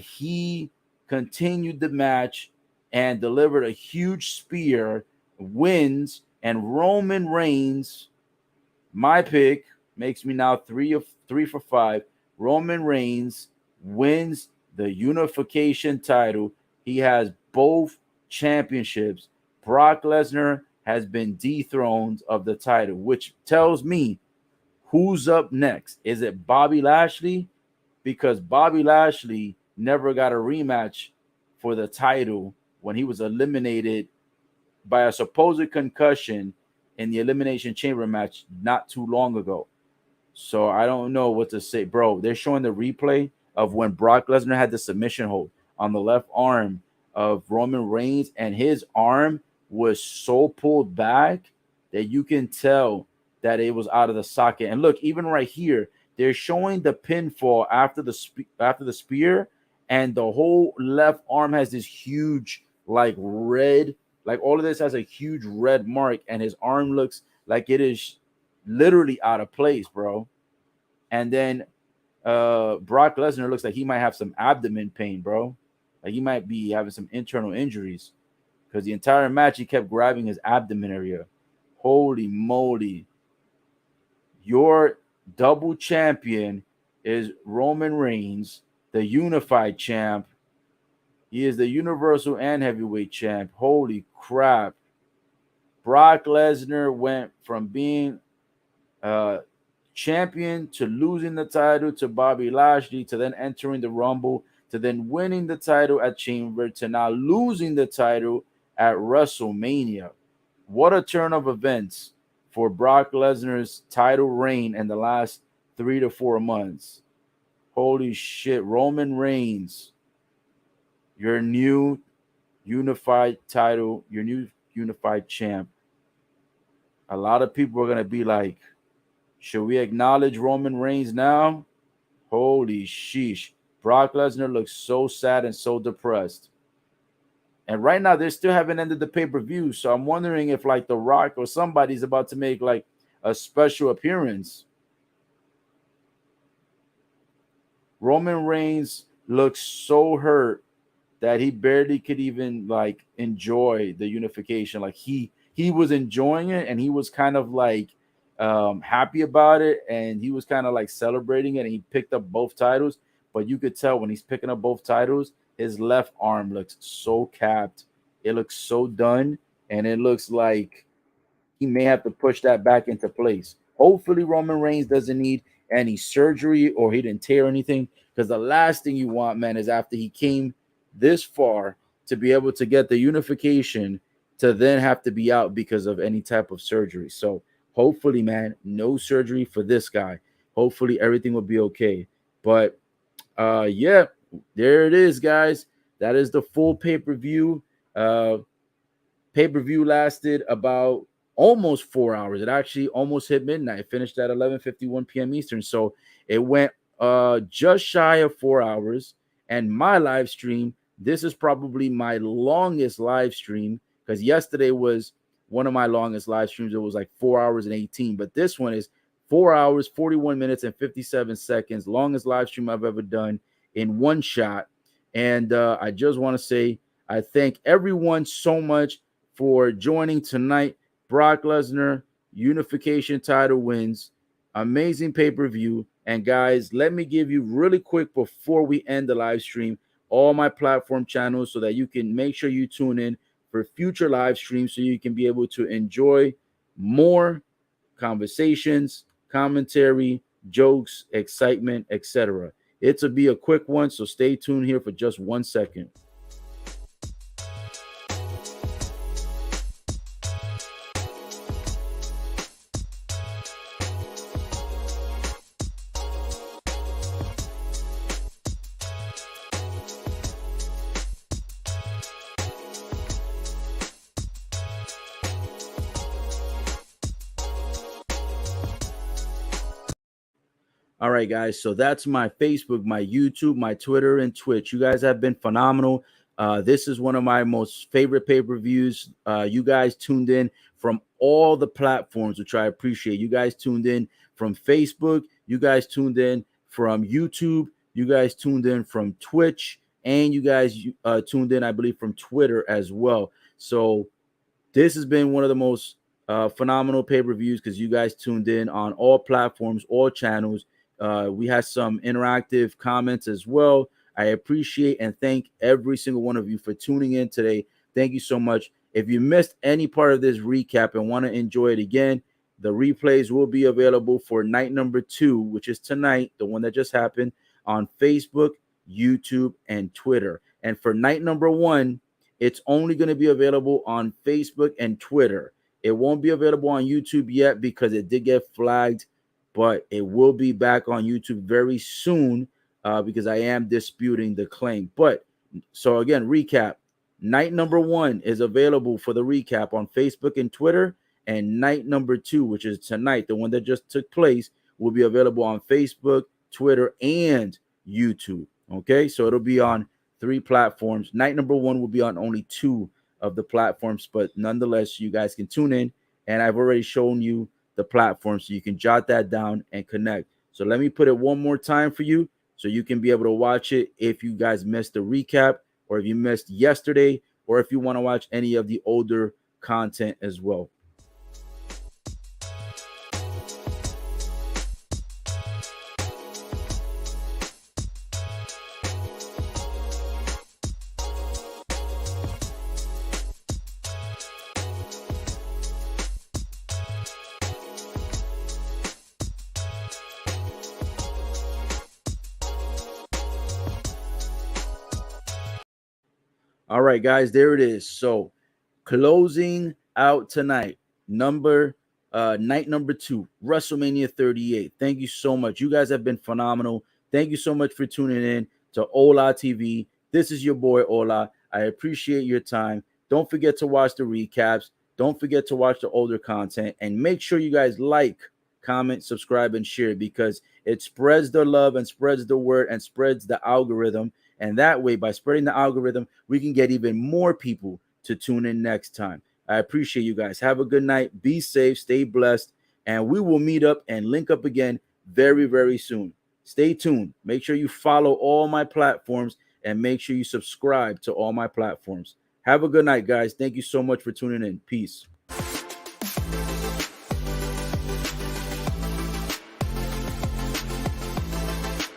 he continued the match and delivered a huge spear, wins, and Roman Reigns, my pick, makes me now 3 for 5. Roman Reigns wins the unification title. He has both championships. Brock Lesnar has been dethroned of the title, which tells me who's up next. Is it Bobby Lashley? Because Bobby Lashley never got a rematch for the title when he was eliminated by a supposed concussion in the Elimination Chamber match not too long ago. So I don't know what to say, bro. They're showing the replay of when Brock Lesnar had the submission hold on the left arm of Roman Reigns, and his arm was so pulled back that you can tell that it was out of the socket. And look, even right here, they're showing the pinfall after the spear, and the whole left arm has this huge like red, like all of this has a huge red mark, and his arm looks like it is literally out of place, bro. And then Brock Lesnar looks like he might have some abdomen pain, bro. Like he might be having some internal injuries because the entire match he kept grabbing his abdomen area. Holy moly. Your double champion is Roman Reigns, the unified champ. He is the universal and heavyweight champ. Holy crap. Brock Lesnar went from being champion to losing the title to Bobby Lashley to then entering the Rumble to then winning the title at Chamber to now losing the title at WrestleMania. What a turn of events for Brock Lesnar's title reign in the last 3 to 4 months. Holy shit, Roman Reigns, your new unified title, your new unified champ. A lot of people are going to be like, should we acknowledge Roman Reigns now? Holy sheesh. Brock Lesnar looks so sad and so depressed. And right now, they still haven't ended the pay-per-view. So I'm wondering if like The Rock or somebody's about to make like a special appearance. Roman Reigns looks so hurt that he barely could even like enjoy the unification. Like he was enjoying it and he was kind of like happy about it, and he was kind of like celebrating it, and he picked up both titles. But you could tell when he's picking up both titles, his left arm looks so capped. It looks so done, and it looks like he may have to push that back into place. Hopefully, Roman Reigns doesn't need any surgery or he didn't tear anything, because the last thing you want, man, is after he came this far to be able to get the unification to then have to be out because of any type of surgery. So hopefully, man, no surgery for this guy. Hopefully, everything will be okay. But yeah, there it is, guys. That is the full pay-per-view. Pay-per-view lasted about almost 4 hours. It actually almost hit midnight. It finished at 11:51 p.m. Eastern. So it went just shy of 4 hours. And my live stream, this is probably my longest live stream because yesterday was one of my longest live streams. It was like 4 hours and 18, but this one is 4 hours, 41 minutes, and 57 seconds. Longest live stream I've ever done in one shot. And I just want to say I thank everyone so much for joining tonight. Brock Lesnar, unification title wins, amazing pay-per-view. And guys, let me give you really quick before we end the live stream all my platform channels so that you can make sure you tune in for future live streams so you can be able to enjoy more conversations, commentary, jokes, excitement, etc. It'll be a quick one, so stay tuned here for just 1 second. All right, guys. So that's my Facebook, my YouTube, my Twitter, and Twitch. You guys have been phenomenal. This is one of my most favorite pay-per-views. You guys tuned in from all the platforms, which I appreciate. You guys tuned in from Facebook. You guys tuned in from YouTube. You guys tuned in from Twitch. And you guys tuned in, I believe, from Twitter as well. So this has been one of the most phenomenal pay-per-views because you guys tuned in on all platforms, all channels. We had some interactive comments as well. I appreciate and thank every single one of you for tuning in today. Thank you so much. If you missed any part of this recap and want to enjoy it again, the replays will be available for night number 2, which is tonight, the one that just happened, on Facebook, YouTube, and Twitter. And for night number 1, it's only going to be available on Facebook and Twitter. It won't be available on YouTube yet because it did get flagged, but it will be back on YouTube very soon because I am disputing the claim. But so again, recap. Night number 1 is available for the recap on Facebook and Twitter, and night number 2, which is tonight, the one that just took place, will be available on Facebook, Twitter, and YouTube. Okay, so it'll be on 3 platforms. Night number 1 will be on only 2 of the platforms, but nonetheless, you guys can tune in, and I've already shown you the platform so you can jot that down and connect. So let me put it one more time for you so you can be able to watch it if you guys missed the recap, or if you missed yesterday, or if you want to watch any of the older content as well. All right, guys, there it is. So closing out tonight, night number 2, WrestleMania 38. Thank you so much. You guys have been phenomenal. Thank you so much for tuning in to Ola TV. This is your boy Ola. I appreciate your time. Don't forget to watch the recaps. Don't forget to watch the older content, and make sure you guys like, comment, subscribe, and share, because it spreads the love and spreads the word and spreads the algorithm. And that way, by spreading the algorithm, we can get even more people to tune in next time. I appreciate you guys. Have a good night. Be safe. Stay blessed. And we will meet up and link up again very, very soon. Stay tuned. Make sure you follow all my platforms and make sure you subscribe to all my platforms. Have a good night, guys. Thank you so much for tuning in. Peace.